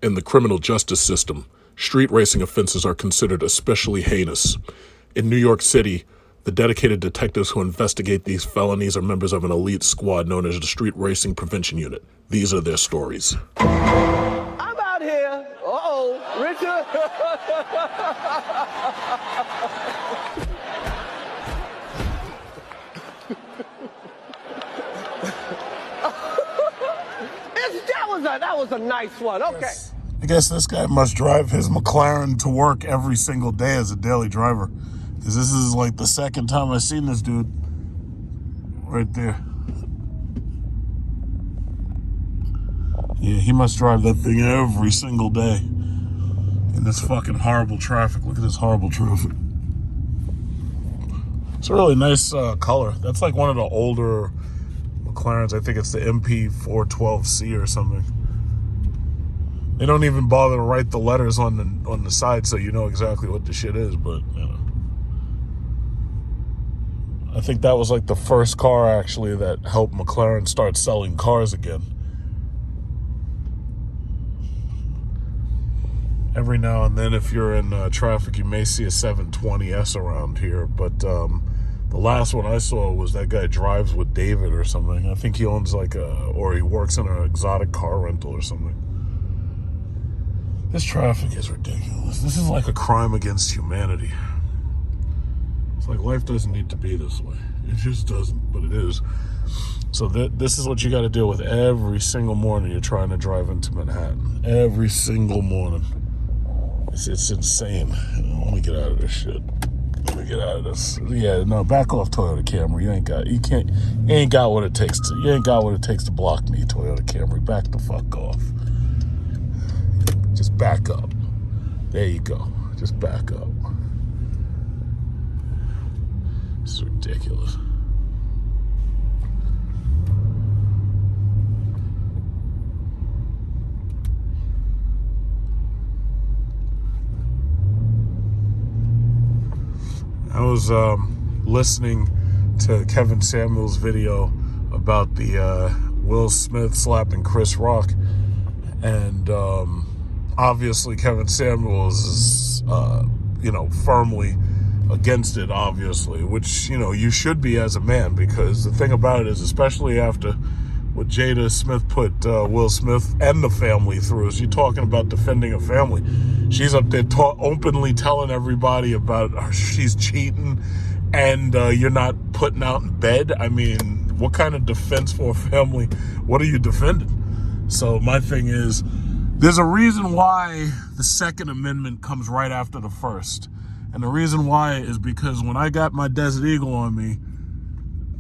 In the criminal justice system, street racing offenses are considered especially heinous. In New York City, the dedicated detectives who investigate these felonies are members of an elite squad known as the Street Racing Prevention Unit. These are their stories. I'm out here. Uh-oh, Richard. That was a nice one. Okay. I guess this guy must drive his McLaren to work every single day as a daily driver, because this is like the second time I've seen this dude right there. Yeah, he must drive that thing every single day in this fucking horrible traffic. Look at this horrible traffic. It's a really nice color. That's like one of the older McLarens. I think it's the MP412C or something. They don't even bother to write the letters on the side so you know exactly what the shit is, but you know. I think that was like the first car actually that helped McLaren start selling cars again. Every now and then, if you're in traffic, you may see a 720S around here, but the last one I saw was that guy drives with David or something. I think he owns or he works in an exotic car rental or something. This traffic is ridiculous. This is like a crime against humanity. It's like life doesn't need to be this way. It just doesn't, but it is. So this is what you got to deal with every single morning you're trying to drive into Manhattan. Every single morning. It's insane. Let me get out of this shit. Let me get out of this. Yeah, no, back off, Toyota Camry. You ain't got what it takes to block me, Toyota Camry. Back the fuck off. Just back up. There you go. Just back up. This is ridiculous. I was listening to Kevin Samuels' video about the Will Smith slapping Chris Rock, and obviously Kevin Samuels is, firmly against it, obviously, which, you should be as a man, because the thing about it is, especially after what Jada Smith put Will Smith and the family through, is you're talking about defending a family. She's up there openly telling everybody about she's cheating and you're not putting out in bed. I mean, what kind of defense for a family? What are you defending? So my thing is, there's a reason why the Second Amendment comes right after the First. And the reason why is because when I got my Desert Eagle on me,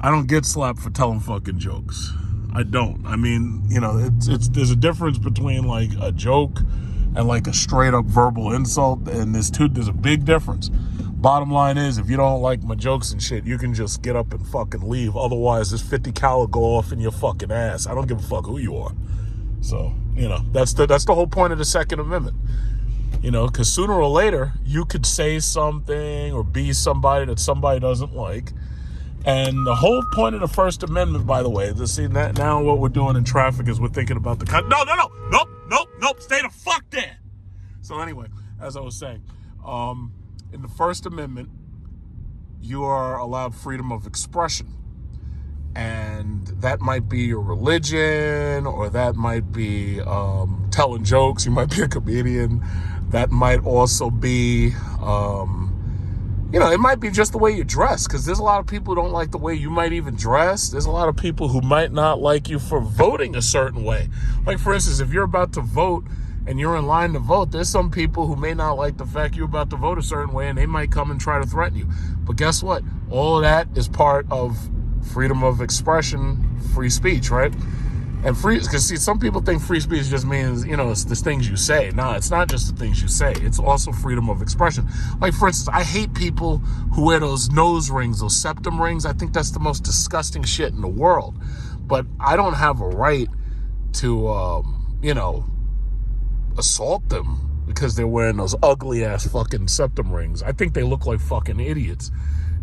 I don't get slapped for telling fucking jokes. I don't. I mean, there's a difference between like a joke and like a straight up verbal insult, and there's a big difference. Bottom line is, if you don't like my jokes and shit, you can just get up and fucking leave. Otherwise, this 50 cal go off in your fucking ass. I don't give a fuck who you are. So, that's the whole point of the Second Amendment. Because sooner or later, you could say something or be somebody that somebody doesn't like. And the whole point of the First Amendment, by the way, now what we're doing in traffic is we're thinking about nope, stay the fuck there. So anyway, as I was saying, in the First Amendment, you are allowed freedom of expression. And that might be your religion, or that might be telling jokes. You might be a comedian. That might also be, it might be just the way you dress, because there's a lot of people who don't like the way you might even dress. There's a lot of people who might not like you for voting a certain way. Like, for instance, if you're about to vote and you're in line to vote, there's some people who may not like the fact you're about to vote a certain way, and they might come and try to threaten you. But guess what? All of that is part of freedom of expression, free speech, right? And because see, some people think free speech just means, it's the things you say. No, it's not just the things you say. It's also freedom of expression. Like, for instance, I hate people who wear those nose rings, those septum rings. I think that's the most disgusting shit in the world. But I don't have a right to, assault them because they're wearing those ugly ass fucking septum rings. I think they look like fucking idiots.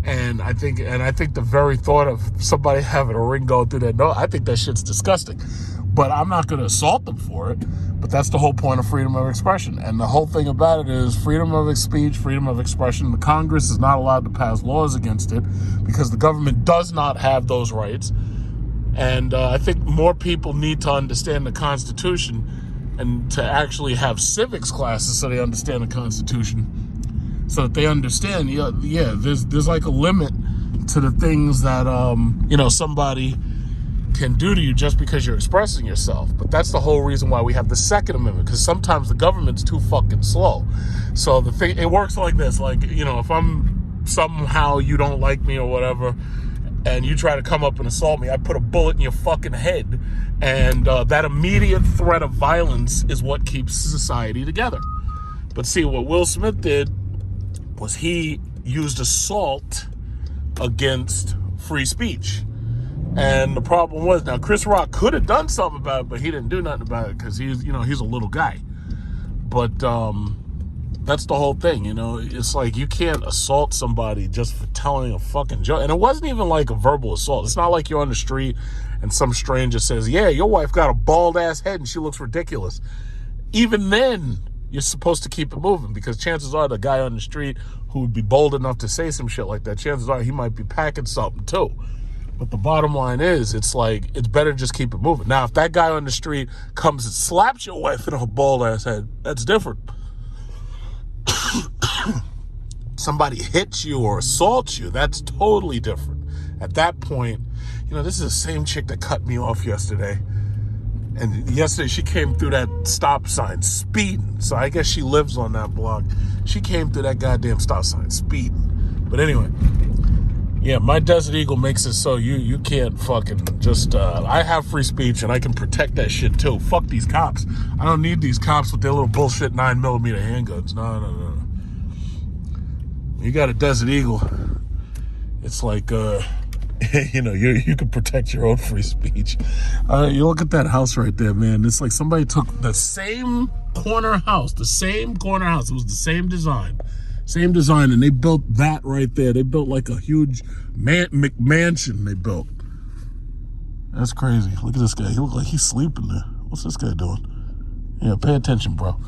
And I think the very thought of somebody having a ring going through their nose, I think that shit's disgusting. But I'm not going to assault them for it. But that's the whole point of freedom of expression. And the whole thing about it is freedom of speech, freedom of expression. The Congress is not allowed to pass laws against it because the government does not have those rights. And I think more people need to understand the Constitution and to actually have civics classes so they understand the Constitution, so that they understand, there's like a limit to the things that, somebody can do to you just because you're expressing yourself. But that's the whole reason why we have the Second Amendment, because sometimes the government's too fucking slow. So it works like this, like, if I'm somehow you don't like me or whatever, and you try to come up and assault me, I put a bullet in your fucking head. And that immediate threat of violence is what keeps society together. But see, what Will Smith did was he used assault against free speech. And the problem was, now Chris Rock could have done something about it, but he didn't do nothing about it because he's a little guy. But that's the whole thing, It's like you can't assault somebody just for telling a fucking joke. And it wasn't even like a verbal assault. It's not like you're on the street and some stranger says, yeah, your wife got a bald-ass head and she looks ridiculous. Even then, you're supposed to keep it moving, because chances are the guy on the street who would be bold enough to say some shit like that, chances are he might be packing something too. But the bottom line is, it's like, it's better to just keep it moving. Now, if that guy on the street comes and slaps your wife in her bald-ass head, that's different. Somebody hits you or assaults you, that's totally different. At that point, this is the same chick that cut me off yesterday. And yesterday she came through that stop sign speeding. So I guess she lives on that block. She came through that goddamn stop sign speeding. But anyway, yeah, my Desert Eagle makes it so you can't fucking just, I have free speech and I can protect that shit too. Fuck these cops. I don't need these cops with their little bullshit 9mm handguns. No. You got a Desert Eagle, it's like, you can protect your own free speech. You look at that house right there, man. It's like somebody took the same corner house. It was the same design, and they built that right there. They built like a huge McMansion. They built. That's crazy. Look at this guy. He look like he's sleeping there. What's this guy doing? Yeah, pay attention, bro.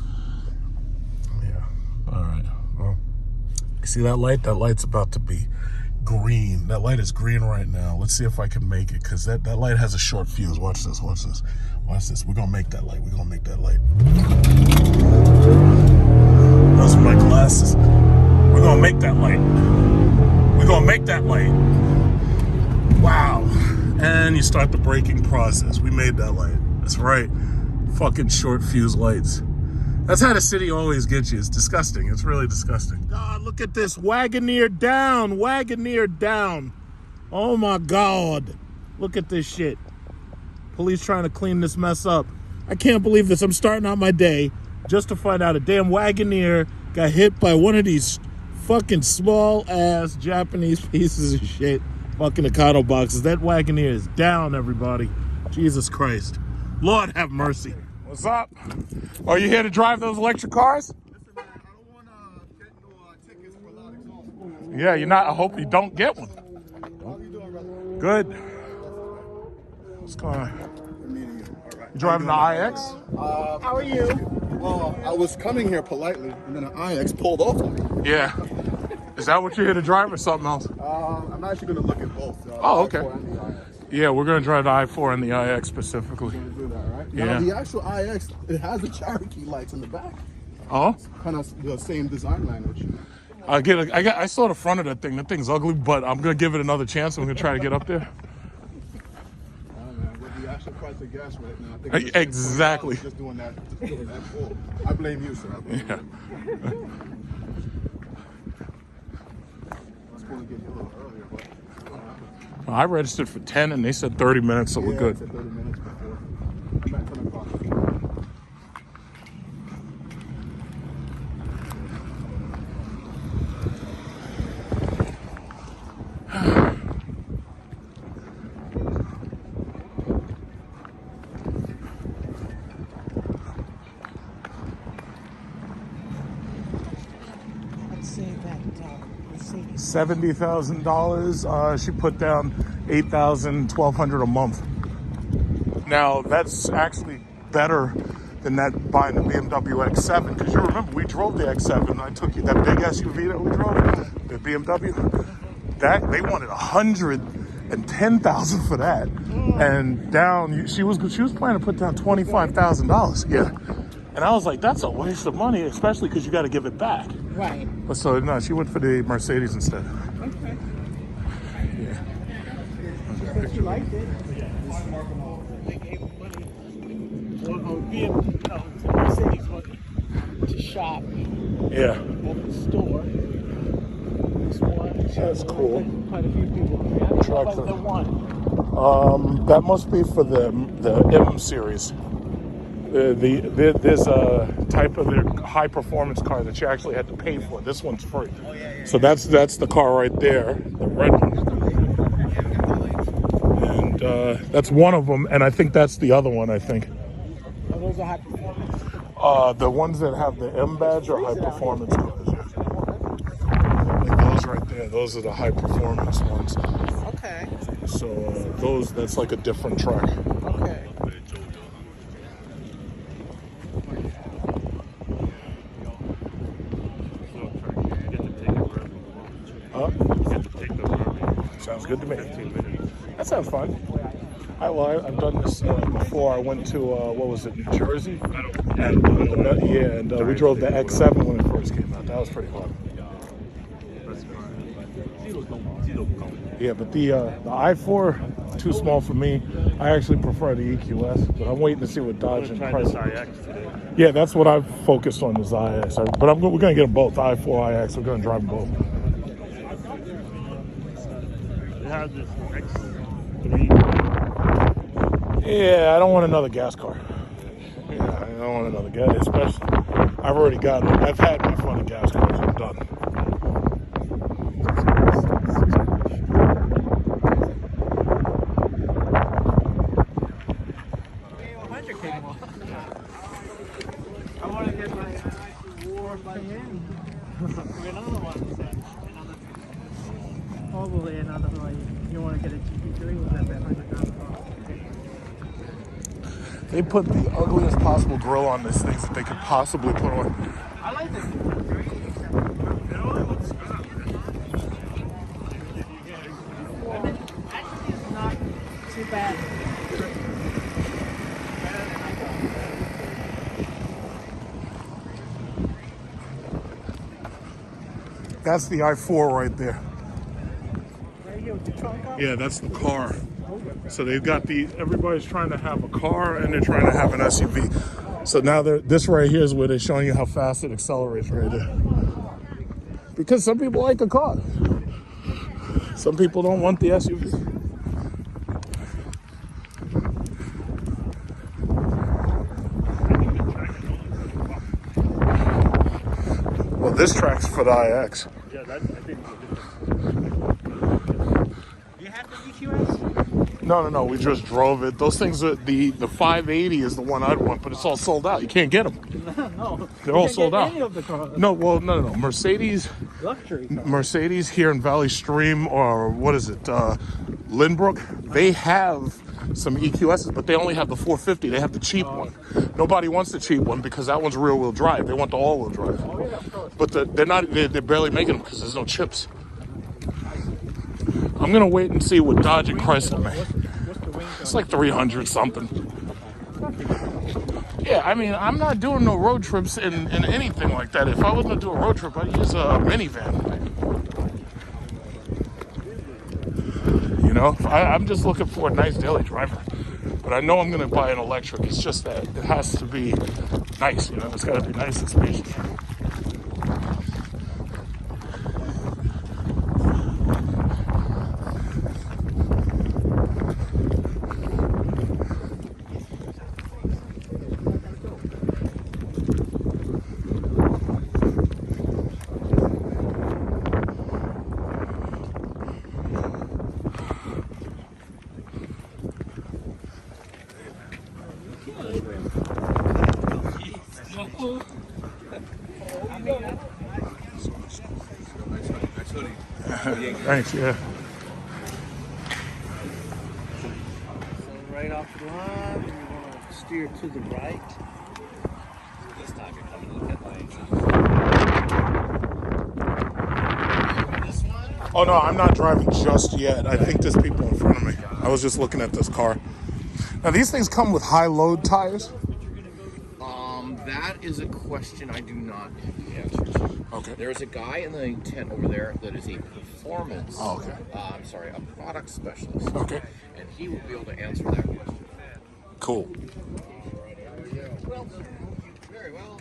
Yeah. All right. Well, you see that light? That light's about to be green. That light is green right now. Let's see if I can make it, because that light has a short fuse. Watch this. We're gonna make that light. Those are my glasses. We're gonna make that light. Wow. And you start the braking process. We made that light. That's right. Fucking short fuse lights. That's how the city always gets you. It's disgusting. It's really disgusting. God, look at this. Wagoneer down. Oh my God. Look at this shit. Police trying to clean this mess up. I can't believe this. I'm starting out my day just to find out a damn Wagoneer got hit by one of these fucking small ass Japanese pieces of shit. Fucking Econo boxes. That Wagoneer is down, everybody. Jesus Christ. Lord have mercy. What's up? Are you here to drive those electric cars? Listen, man, I don't want to get no tickets for loud exhaust. Yeah, you're not. I hope you don't get one. How are you doing, brother? Good. What's going on? Good meeting you. All right. You driving the IX? How are you? Well, I was coming here politely, and then an IX pulled off on me. Yeah. Is that what you're here to drive or something else? I'm actually going to look at both. Oh, okay. the I4 and the IX. Yeah, we're going to drive the I4 and the IX specifically. We're going to do that, right? Yeah. Now, the actual IX, it has the Cherokee lights in the back. Oh? Kind of the same design language. I saw the front of that thing. That thing's ugly, but I'm going to give it another chance. I'm going to try to get up there. Man, with the actual price of gas right now, I think Exactly. just doing that full. I blame you, sir. Yeah. I was going to get here a little earlier, but I registered for 10 and they said 30 minutes, so we're yeah, good. I said 30 minutes before. I'm at 10 o'clock. Let's see that. $70,000. She put down $8,000, $1,200 a month. Now that's actually better than that buying the BMW X7, because you remember we drove the X7. I took you that big SUV that we drove, the BMW. That they wanted $110,000 for that, and down she was planning to put down $25,000. Yeah, and I was like, that's a waste of money, especially because you got to give it back. Right. But so no, she went for the Mercedes instead. Okay. Yeah. Said she liked it. They gave her money. Or Mercedes went to shop Yeah. at the store. This one. That's cool. Quite a few people. Trucks. The one. That must be for the M series. There's a type of their high performance car that you actually had to pay for. This one's free. So that's the car right there, the red one. And that's one of them, and I think that's the other one. I think. Are those are high performance? The ones that have the M badge are high performance cars. Yeah. Like those right there. Those are the high performance ones. Okay. So that's like a different track. Okay. Sounds good to me. That sounds fun. I've done this before. I went to what was it, New Jersey, and we drove the X7 when it first came out. That was pretty fun. Yeah, but the i4 too small for me. I actually prefer the EQS, but I'm waiting to see what Dodge and Chrysler. Yeah, that's what I've focused on, is iX. But we're going to get them both, i4, iX. We're going to drive them both. They have this X3. Yeah, I don't want another gas car. Yeah, I don't want another gas, especially. I've already got it. I've had my fun of gas cars. I'm done. I want to get my war by him. Another one. Probably another one. You want to get a GP3 with that $100,000. They put the ugliest possible grill on these things that they could possibly put on. I like this. Actually, it's not too bad. That's the i4 right there. Right here with the trunk up. Yeah, that's the car. So they've got everybody's trying to have a car and they're trying to have an SUV. So now this right here is where they're showing you how fast it accelerates right there. Because some people like a car. Some people don't want the SUV. Well, this track's for the iX. Yeah, I think. Do you have the EQS? No, we just drove it. Those things are the 580 is the one I'd want, but it's all sold out. You can't get them. No. They're all sold out. Any of the cars. No. Mercedes Luxury cars. Mercedes here in Valley Stream, or what is it, Lynbrook, they have some EQSs, but they only have the 450. They have the cheap one. Nobody wants the cheap one because that one's rear-wheel drive. They want the all-wheel drive. But they're barely making them because there's no chips. I'm gonna wait and see what Dodge and Chrysler make. It's like 300 something. Yeah, I mean, I'm not doing no road trips in anything like that. If I was gonna do a road trip, I'd use a minivan. You know, I'm just looking for a nice daily driver. But I know I'm gonna buy an electric. It's just that it has to be nice, you know, it's gotta be nice and spacious. Thanks, yeah. So right off the line, you're going to steer to the right. This time you're coming to the pit lane. This one? Oh no, I'm not driving just yet. I think there's people in front of me. I was just looking at this car. Now these things come with high load tires? That is a question I do not know the answer to. Okay. There's a guy in the tent over there that is a performance, Oh, okay. a product specialist. Okay. And he will be able to answer that question. Cool. Well, very well.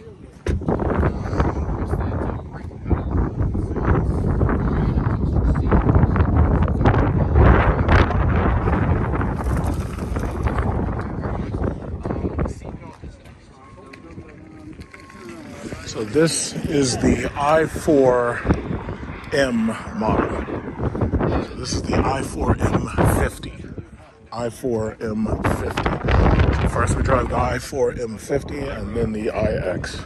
So this is the i4M model. So this is the i4M50. i4M50. So first we drive the i4M50 and then the iX.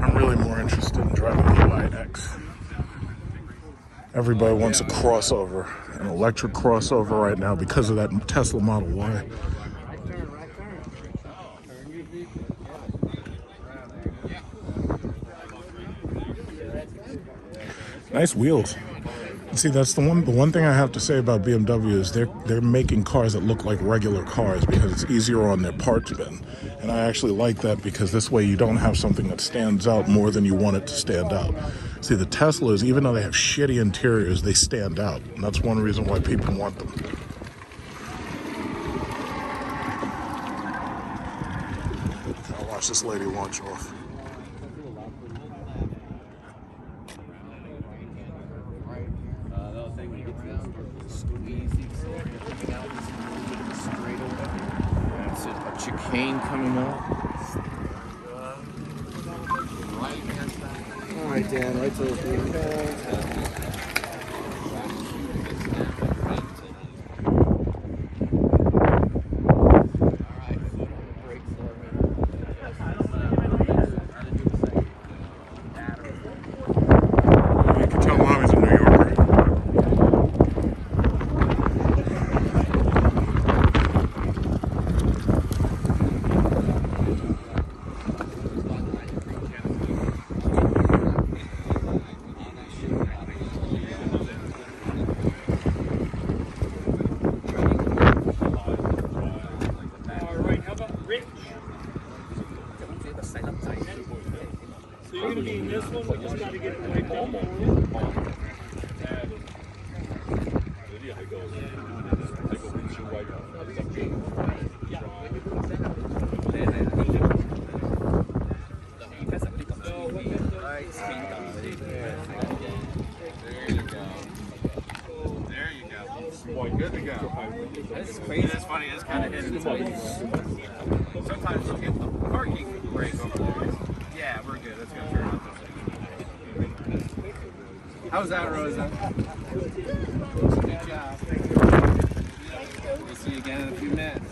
I'm really more interested in driving the iX. Everybody wants a crossover, an electric crossover right now because of that Tesla Model Y. Nice wheels. See, that's the one thing I have to say about BMW is they're making cars that look like regular cars because it's easier on their parts bin. And I actually like that because this way you don't have something that stands out more than you want it to stand out. See, the Teslas, even though they have shitty interiors, they stand out. And that's one reason why people want them. I'll watch this lady launch off. That's a chicane coming up. All right, Dan, right to the green. You can tell Mommy's a New Yorker. So you're going to be in this one, we just got to get the right bump. This is crazy. It's funny. It's kind of hidden. Sometimes you get the parking brake over there. Yeah, we're good. That's gonna turn out. How's that, Rosa? Good job. We'll see you again in a few minutes.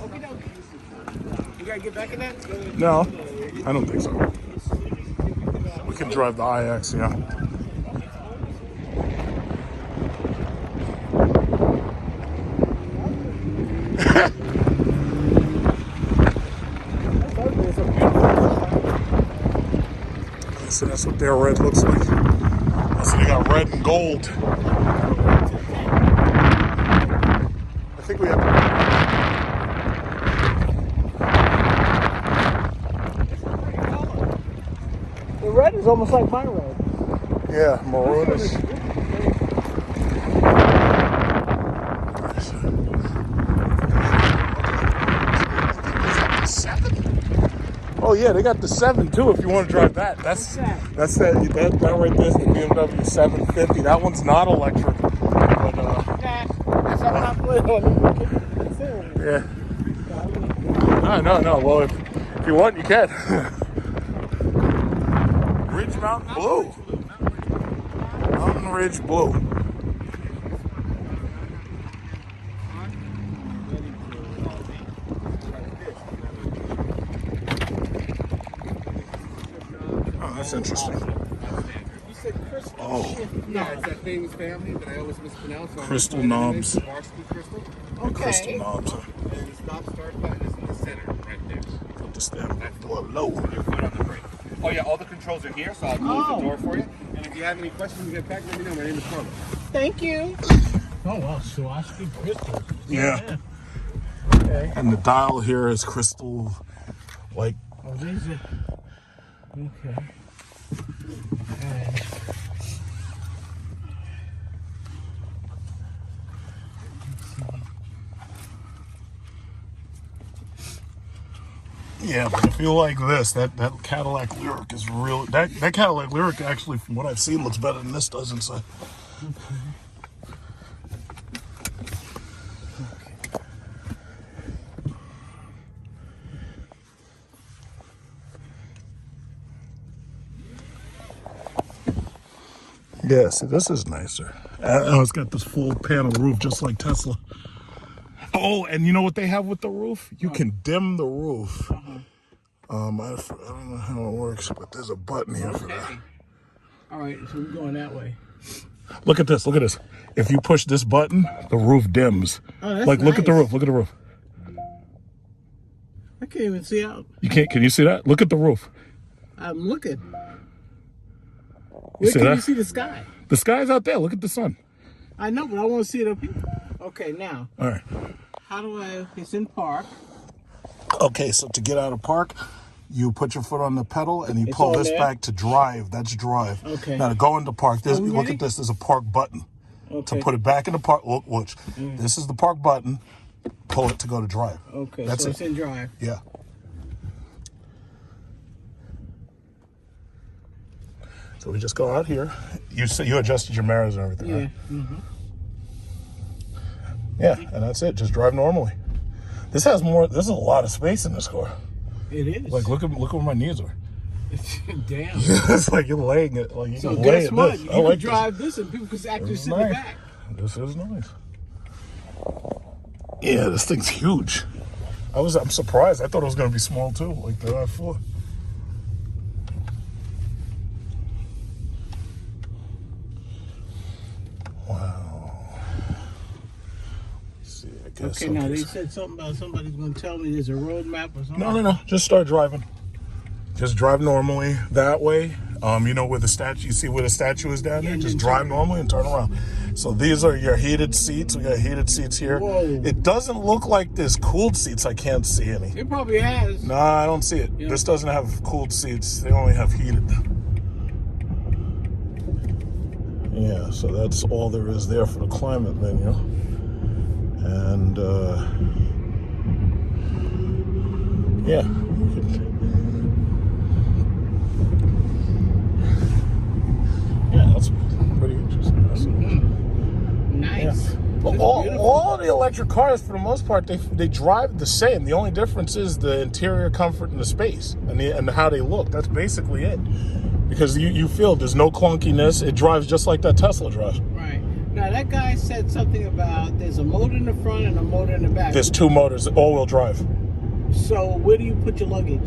You gotta get back in that? No, I don't think so. We can drive the iX, yeah. So that's what their red looks like. So they got red and gold. I think we have. The red is almost like my red. Yeah, maroonish. Oh yeah, they got the 7 too. If you want to drive that, that's that right there is the BMW 750. That one's not electric, but That's what I'm playing. yeah. No. Well, if you want, you can. Ridge Mountain Blue. Mountain Ridge Blue. Oh, that's interesting. said crystal. Oh. Yeah, it's that famous family that I always mispronounce. So Crystal I'm knobs. Varsity Crystal. Okay. Crystal knobs. And the stop-start button is in the center, right there. Put the stamp below. Your foot on the brake. Oh yeah, all the controls are here, so I'll close the door for you. And if you have any questions, you get back, let me know. My name is Carlos. Thank you. Oh wow, so I speak crystal. Yeah. Okay. And the dial here is crystal, like. Oh, these are. Okay. And Yeah, but if you like this, that Cadillac Lyric is real. That Cadillac Lyric actually, from what I've seen, looks better than this does inside. Yeah, see, this is nicer. Oh, it's got this full panel roof, just like Tesla. Oh, and you know what they have with the roof? You can dim the roof. I don't know how it works, but there's a button here for that. all right, so we're going that way. Look at this. Look at this. If you push this button, the roof dims. Oh, that's like, look at the nice. roof. Look at the roof. I can't even see out. You can't. Can you see that? Look at the roof. I'm looking. You Where see can that? you see the sky? The sky's out there. Look at the sun. I know, but I want to see it up here. Okay, now, All right. how do I? It's in park. Okay, so to get out of park, you put your foot on the pedal and you It's pull on this there? back to drive. That's drive. Okay. Now to go into park, this, Are we look ready? at this. There's a park button. Okay. To put it back into park. Look, watch. This is the park button. Pull it to go to drive. Okay, That's so it. it's in drive. Yeah. So we just go out here. You adjusted your mirrors and everything, Yeah. right? Mm-hmm. Yeah, and that's it. Just drive normally. This has more. There's a lot of space in this car. It is. Like, look where my knees are. Damn. It's like you're laying it. Like you So can lay guess it what? this. You I can like drive this and people can actually This is sit in the nice. back. This is nice. Yeah, this thing's huge. I'm surprised. I thought it was gonna be small too, like the RAV4. Wow. Let's see, I guess. Okay, now they said something about somebody's going to tell me there's a road map or something. No. Just start driving. Just drive normally that way. You know where the statue, you see where the statue is down there? Yeah, Just and drive turn. normally and turn around. So these are your heated seats. We got heated seats here. Whoa. It doesn't look like there's cooled seats. I can't see any. It probably has. No, I don't see it. Yeah. This doesn't have cooled seats. They only have heated. Yeah, so that's all there is there for the climate menu. And, yeah. Yeah, that's pretty interesting. Nice. Yeah. It's All beautiful. the electric cars, for the most part, they drive the same. The only difference is the interior comfort and the space and how they look. That's basically it. Because you feel there's no clunkiness. It drives just like that Tesla drives. Right. Now, that guy said something about there's a motor in the front and a motor in the back. There's two motors, all-wheel drive. So, where do you put your luggage?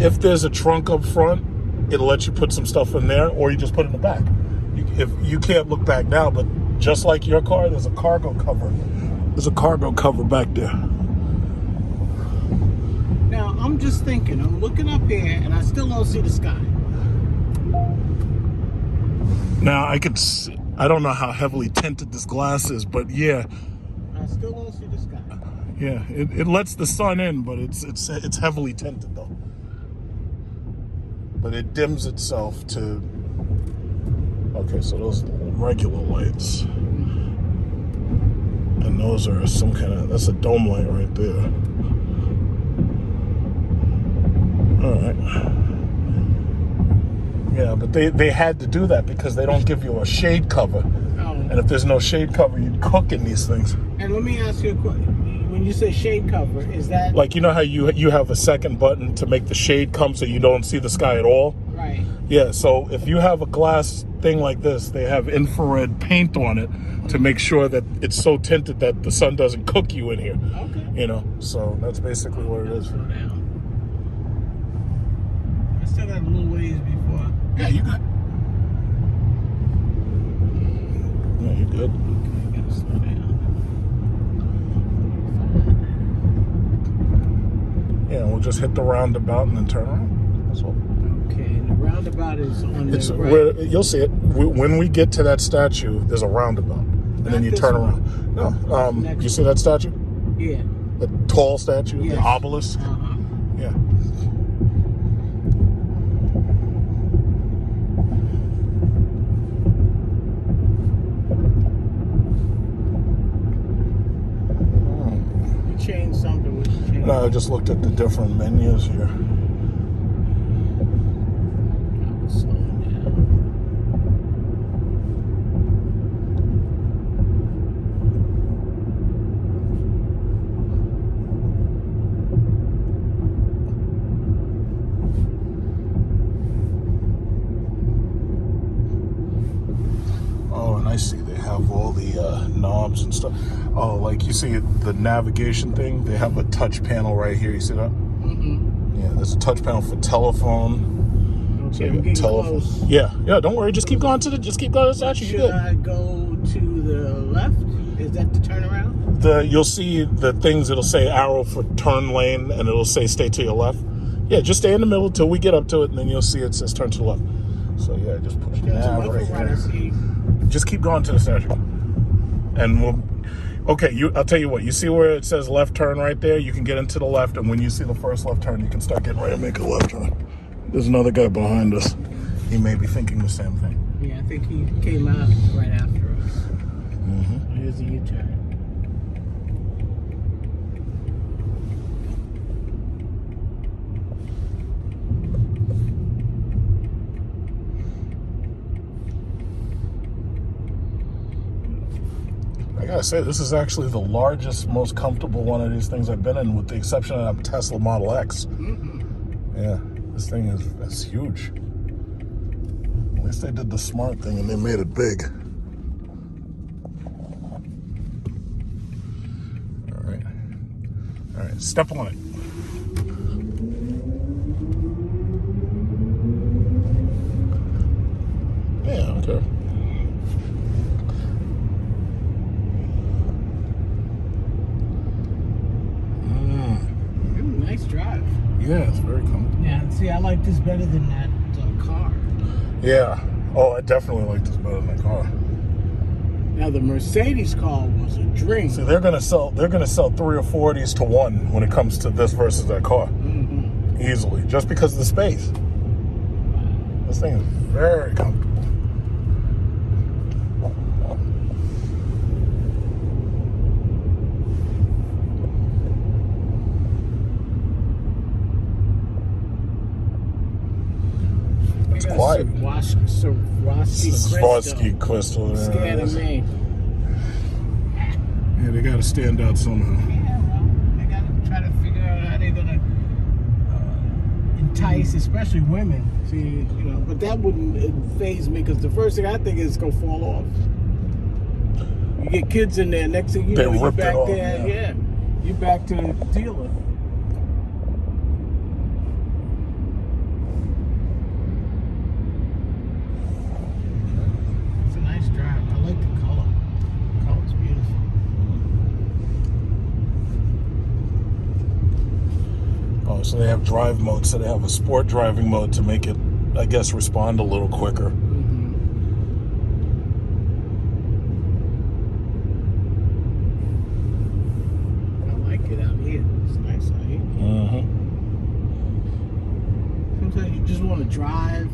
If there's a trunk up front, it'll let you put some stuff in there, or you just put it in the back. If you can't look back now, but just like your car, there's a cargo cover. There's a cargo cover back there. Now, I'm just thinking, I'm looking up here and I still don't see the sky. Now I could see, I don't know how heavily tinted this glass is, but yeah, I still don't see the sky. yeah, it lets the sun in, but it's heavily tinted though. But it dims itself to. Okay, so those regular lights, and those are some kind of. That's a dome light right there. All right. Yeah, but they had to do that because they don't give you a shade cover. Oh. And if there's no shade cover, you'd cook in these things. And let me ask you a question. When you say shade cover, is that Like, you know how you have a second button to make the shade come so you don't see the sky at all? right? Yeah, so if you have a glass thing like this, they have infrared paint on it to make sure that it's so tinted that the sun doesn't cook you in here. Okay. You know, so that's basically what it is. Slow down. I still got a little ways before. Yeah, you got. good. I gotta slow down. Yeah, we'll just hit the roundabout and then turn around. That's all. Okay, and the roundabout is on It's the right. you'll see it when we get to that statue. There's a roundabout, and then you this turn one. around. No, Next you see that statue? Yeah. The tall statue, Yes. the obelisk. Uh-huh. Yeah. You changed something. What you changed? No, I just looked at the different menus here. I was slowing down. Oh, and I see they have all the knobs and stuff. Oh, like you see the navigation thing? They have a touch panel right here. You see that? Mm-hmm. Yeah, there's a touch panel for telephone. Okay, you I'm got getting telephone. close. Yeah, don't worry. Just keep going to the statue. Should You're good. I go to the left? Is that the turnaround? You'll see the things. It'll say arrow for turn lane, and it'll say stay to your left. Yeah, just stay in the middle till we get up to it, and then you'll see it says turn to the left. So yeah, just push Turn to nav left right or right? I here. see. Just keep going to the statue, and we'll. Okay, I'll tell you what. You see where it says left turn right there? You can get into the left, and when you see the first left turn, you can start getting ready to make a left turn. There's another guy behind us. He may be thinking the same thing. Yeah, I think he came out right after us. Mm-hmm. Here's a U-turn. I gotta say, this is actually the largest, most comfortable one of these things I've been in, with the exception of Tesla Model X. Mm-hmm. Yeah, this thing is huge. At least they did the smart thing and they made it big. All right, step on it. Yeah, okay. Nice drive. Yeah, it's very comfortable. Yeah, see, I like this better than that car. Yeah. Oh, I definitely like this better than the car. Now the Mercedes car was a dream. See, they're gonna sell 3 or 4 of these to one when it comes to this versus that car. Mm-hmm. Easily, just because of the space. This thing is very comfortable. It's quiet. Swarovski crystal. Scared of me. Yeah, they gotta stand out somehow. Yeah, well, they gotta try to figure out how they're gonna entice, especially women. See, but that wouldn't faze me, because the first thing I think is it's gonna fall off. You get kids in there, next thing you know, you're back there. Yeah, you're back to the dealer. It's a nice drive. I like the color. The color's beautiful. Oh, so they have drive mode. So they have a sport driving mode to make it, I guess, respond a little quicker. I like it out here. It's nice out here. Mm-hmm. Sometimes you just want to drive.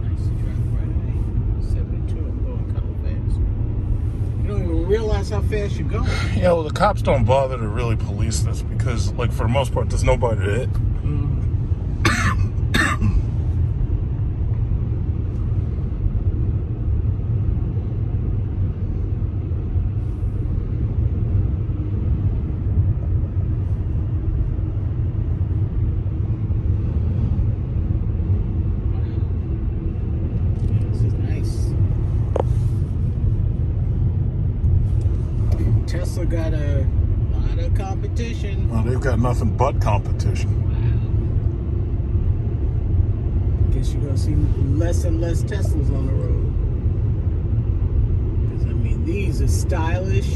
Nice to drive right away. 72, I'm going kind of fast. You don't even realize how fast you're going. Yeah, well, the cops don't bother to really police this because, like, for the most part, there's nobody to hit. This is nice. Tesla got a lot of competition. Well, they've got nothing but competition. Guess you're going to see less and less Teslas on the road. Because, I mean, these are stylish,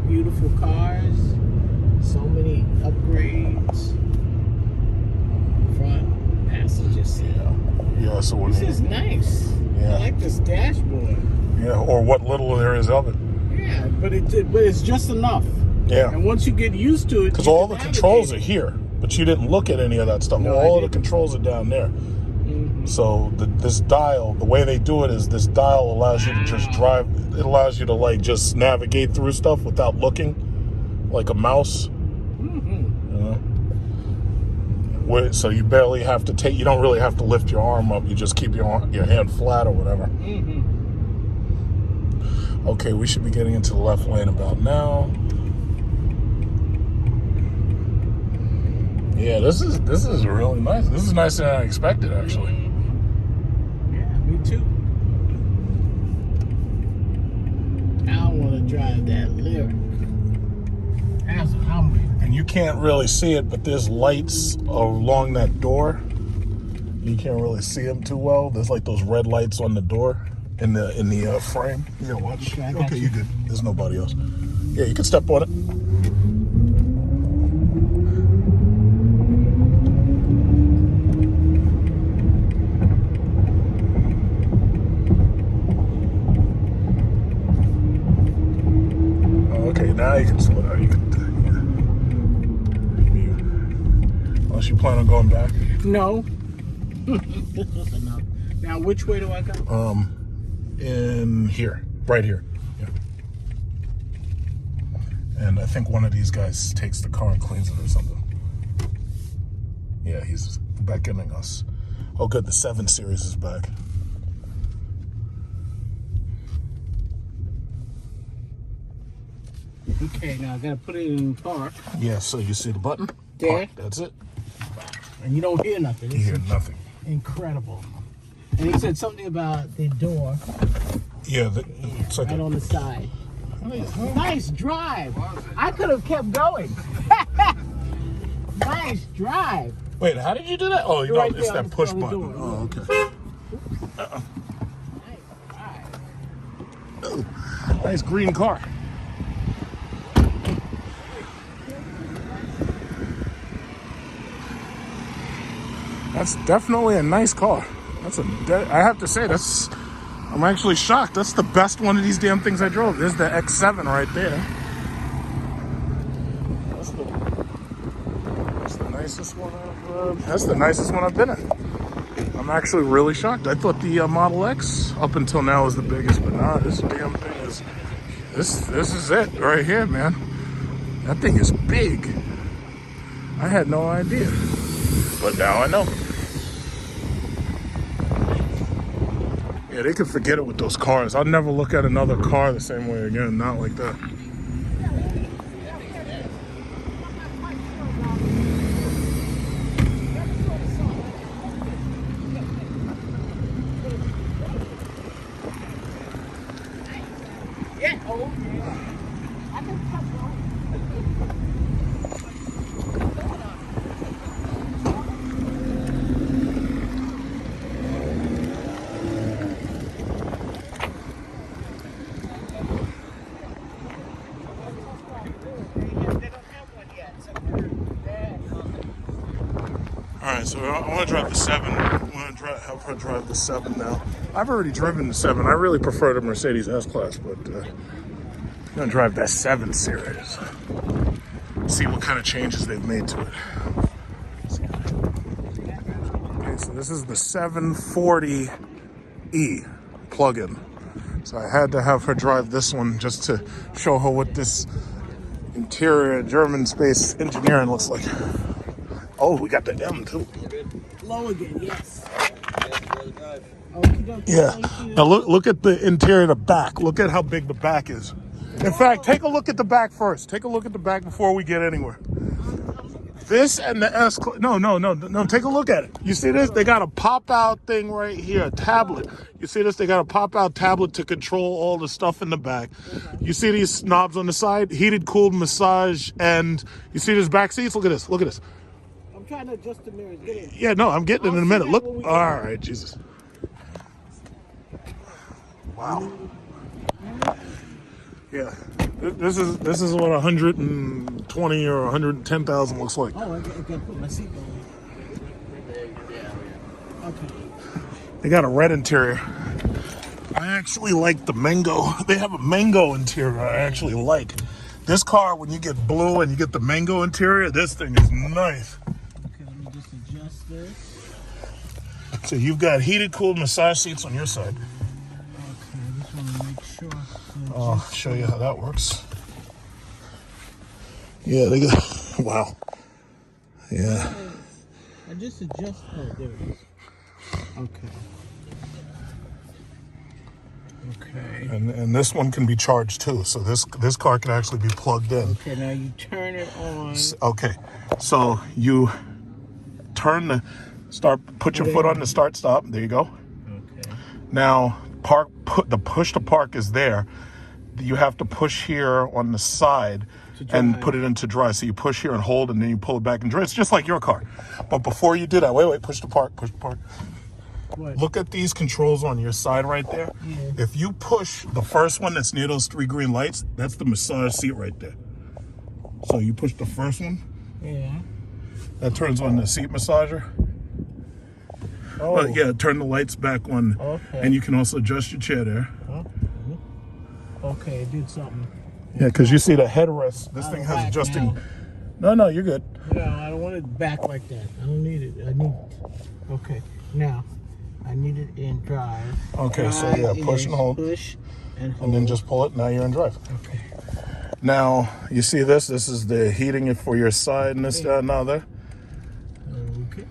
beautiful cars. So many upgrades. Front passenger seat. Yeah, so when This is nice. Yeah. I like this dashboard. yeah, or what little there is of it. Yeah, but it's just enough. Yeah. And once you get used to it, Because you all can the controls are navigate. here, but you didn't look at any of that stuff. No, I All of the didn't. controls are down there. So this dial, the way they do it is this dial allows you to just drive. It allows you to like just navigate through stuff without looking, like a mouse. You know? So you barely have to take. You don't really have to lift your arm up. You just keep your hand flat or whatever. Okay, we should be getting into the left lane about now. Yeah, this is really nice. This is nicer than I expected, actually. Yeah, me too. I don't want to drive that Lyric. That's what I'm with. And you can't really see it, but there's lights along that door. You can't really see them too well. There's like those red lights on the door in the frame. Yeah, watch. Okay, I got Okay, you. you good. There's nobody else. Yeah, you can step on it. Okay, now you can slow down. You can, unless you plan on going back. No. No. Now, which way do I go? In here, right here. Yeah. And I think one of these guys takes the car and cleans it or something. Yeah, he's beckoning us. Oh, good. The 7 Series is back. Okay, now I gotta put it in park. Yeah, so you see the button? There. Park, that's it. And you don't hear nothing. You It's hear nothing. incredible. And he said something about the door Yeah, it's like right a, on the side. Nice drive. I could have kept going. Nice drive. wait, how did you do that? Oh, you know, Right it's there, that push on the button. door. Oh, okay. Nice drive. Nice green car. That's definitely a nice car. I have to say, I'm actually shocked. That's the best one of these damn things I drove. There's the X7 right there. That's the nicest one that's the nicest one I've been in. I'm actually really shocked. I thought the Model X up until now was the biggest, but nah, this damn thing is, this is it right here, man. That thing is big. I had no idea, but now I know. Yeah, they can forget it with those cars. I'll never look at another car the same way again. Not like that. Yeah. Oh, I can keep Alright, so I want to drive the 7. I want to have her drive the 7 now. I've already driven the 7. I really prefer the Mercedes S-Class, but I'm going to drive that 7 Series. See what kind of changes they've made to it. Okay, so this is the 740E plug-in. So I had to have her drive this one just to show her what this interior German space engineering looks like. Oh, we got the M too. low again, yes. Okie dokie, Yeah. thank you. Now look at the interior, the back. Look at how big the back is. In fact, take a look at the back first. Take a look at the back before we get anywhere. This and the S. No. Take a look at it. You see this? They got a pop-out thing right here, a tablet. You see this? They got a pop-out tablet to control all the stuff in the back. You see these knobs on the side? Heated, cooled, massage, and you see these back seats? Look at this. Look at this. trying to adjust the mirrors. Get in. Yeah, no, I'm getting it in a minute. Look. All All right, Jesus. Wow. Yeah, this is what 120 or 110,000 looks like. Oh, I got to put my seatbelt on. Okay. They got a red interior. I actually like the mango. They have a mango interior I actually like. This car, when you get blue and you get the mango interior, this thing is nice. Okay, let me just adjust this. So you've got heated, cooled massage seats on your side. Okay, I just want to make sure. I'll show you how that works. Yeah, they got, wow. Yeah. I just adjust. Oh, there it is. Okay. Okay. And this one can be charged too. So this car can actually be plugged in. Okay, now you turn it on. Okay. So you turn put your foot on the start stop. There you go. Okay. Now the push to park is there. You have to push here on the side and put it into drive. So you push here and hold, and then you pull it back and drive. It's just like your car. But before you do that, wait, push to park. What? Look at these controls on your side right there. Yeah. If you push the first one that's near those 3 green lights, that's the massage seat right there. So you push the first one. Yeah. That turns on the seat massager. Oh. But yeah, turn the lights back on. Okay. And you can also adjust your chair there. Okay, it did something. Yeah, because you see the headrest. This thing has adjusting. No, you're good. No, I don't want it back like that. I don't need it. I need. Okay, now I need it in drive. Okay, so yeah, push and hold. Push and hold. And then just pull it. Now you're in drive. Okay. Now you see this. This is the heating for your side and this, now there. Okay.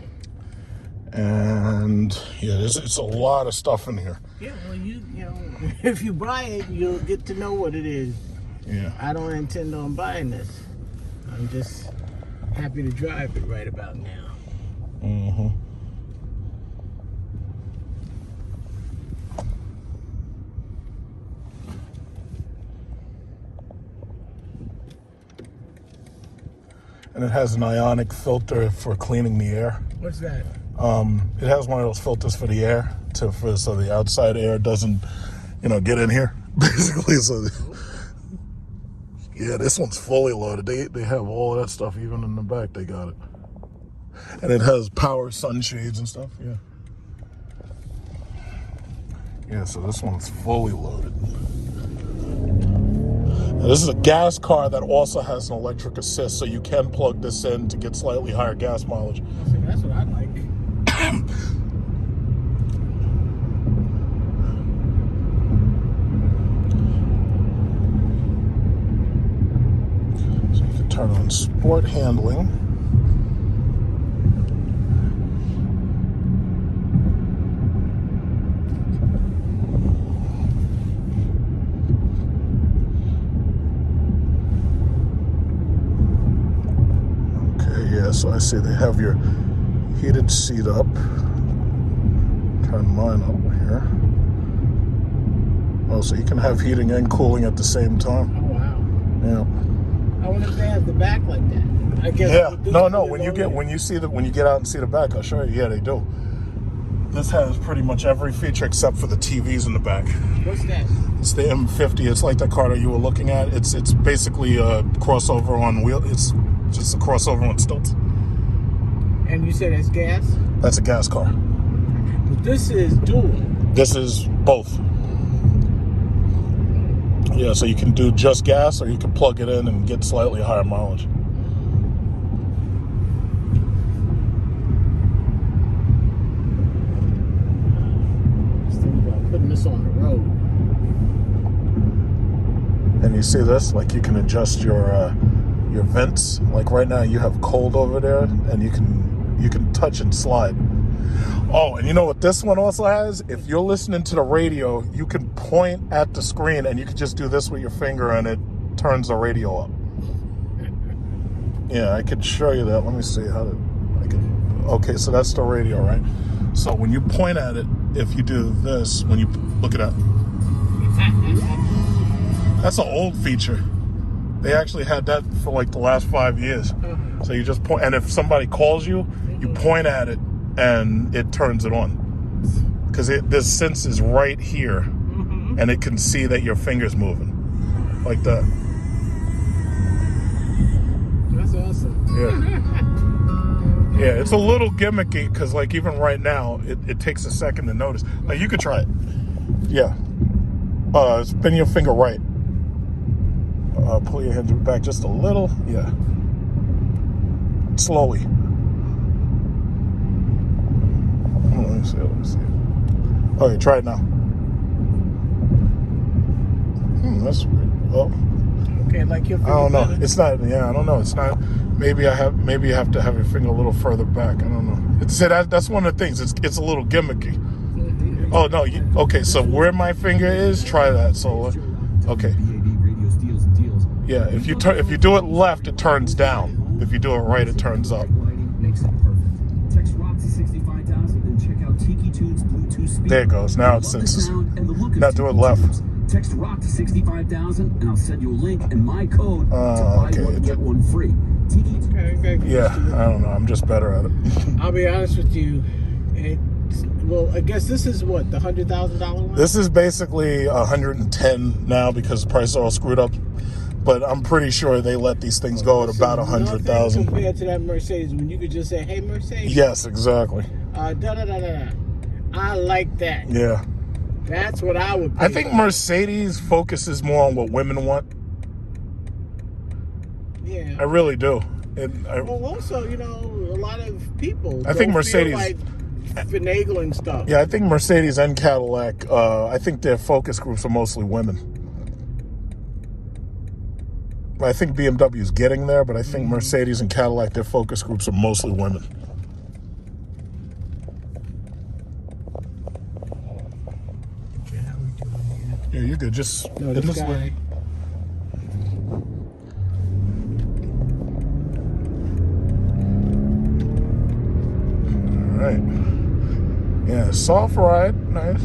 And yeah, it's a lot of stuff in here. Yeah, well, you know, if you buy it, you'll get to know what it is. Yeah. I don't intend on buying this. I'm just happy to drive it right about now. Mm-hmm. And it has an ionic filter for cleaning the air. What's that? It has one of those filters for the air so the outside air doesn't, get in here. Basically, so yeah, this one's fully loaded. They have all that stuff even in the back. They got it, and it has power sunshades and stuff. Yeah. So this one's fully loaded. Now, this is a gas car that also has an electric assist, so you can plug this in to get slightly higher gas mileage. That's what I like. So you can turn on sport handling. So I see they have your heated seat up. Turn mine up here. Oh, so you can have heating and cooling at the same time. Oh, wow. Yeah. I wonder if they have the back like that. I guess. Yeah. No. When you get out and see the back, I'll show you. Yeah, they do. This has pretty much every feature except for the TVs in the back. What's that? It's the M50. It's like the car that you were looking at. It's basically a crossover on wheel. It's just a crossover on stilts. And you said it's gas? That's a gas car. But this is dual. This is both. Yeah, so you can do just gas or you can plug it in and get slightly higher mileage. Just thinking about putting this on the road. And you see this? Like you can adjust your vents. Like right now you have cold over there and you can touch and slide. Oh, and you know what this one also has? If you're listening to the radio, you can point at the screen and you can just do this with your finger and it turns the radio up. Yeah, I could show you that. Let me see how to. Okay, so that's the radio, right? So when you point at it, if you do this, when you look at that, that's an old feature. They actually had that for like the last 5 years. So you just point, and if somebody calls you, you point at it and it turns it on. Because this sense is right here, and it can see that your finger's moving. Like that. That's awesome. Yeah. Yeah, it's a little gimmicky because like even right now, it takes a second to notice. Like you could try it. Yeah. Spin your finger right. Pull your hand back just a little. Yeah. Slowly. Let me see. Okay, try it now. That's weird. Oh. Okay, like your finger. I don't know. better. It's not. Yeah, I don't know. It's not. Maybe you have to have your finger a little further back. I don't know. That's one of the things. It's a little gimmicky. Oh no. Okay, so where my finger is, try that. So, okay. Yeah. If you do it left, it turns down. If you do it right, it turns up. There it goes. Now it senses. Now do it left. Text ROCK to 65,000 and I'll send you a link and my code to buy one get one free. Okay. Yeah, I don't know. I'm just better at it. I'll be honest with you. Well, I guess this is what, the $100,000 one? This is basically 110 now because the prices are all screwed up. But I'm pretty sure they let these things go at about 100,000 compared to that Mercedes when you could just say, "Hey, Mercedes." Yes, exactly. I like that. Yeah. That's what I would pay I think for. Mercedes focuses more on what women want. Yeah. I really do. Well, also, a lot of people. I think Mercedes. Feel like finagling stuff. Yeah, I think Mercedes and Cadillac. I think their focus groups are mostly women. I think BMW is getting there, but I think Mercedes and Cadillac, their focus groups are mostly women. Yeah, you're good. Just No, in this guy. way. All right. Yeah, soft ride. Nice.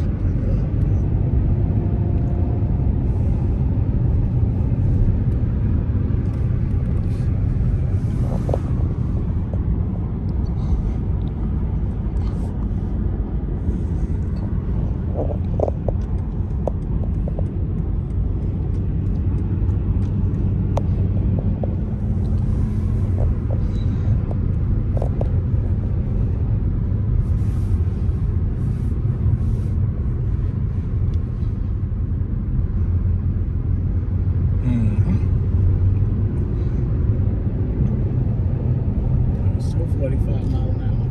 So 45 miles an hour.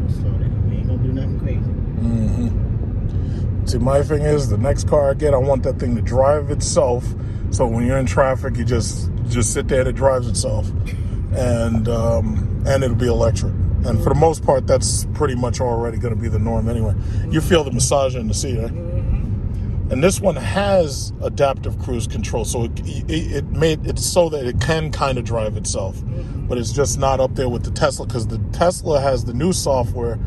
Slow down. We ain't gonna do nothing crazy. See, my thing is, the next car I get, I want that thing to drive itself. So when you're in traffic, you just sit there and it drives itself, and it'll be electric. And for the most part, that's pretty much already going to be the norm anyway. You feel the massage in the seat, right? And this one has adaptive cruise control, so it made it so that it can kind of drive itself, but it's just not up there with the Tesla, because the Tesla has the new software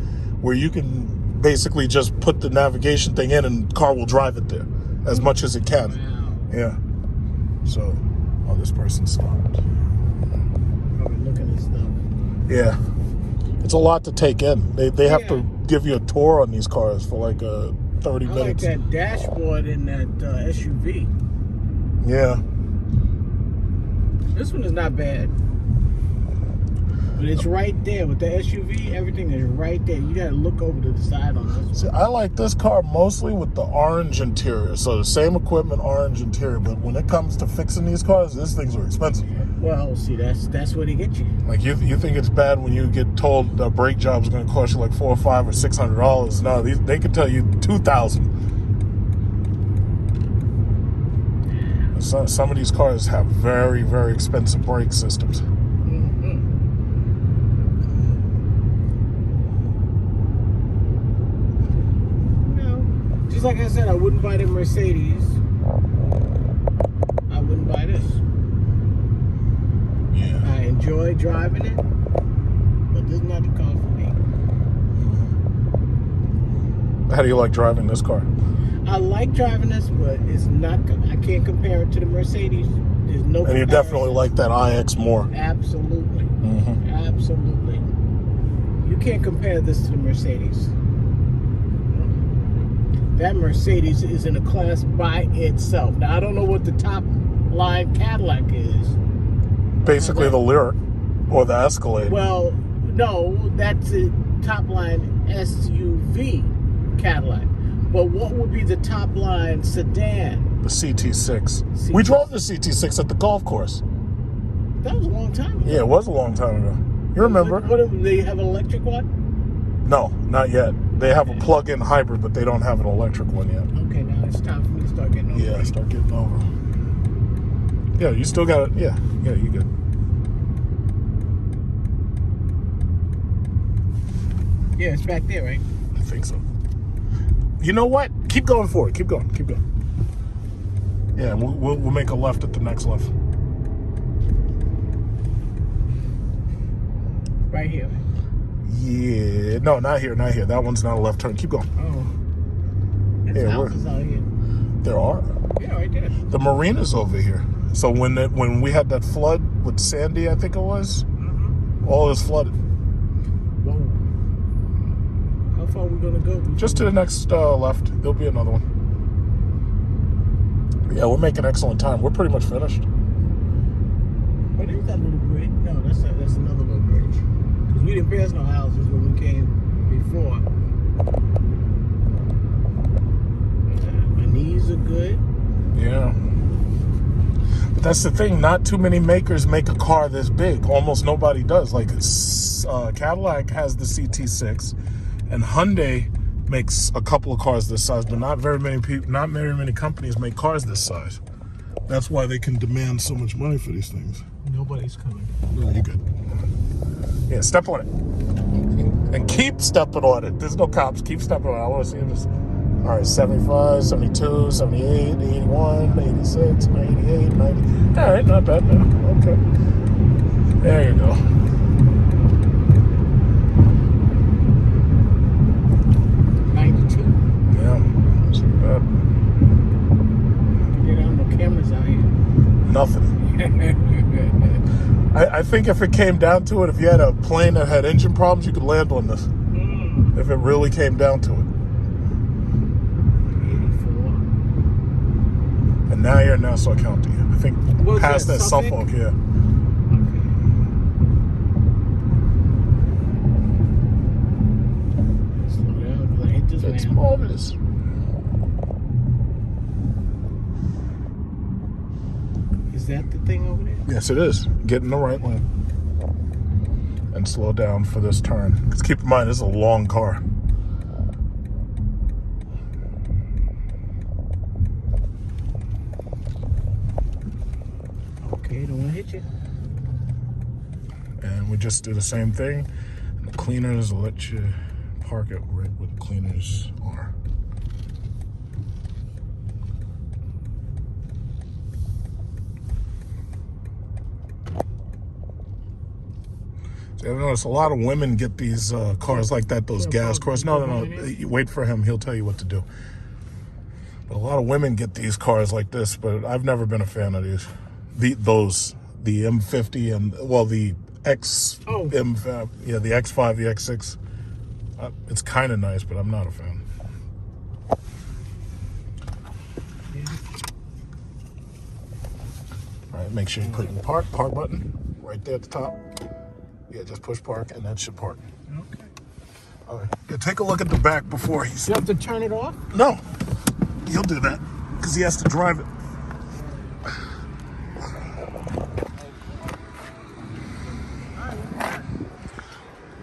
where you can basically just put the navigation thing in and the car will drive it there as much as it can. Yeah. So, this person stopped. Probably looking at stuff. Yeah. It's a lot to take in. They have to give you a tour on these cars for like 30 I like minutes. that dashboard in that SUV. Yeah. This one is not bad. But it's right there with the SUV. Everything is right there. You gotta look over to the side on this one. See, I like this car mostly with the orange interior. So the same equipment, orange interior. But when it comes to fixing these cars, these things are expensive. Well, see, that's where they get you. Like you think it's bad when you get told a brake job is going to cost you like $400 or $500 or $600. No, they could tell you $2,000. Some of these cars have very, very expensive brake systems. Just like I said, I wouldn't buy the Mercedes. I wouldn't buy this. Yeah. I enjoy driving it, but this is not the car for me. How do you like driving this car? I like driving this, but it's not. I can't compare it to the Mercedes. There's no And you comparison. definitely like that iX more. Absolutely. Absolutely. You can't compare this to the Mercedes. That Mercedes is in a class by itself. Now, I don't know what the top line Cadillac is. Basically the Lyric or the Escalade. Well, no, that's a top line SUV Cadillac. But what would be the top line sedan? The CT6. We drove the CT6 at the golf course. That was a long time ago. Yeah, it was a long time ago. You remember? What, they have an electric one? No, not yet. They have a plug-in hybrid, but they don't have an electric one yet. Okay, now it's time for me to start getting over. Yeah, start getting over. Yeah, you still got it. Yeah, you good. Yeah, it's back there, right? I think so. You know what? Keep going forward. Keep going. Yeah, we'll make a left at the next left. Right here. Yeah, no, not here. That one's not a left turn. Keep going. Oh. There's Yeah, houses out here. There are. Yeah, right there. The marina's over here. So when we had that flood with Sandy, I think it was, all is flooded. Whoa. How far are we gonna go? Just to the next left. There'll be another one. Yeah, we're making excellent time. We're pretty much finished. What is that little bridge? No, that's another little bridge. Because we didn't pass no houses when we came before. My knees are good. Yeah. But that's the thing. Not too many makers make a car this big. Almost nobody does. Like Cadillac has the CT6, and Hyundai makes a couple of cars this size, but not very many companies make cars this size. That's why they can demand so much money for these things. Nobody's coming. No, you're good. Yeah, step on it. And keep stepping on it. There's no cops. Keep stepping on it. I want to see this. All right, 75, 72, 78, 81, 86, 98, 90. All right, not bad. Okay. There you go. 92. Yeah, that's not bad. There are no cameras out here. Nothing. I think if it came down to it, if you had a plane that had engine problems, you could land on this. If it really came down to it. 84. And now you're in Nassau County. I think What was past that, that Suffolk, Suffolk? yeah. Slow down, because I hit this It's man. marvelous. Is that the thing over there? Yes, it is. Get in the right lane. And slow down for this turn. Because keep in mind, this is a long car. Okay, don't want to hit you. And we just do the same thing. The cleaners will let you park it right where the cleaners are. So I've noticed a lot of women get these cars like that, those gas cars. No. You wait for him. He'll tell you what to do. But a lot of women get these cars like this, but I've never been a fan of these. The M50 and, well, the X, Oh. the X5, the X6. It's kind of nice, but I'm not a fan. All right, make sure you put in the park button right there at the top. Yeah, just push park, and that should park. Okay. All right. Yeah, take a look at the back before he's... You have to turn it off? No, he'll do that because he has to drive it.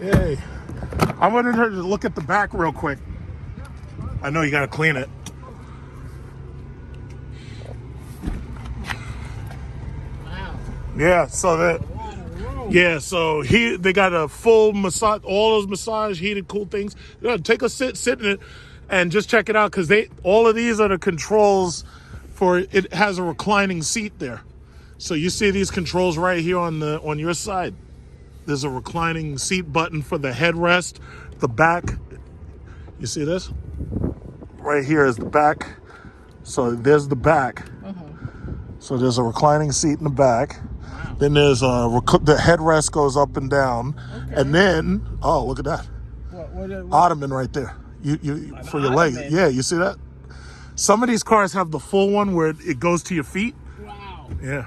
Yay. I wanted her to look at the back real quick. I know you got to clean it. Wow. Yeah, so that... Yeah, so they got a full massage, all those massage, heated, cool things. Take a sit in it, and just check it out, because all of these are the controls for it. Has a reclining seat there, so you see these controls right here on your side. There's a reclining seat button for the headrest, the back. You see this? Right here is the back. So there's the back. So there's a reclining seat in the back. Wow. Then there's the headrest goes up and down. Okay. And then, oh, look at that. What? Ottoman right there. You for your legs. Yeah, you see that? Some of these cars have the full one where it goes to your feet. Wow. Yeah.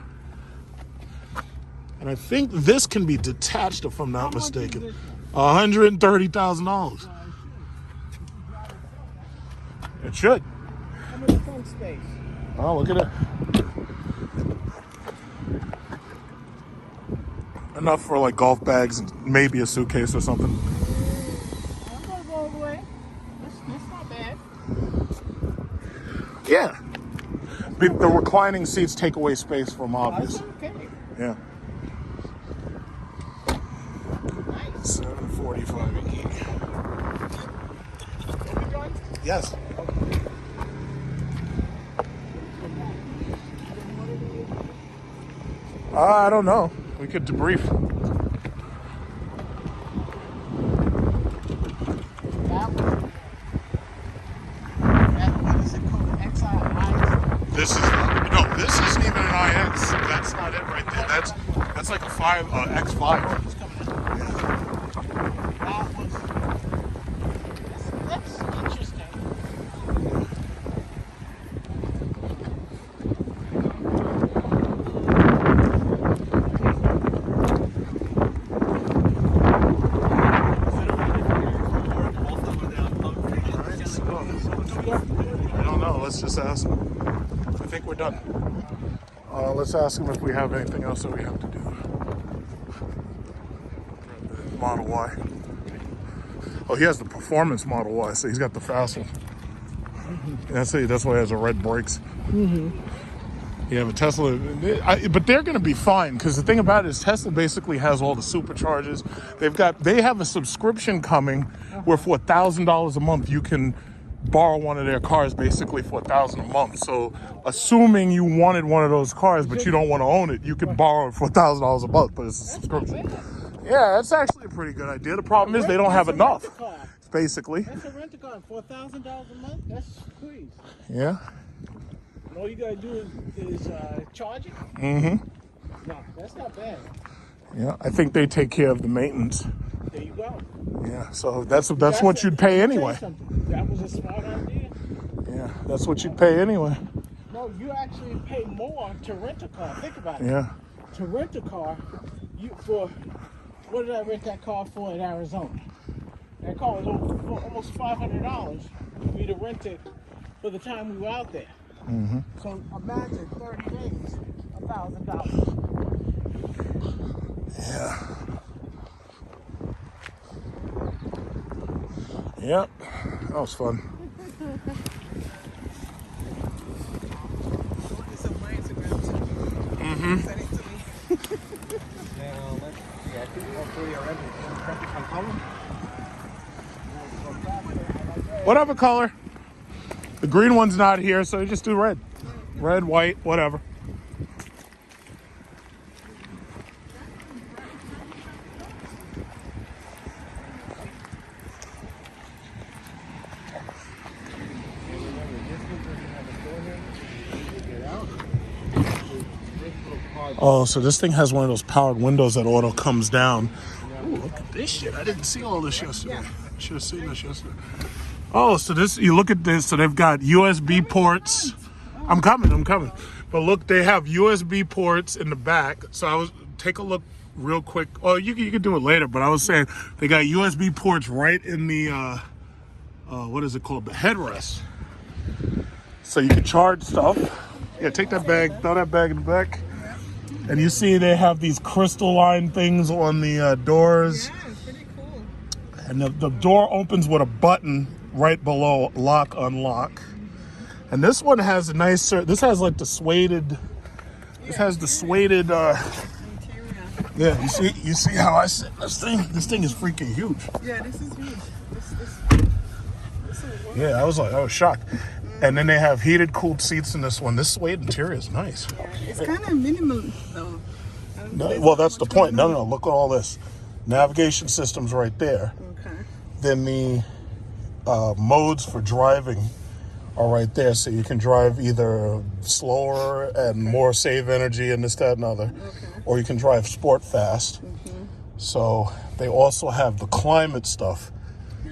And I think this can be detached, if I'm not mistaken. $130,000. It should. How much front space? Oh, look at that. Enough for like golf bags and maybe a suitcase or something. I'm gonna go all the way. That's not bad. Yeah. The reclining seats take away space from obvious. Okay. Yeah. Nice. 745 E. Yes. I don't know. We could debrief. What is it called? XI? This isn't even an IX. That's not it right there. That's like a X5. That's interesting. I don't know. Let's just ask him. I think we're done. Let's ask him if we have anything else that we have to do. Model Y. Oh, he has the performance Model Y, so he's got the fast one. That's why he has the red brakes. You have a Tesla, but they're going to be fine because the thing about it is Tesla basically has all the superchargers. They have a subscription coming where for $1,000 a month you can borrow one of their cars basically for $1,000 a month. So assuming you wanted one of those cars but you don't want to own it, you can borrow it for $1,000 a month, but it's a subscription. Yeah, that's actually a pretty good idea. The problem is they don't have enough. Basically. That's a rent-a-car for $1,000 a month. That's squeeze. Yeah. All you gotta do is charge it. No, that's not bad. Yeah, I think they take care of the maintenance. There you go. Yeah, so that's what you'd pay anyway. That was a smart idea. Yeah, that's what you'd pay anyway. No, you actually pay more to rent a car. Think about it. Yeah. To rent a car, what did I rent that car for in Arizona? That car was almost $500 for me to rent it for the time we were out there. So imagine 30 days, $1,000. Yeah. Yep. That was fun. Whatever color. The green one's not here, so you just do red. Red, white, whatever. Oh, so this thing has one of those powered windows that auto comes down. Ooh, look at this shit. I didn't see all this yesterday. I should have seen this yesterday. Oh, so you look at this. So they've got USB ports. I'm coming. But look, they have USB ports in the back. So take a look real quick. Oh, you can do it later, but I was saying they got USB ports right in the, what is it called? The headrest. So you can charge stuff. Yeah, take that bag, throw that bag in the back. And you see they have these crystalline things on the doors. Yeah, it's pretty cool. And the door opens with a button right below lock, unlock. And this one has a nice, this has like the suede, this has the suede, yeah, you see how I sit this thing? This thing is freaking huge. Yeah, this is huge. Yeah, I was shocked. And then they have heated, cooled seats in this one. This suede interior is nice. Yeah, it's kind of minimal, though. No, well, that's the point. No, look at all this. Navigation system's right there. Okay. Then the modes for driving are right there, so you can drive either slower and more save energy and this, that, and other, or you can drive sport fast. So they also have the climate stuff.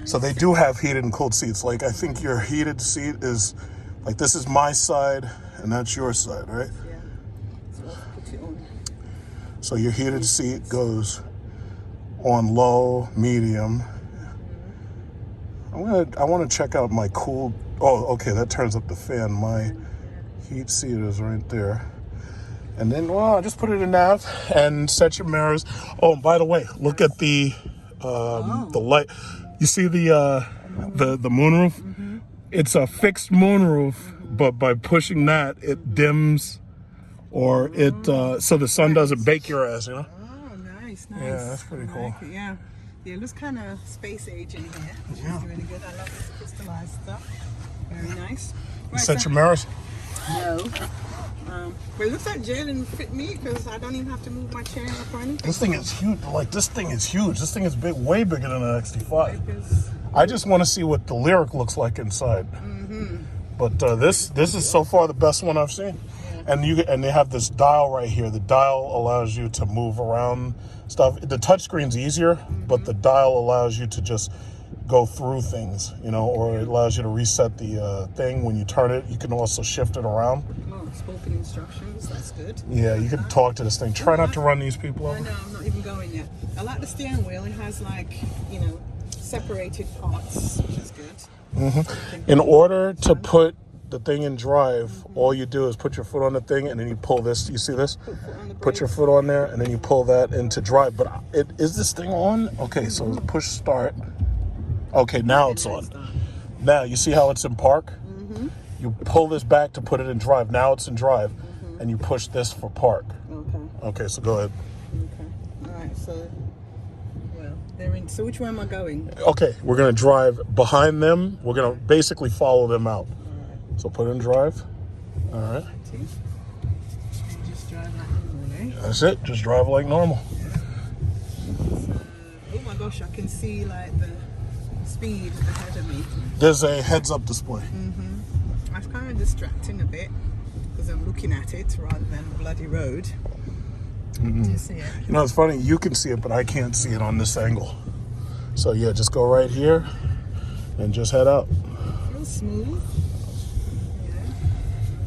So they do have heated and cooled seats. Like, I think your heated seat is, like, this is my side and that's your side, right? Yeah. So I'll put it on. So your heated seat goes on low, medium. I want to check out my cool. Oh, okay, that turns up the fan. My heat seat is right there. And then, well, just put it in nav and set your mirrors. Oh, and by the way, look at the light. You see the moonroof? It's a fixed moonroof, but by pushing that, it dims, or it so the sun doesn't bake your ass, you know? Oh, nice. Yeah, that's pretty cool. Like it, yeah. Yeah, it looks kind of space age in here, which is really good. I love this crystallized stuff. Very nice. Right, Set your mirrors. No. But it looks like Jalen fit me because I don't even have to move my chair up or anything. This thing is huge. Like, this thing is huge. This thing is big, way bigger than an XT5. Because I just want to see what the Lyric looks like inside. But this is so far the best one I've seen. And they have this dial right here. The dial allows you to move around stuff. The touchscreen's easier, but the dial allows you to just go through things, you know, or it allows you to reset the thing when you turn it. You can also shift it around. oh, spoken instructions, that's good. Yeah, you can talk to this thing. Try not to run these people over. No, I'm not even going yet. I like the steering wheel. It has like, you know, separated parts, which is good. In order to put the thing in drive, all you do is put your foot on the thing and then you pull this. You see this? Put your foot on there and then you pull that into drive. But is this thing on? Okay, so push start. Okay, now it's on. Now you see how it's in park? You pull this back to put it in drive. Now it's in drive, and you push this for park. Okay, so go ahead. Okay. All right. So, well, they're in. So which way am I going? Okay, we're gonna drive behind them. We're gonna basically follow them out. So put in drive. All right. Just drive like normal, eh? That's it. Just drive like normal. So, oh my gosh, I can see like the speed ahead of me. There's a heads-up display. That's kind of distracting a bit because I'm looking at it rather than the bloody road. Do you see it? You know, it's funny. You can see it, but I can't see it on this angle. So yeah, just go right here and just head out. Feels smooth. Yeah.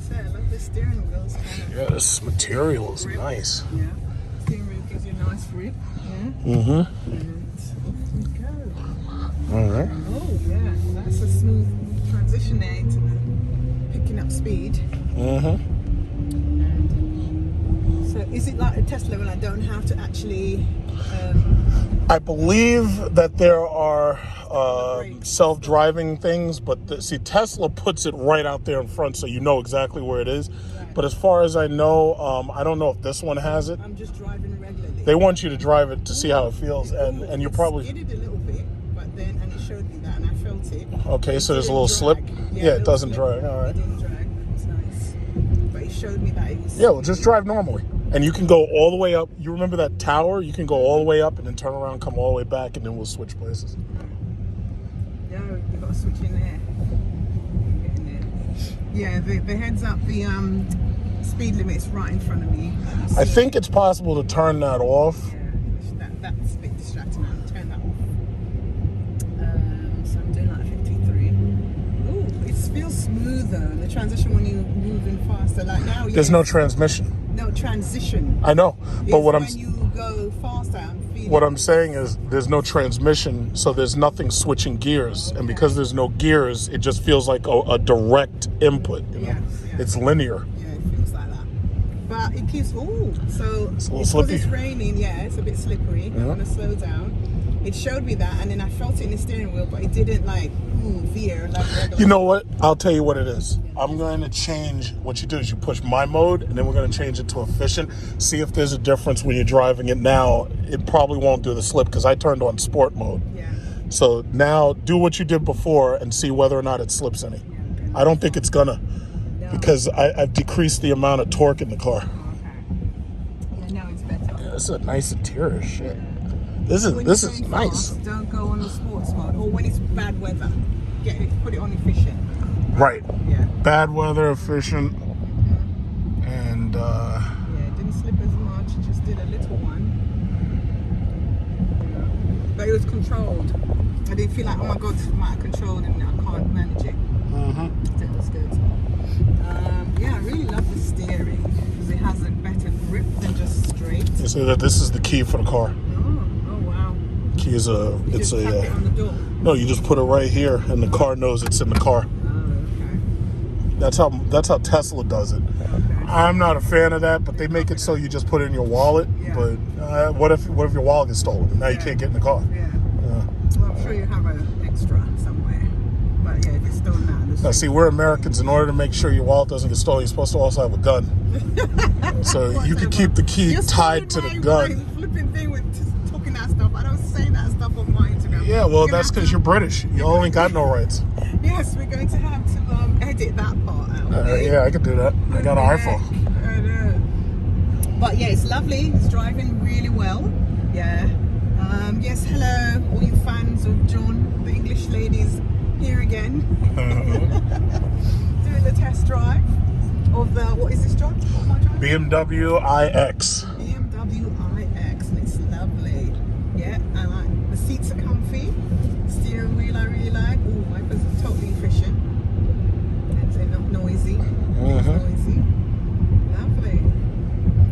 So I love the steering wheel. It's kind of Yeah, this material is nice. yeah. Steering wheel gives you a nice grip. Yeah. And off we go. All right. Oh yeah, that's a smooth transition there into the picking up speed. So is it like a Tesla when I don't have to actually I believe that there are self-driving things, but see, Tesla puts it right out there in front so you know exactly where it is. But as far as I know, I don't know if this one has it. I'm just driving regularly? They want you to drive it to see how it feels, and you're probably... It did a little bit, but then, and it showed me that, and I felt it. Okay, so there's a little slip? Yeah, it doesn't drag, all right. It didn't drag, it's nice. But it showed me that it was... Yeah, well, just drive normally. And you can go all the way up. You remember that tower? You can go all the way up and then turn around, come all the way back, and then we'll switch places. Yeah, you've got to switch in there. Get in there. Yeah, the heads up, the speed limit's right in front of me. I think it's possible to turn that off. Yeah, that's a bit distracting. I'll turn that off. So I'm doing like 53. Ooh, it feels smoother. The transition when you're moving faster, like now. There's no transmission. No transition. I know, but when you go faster, I'm feeling. What I'm saying is there's no transmission, so there's nothing switching gears, and because there's no gears, it just feels like a direct input. You know, Yeah. It's linear. Yeah, it feels like that. But it keeps. Oh, so It's a little because slippy. it's raining. Yeah, it's a bit slippery. I want to slow down. It showed me that, and then I felt it in the steering wheel, but it didn't like veer like regular. You know what? I'll tell you what it is. I'm going to change. What you do is you push my mode, and then we're going to change it to efficient. See if there's a difference when you're driving it now. It probably won't do the slip because I turned on sport mode. Yeah. So now do what you did before and see whether or not it slips any. I don't think it's gonna, because I've decreased the amount of torque in the car. Okay. Yeah, now it's better. Yeah, this is a nice interior shit. This When is you're going nice. fast, don't go on the sports mode, or when it's bad weather, put it on efficient. Right. Yeah. bad weather efficient, and Yeah, it didn't slip as much. It just did a little one. Yeah. But it was controlled. I didn't feel like, oh my god, it's out of control and I can't manage it. So it was good. Yeah, I really love the steering because it has a better grip than just straight. you see that this is the key for the car. Oh wow. Key is You it's just tap it on the door. no, you just put it right here, and the car knows it's in the car. Oh, That's how Tesla does it. okay. I'm not a fan of that, but they make it so you just put it in your wallet. Yeah. But what if your wallet gets stolen? Now you can't get in the car. Yeah. Well, I'm sure you have an extra somewhere. But yeah, if it's still not. Now, see, we're Americans. In order to make sure your wallet doesn't get stolen, you're supposed to also have a gun. So you can keep the key tied to the gun. Flipping thing with just talking that stuff. I don't say that stuff on my Instagram. Yeah, well, that's because you're British. You all ain't got no rights. Yes, we're going to have to edit that part out. Yeah, I can do that. I got an iPhone. I know. But yeah, it's lovely. It's driving really well. Yeah. Yes, hello, all you fans of John, the English ladies, here again. Doing the test drive of the, what is this, John? What am I driving? BMW iX. BMW iX, and it's lovely. Yeah, I like the seats are comfy. Steering wheel I really like. Oh, wipers are totally efficient. They're not noisy. Noisy. Lovely.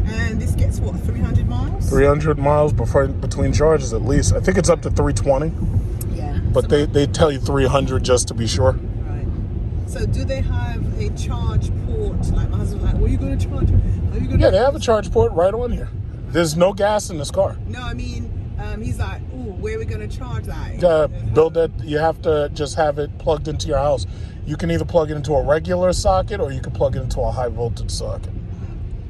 And this gets what, 300 miles? 300 miles between charges at least. I think it's up to 320. Yeah. But they tell you 300 just to be sure. Right. So do they have a charge port? Like my husband's like, what are you going to charge? Are you going Yeah, they have a charge port right on here. There's no gas in this car. No, I mean, he's like, oh, where are we going to charge that? Build it. You have to just have it plugged into your house. You can either plug it into a regular socket or you can plug it into a high voltage socket.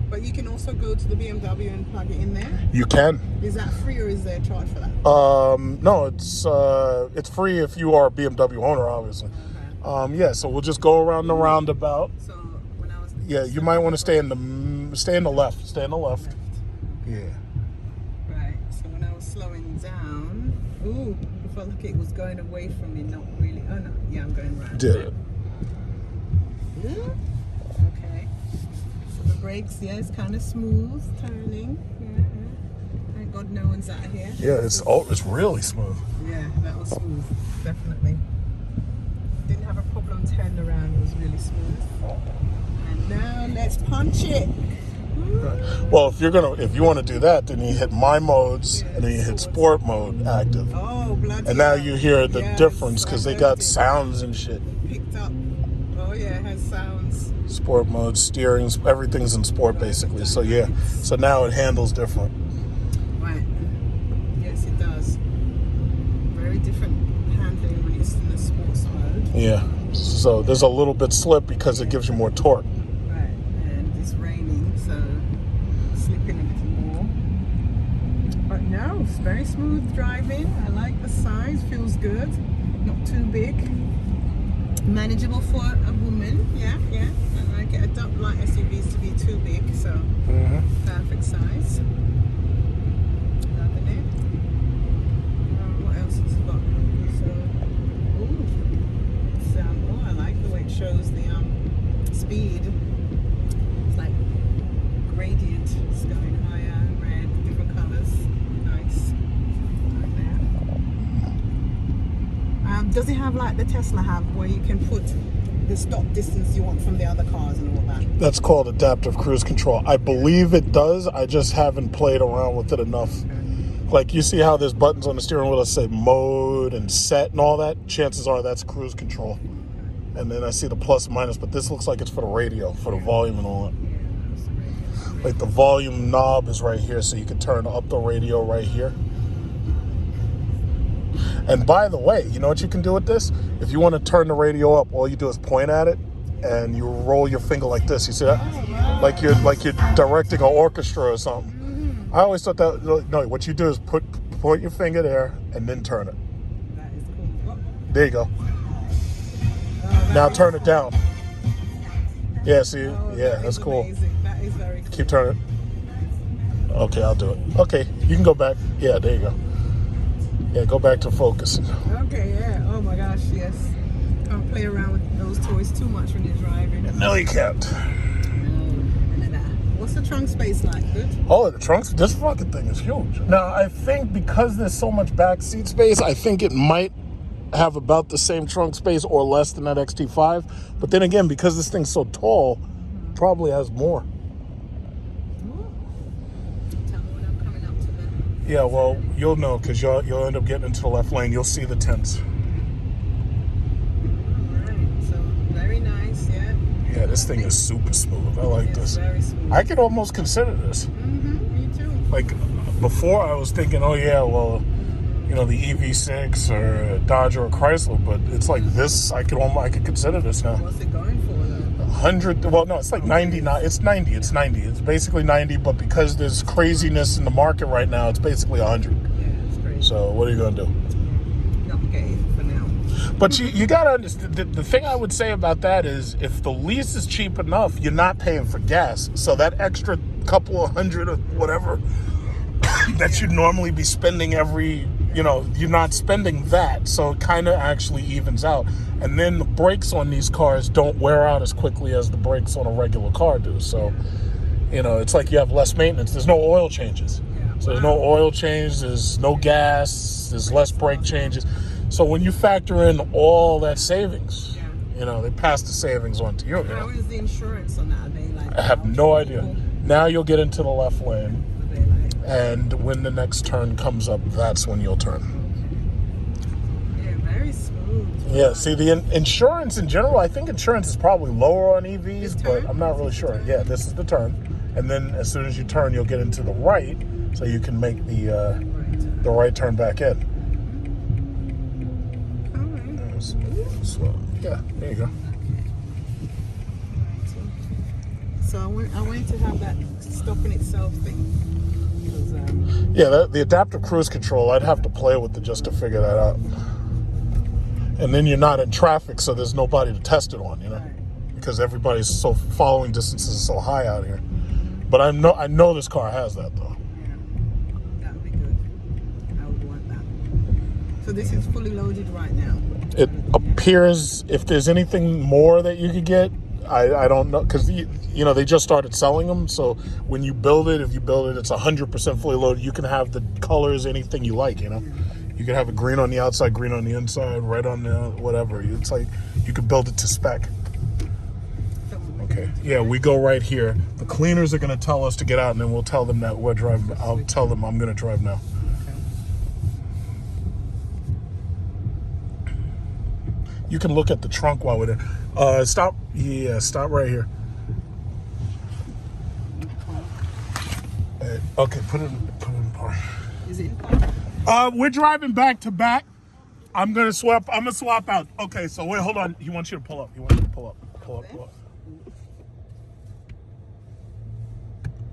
But you can also go to the BMW and plug it in there. You can. Is that free or is there a charge for that? No, it's free if you are a BMW owner, obviously. Okay. Yeah, so we'll just go around the roundabout. So when I was Yeah, you might want to stay in the left. Stay in the left. Yeah. Right. So when I was slowing down, ooh, I felt like it was going away from me. Not really. Oh no. Yeah, I'm going right. Did it. Yeah. Okay. So the brakes, yeah, it's kind of smooth turning. Yeah. Thank God no one's out here. Yeah, it's really smooth. Yeah, that was smooth, definitely. Didn't have a problem turning around, it was really smooth. And now let's punch it. Well, if you want to do that, then you hit my modes and then you hit sport mode active. Oh, bloody And now hell. you hear the Yes, difference because they got okay. sounds and shit. Picked up. Oh yeah, it has sounds. Sport mode, steering, everything's in sport basically. So yeah, so now it handles different. Right. Yes, it does. Very different handling when it's in the sports mode. Yeah. So there's a little bit slip because it gives you more torque. Right. And it's raining, so slipping a little more. But no, it's very smooth driving. I like the size, feels good. Not too big. Manageable for a woman. Yeah. I like it. I don't like SUVs to be too big, so perfect size. Loving it. What else has it got? So, I like the way it shows the speed. It's like gradient. It's going higher, red, different colors. Nice. Like that. Does it have like the Tesla have, where you can put the stop distance you want from the other cars and all that? That's called adaptive cruise control. I believe it does. I just haven't played around with it enough. Like, you see how there's buttons on the steering wheel that say mode and set and all that? Chances are that's cruise control. And then I see the plus and minus, but this looks like it's for the radio, for the volume and all that. Like, the volume knob is right here, so you can turn up the radio right here. And by the way, you know what you can do with this? If you want to turn the radio up, all you do is point at it and you roll your finger like this. You see that? Like you're directing an orchestra or something. I always thought that, no, what you do is point your finger there and then turn it. That is cool. There you go. Now turn it down. Yeah, see? Yeah, that's cool. Amazing. That is very cool. Keep turning. Okay, I'll do it. Okay, you can go back. Yeah, there you go. Yeah, go back to focusing. Okay, yeah. Oh my gosh, yes. Can't play around with those toys too much when you're driving. No, you can't. And then, what's the trunk space like? Good? Oh, the trunks, this fucking thing is huge. Now, I think because there's so much back seat space, I think it might have about the same trunk space or less than that XT5. But then again, because this thing's so tall, probably has more. Tell me when I'm coming up to the... Yeah, well, you'll know because you'll end up getting into the left lane. You'll see the tents. Alright, so very nice, yeah. Yeah, this thing is super smooth. I like It's this. very smooth. I could almost consider this. Me too. Like, before I was thinking, oh yeah, well, you know, the EV6 or a Dodge or a Chrysler, but it's like this, I could consider this now. What's it going for though? 100, well, no, it's like 99, it's 90, it's 90. It's basically 90, but because there's craziness in the market right now, it's basically 100. Yeah, it's crazy. So what are you going to do? Okay, for now. But you got to understand, the thing I would say about that is if the lease is cheap enough, you're not paying for gas. So that extra couple of hundred or whatever that you'd normally be spending every, you know, you're not spending that. So it kind of actually evens out. And then the brakes on these cars don't wear out as quickly as the brakes on a regular car do. So, you know, it's like you have less maintenance. There's no oil changes. So there's no oil change, there's no gas, there's less brake changes. So when you factor in all that savings, you know, they pass the savings on to you. How is the insurance on that? Are they like... I have no idea. Now you'll get into the left lane, and when the next turn comes up, that's when you'll turn. Yeah, very smooth. Yeah, see, the insurance in general, I think insurance is probably lower on EVs, but I'm not really sure. Yeah, this is the turn. And then as soon as you turn, you'll get into the right, so you can make the right turn back in. So, yeah, there you go. So I want to have that stopping itself thing. Yeah, the adaptive cruise control, I'd have to play with it just to figure that out. And then you're not in traffic, so there's nobody to test it on, you know, because everybody's so following distances is so high out here. But I know this car has that though. That would be good. I would want that. So this is fully loaded right now. It appears if there's anything more that you could get, I don't know, because you know they just started selling them. So when you build it, if you build it, it's 100% fully loaded. You can have the colors, anything you like. You know, you can have it green on the outside, green on the inside, red on the whatever. It's like you can build it to spec. Okay, yeah, we go right here. The cleaners are going to tell us to get out, and then we'll tell them that we're driving. I'll tell them I'm going to drive now. You can look at the trunk while we're there. Stop. Yeah, stop right here. Okay, put it in park. Is it in park? We're driving back to back. I'm gonna swap out. Okay, so wait, hold on. He wants you to pull up. Pull up.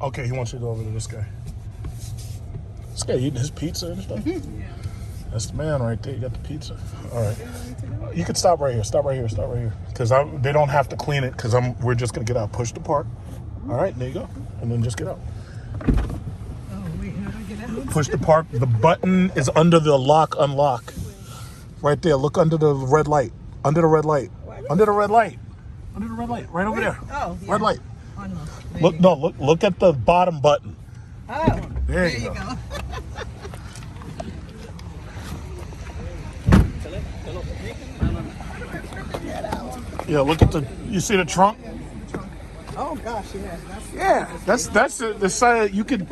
Okay, he wants you to go over to this guy. This guy eating his pizza and stuff. Yeah. That's the man right there. You got the pizza. All right. You can stop right here. Stop right here. Because they don't have to clean it. Because we're just gonna get out. Push the park. All right. There you go. And then just get out. Oh wait, how do I get out? Push the park. The button is under the unlock. Right there. Look under the red light. Under the red light. Right over there. Oh, yeah. Red light. Look. Look at the bottom button. Oh, there you go. Yeah, look at you see the trunk? Oh gosh, yeah. That's the side you could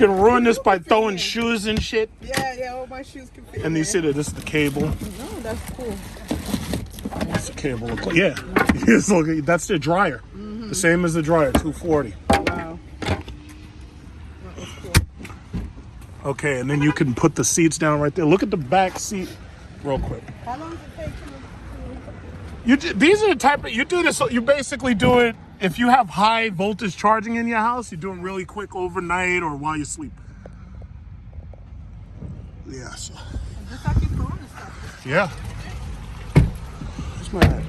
ruin this by throwing shoes and shit. Yeah, all my shoes can fit. And you see that this is the cable. Oh, that's cool. That's the cable. Yeah. That's the dryer. The same as the dryer, 240. Wow. That was cool. Okay, and then you can put the seats down right there. Look at the back seat real quick. How long does it take to... These are the type of, you do this, you basically do it, if you have high voltage charging in your house, you do it really quick overnight or while you sleep. Yeah, so. Just like your phone and stuff. Yeah. Where's my hat?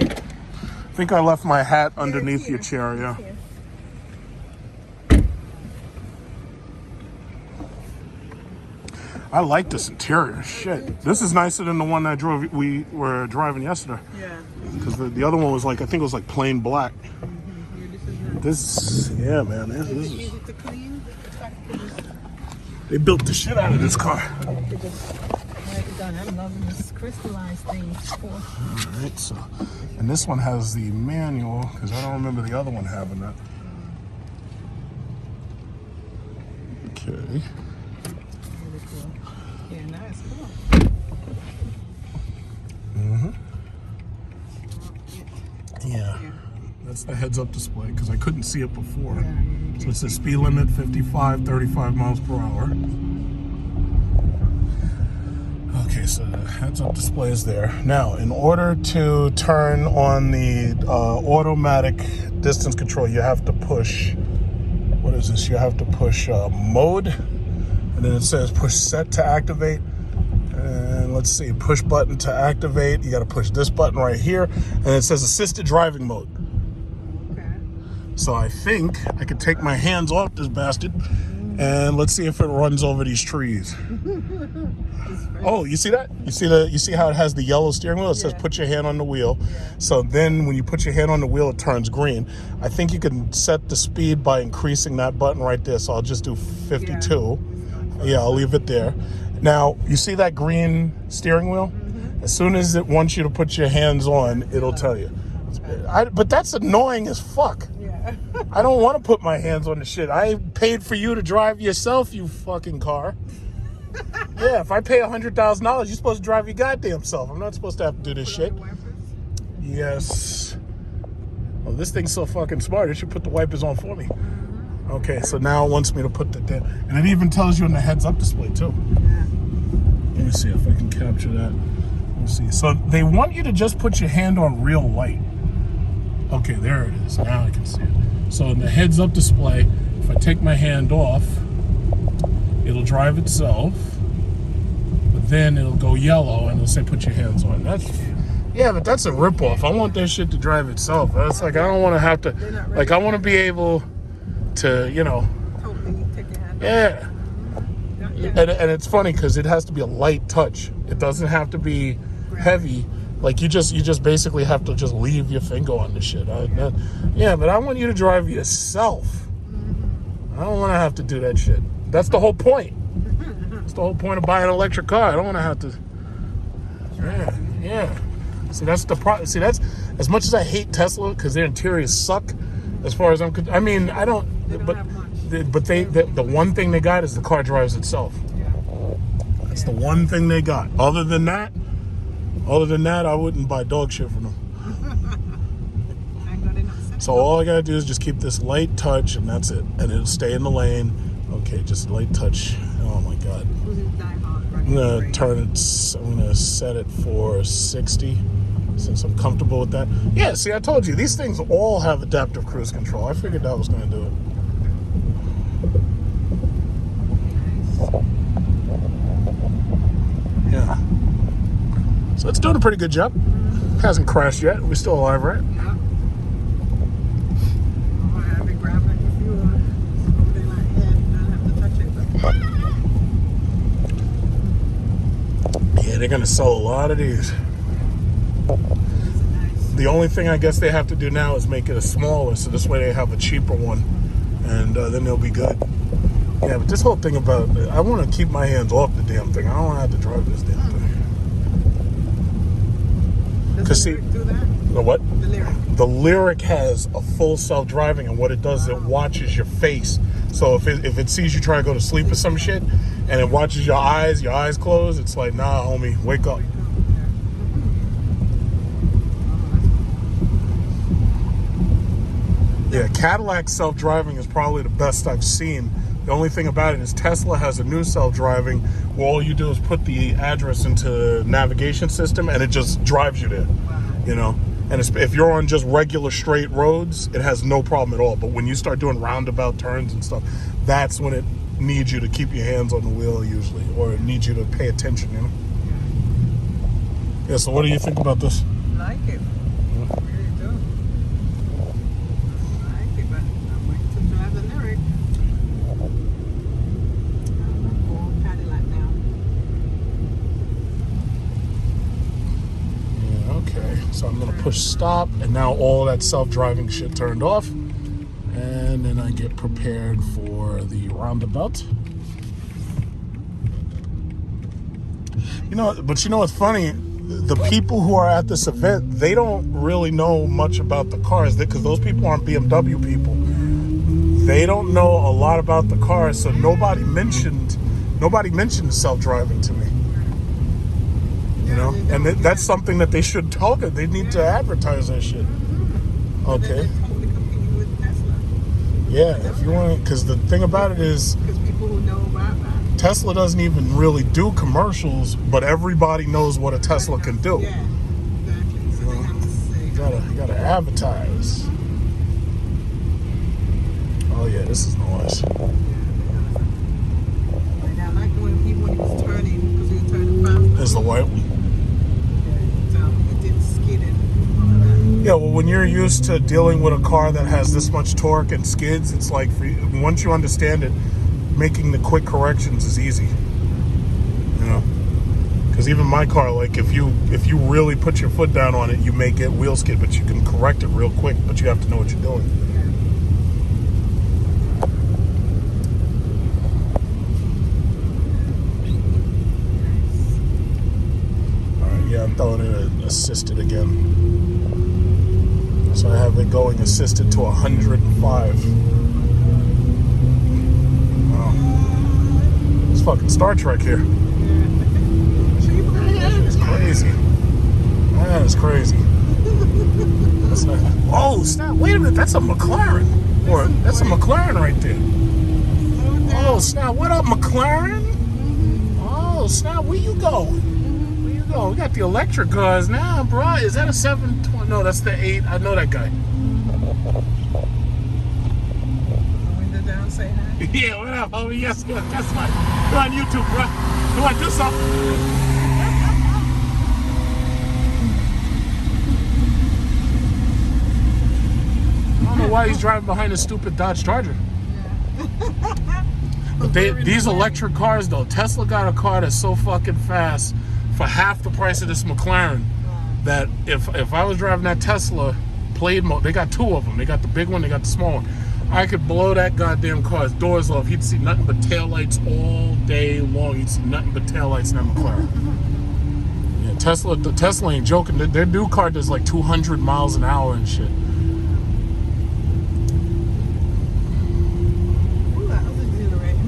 I think I left my hat underneath your chair, yeah. I like this interior. Shit, this is nicer than the one that we were driving yesterday. Yeah. Because the other one was like, I think it was like plain black. This, yeah, man. This is. Easy to clean. They built the shit out of this car. I'm loving this crystallized thing. All right, so, and this one has the manual because I don't remember the other one having that. Okay. Really cool. Yeah, nice. Cool. Yeah. That's the heads-up display because I couldn't see it before. So it says speed limit 55, 35 miles per hour. Okay, so the heads-up display is there. Now, in order to turn on the automatic distance control, you have to push, what is this? You have to push mode, and then it says push set to activate. And let's see, push button to activate. You got to push this button right here, and it says assisted driving mode. So I think I could take my hands off this bastard, and let's see if it runs over these trees. Oh, you see that? You see how it has the yellow steering wheel? It says put your hand on the wheel. So then when you put your hand on the wheel, it turns green. I think you can set the speed by increasing that button right there. So I'll just do 52. Yeah, I'll leave it there. Now, you see that green steering wheel? As soon as it wants you to put your hands on, it'll tell you. But that's annoying as fuck. I don't want to put my hands on the shit. I paid for you to drive yourself, you fucking car. Yeah, if I pay $100,000, you're supposed to drive your goddamn self. I'm not supposed to have to do this shit. Yes. Well, this thing's so fucking smart. It should put the wipers on for me. Okay, so now it wants me to put the down. And it even tells you in the heads-up display, too. Let me see if I can capture that. Let me see. So they want you to just put your hand on real light. Okay, there it is. Now I can see it. So in the heads-up display, if I take my hand off, it'll drive itself, but then it'll go yellow and it'll say put your hands on. Yeah, but that's a ripoff. I want that shit to drive itself. That's like, I don't want to have to, like, I want to be able to, you know, yeah. And it's funny because it has to be a light touch. It doesn't have to be heavy. Like you just basically have to just leave your finger on the shit. Yeah, but I want you to drive yourself. I don't want to have to do that shit. That's the whole point. That's the whole point of buying an electric car. I don't want to have to. Yeah. See, that's the problem. See, that's as much as I hate Tesla because their interiors suck. As far as I'm concerned, I mean, I don't. But the one thing they got is the car drives itself. That's the one thing they got. Other than that, I wouldn't buy dog shit from them. So all I gotta do is just keep this light touch, and that's it. And it'll stay in the lane. Okay, just light touch. Oh my God. I'm gonna turn it. I'm gonna set it for 60, since I'm comfortable with that. Yeah. See, I told you these things all have adaptive cruise control. I figured that was gonna do it. Yeah. So it's doing a pretty good job. Hasn't crashed yet. We're still alive, right? Yeah. Yeah, they're gonna sell a lot of these. The only thing I guess they have to do now is make it a smaller, so this way they have a cheaper one, and then they'll be good. Yeah, but this whole thing about, I want to keep my hands off the damn thing. I don't want to have to drive this damn thing. Because see, the what? The Lyric. The Lyric has a full self-driving, and what it does is it watches your face. So if it sees you try to go to sleep or some shit, and it watches your eyes closed, it's like, nah, homie, wake up. Yeah, Cadillac self-driving is probably the best I've seen. The only thing about it is Tesla has a new self-driving where all you do is put the address into the navigation system and it just drives you there, you know? And if you're on just regular straight roads, it has no problem at all. But when you start doing roundabout turns and stuff, that's when it needs you to keep your hands on the wheel usually, or it needs you to pay attention, you know? Yeah, so what do you think about this? I like it. I really do. I like it, but I'm waiting to drive the Lyric. I'm Cadillac now. So I'm gonna push stop, and now all that self-driving shit turned off. And then I get prepared for the roundabout. You know, but you know what's funny? The people who are at this event, they don't really know much about the cars, because those people aren't BMW people. They don't know a lot about the cars, so nobody mentioned the self-driving to me. You know, and that's something that they should talk. They need to advertise that shit. Okay. Yeah, if you want, because the thing about it is, people who know about that. Tesla doesn't even really do commercials, but everybody knows what a Tesla can do. Yeah, exactly. So they have to say. You gotta advertise. Oh yeah, this is noise. And I like when he was turning, because he was turning fast. There's the white one. So it didn't skid and all of that. Yeah, well, when you're used to dealing with a car that has this much torque and skids, it's like, once you understand it, making the quick corrections is easy. You know, because even my car, like if you really put your foot down on it, you may get wheel skid, but you can correct it real quick. But you have to know what you're doing. All right, yeah, I'm throwing in assisted again. So I have it going assisted to 105. Wow. It's fucking Star Trek here. It's crazy. That is crazy. That's not, oh, snap. Wait a minute. That's a McLaren. Or that's a McLaren right there. Oh, snap. What up, McLaren? Oh, snap. Where you going? Oh, we got the electric cars now, bro. Is that a 720? No, that's the 8. I know that guy. Window down, say hi. Yeah, what up, homie? Yes, good. That's right. Go on YouTube, bro. Go on, do something. I don't know why he's driving behind a stupid Dodge Charger. But these electric cars, though, Tesla got a car that's so fucking fast for half the price of this McLaren, that if I was driving that Tesla Plaid mode, they got two of them. They got the big one, they got the small one. I could blow that goddamn car's doors off. He'd see nothing but taillights all day long. He'd see nothing but taillights in that McLaren. Yeah, the Tesla ain't joking. Their new car does like 200 miles an hour and shit. Ooh, that was exhilarating.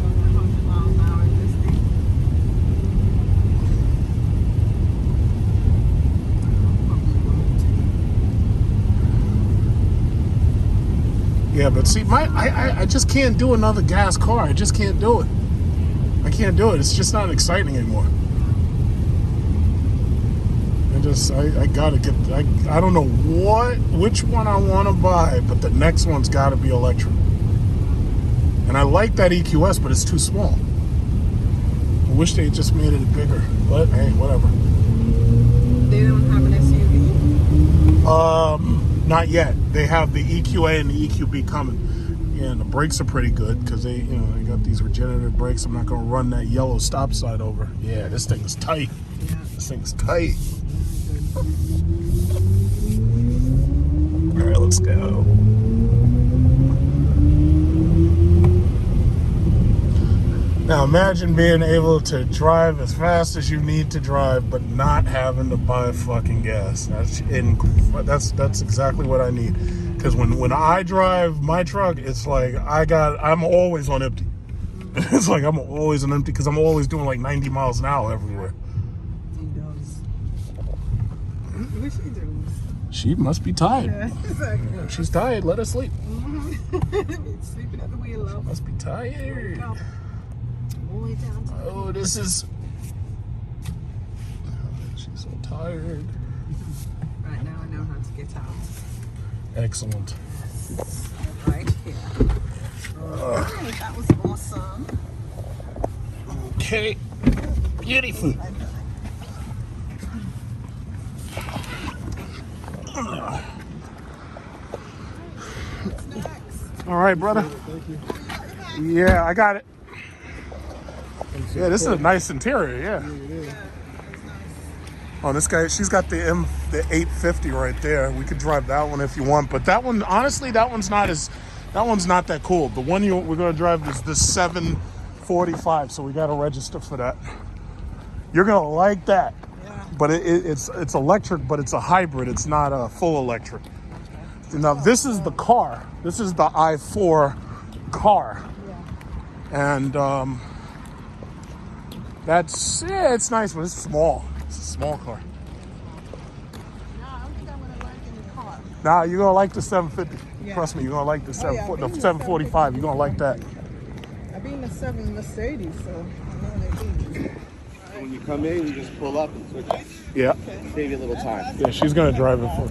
100 miles an hour in this thing. Yeah, but see, I just can't do another gas car. I just can't do it. I can't do it. It's just not exciting anymore. I gotta get. I don't know which one I want to buy, but the next one's got to be electric. And I like that EQS, but it's too small. I wish they just made it bigger, but hey, whatever. They don't have an SUV? Not yet. They have the EQA and the EQB coming. Yeah, and the brakes are pretty good because they got these regenerative brakes. I'm not gonna run that yellow stop sign over. Yeah, this thing is tight. Yeah. This thing's tight. All right, let's go. Now imagine being able to drive as fast as you need to drive, but not having to buy fucking gas. That's exactly what I need. Because when I drive my truck, it's like I'm always on empty. It's like I'm always on empty because I'm always doing like 90 miles an hour everywhere. He does. I wish he does. She must be tired. Yeah, exactly. If she's tired, let her sleep. Sleeping at the wheel, love. Must be tired. All the way down to Oh, this is... She's so tired. Right now I know how to get out. Excellent. Right here. Okay, that was awesome. Okay. Beautiful. All right, brother. Thank you. Yeah, I got it. Yeah, this is a nice interior, yeah. It is. Oh, this guy, she's got the 850 right there. We could drive that one if you want, but that one, honestly, that one's not that cool. The one we're gonna drive is the 745, so we gotta register for that. You're gonna like that. Yeah. But it's electric, but it's a hybrid. It's not a full electric. Now this is the car. This is the i4 car, and it's nice, but it's small. It's a small car. No, I don't think I'm gonna like any car. Nah, you're gonna like the 750. Yeah. Trust me, you're gonna like the Oh, yeah, I've been in the 745. You're gonna like that. I've been in a 7 Mercedes, so I know they do. When you come in, you just pull up and switch. Yeah. Save you a little time. Yeah, she's gonna drive it for.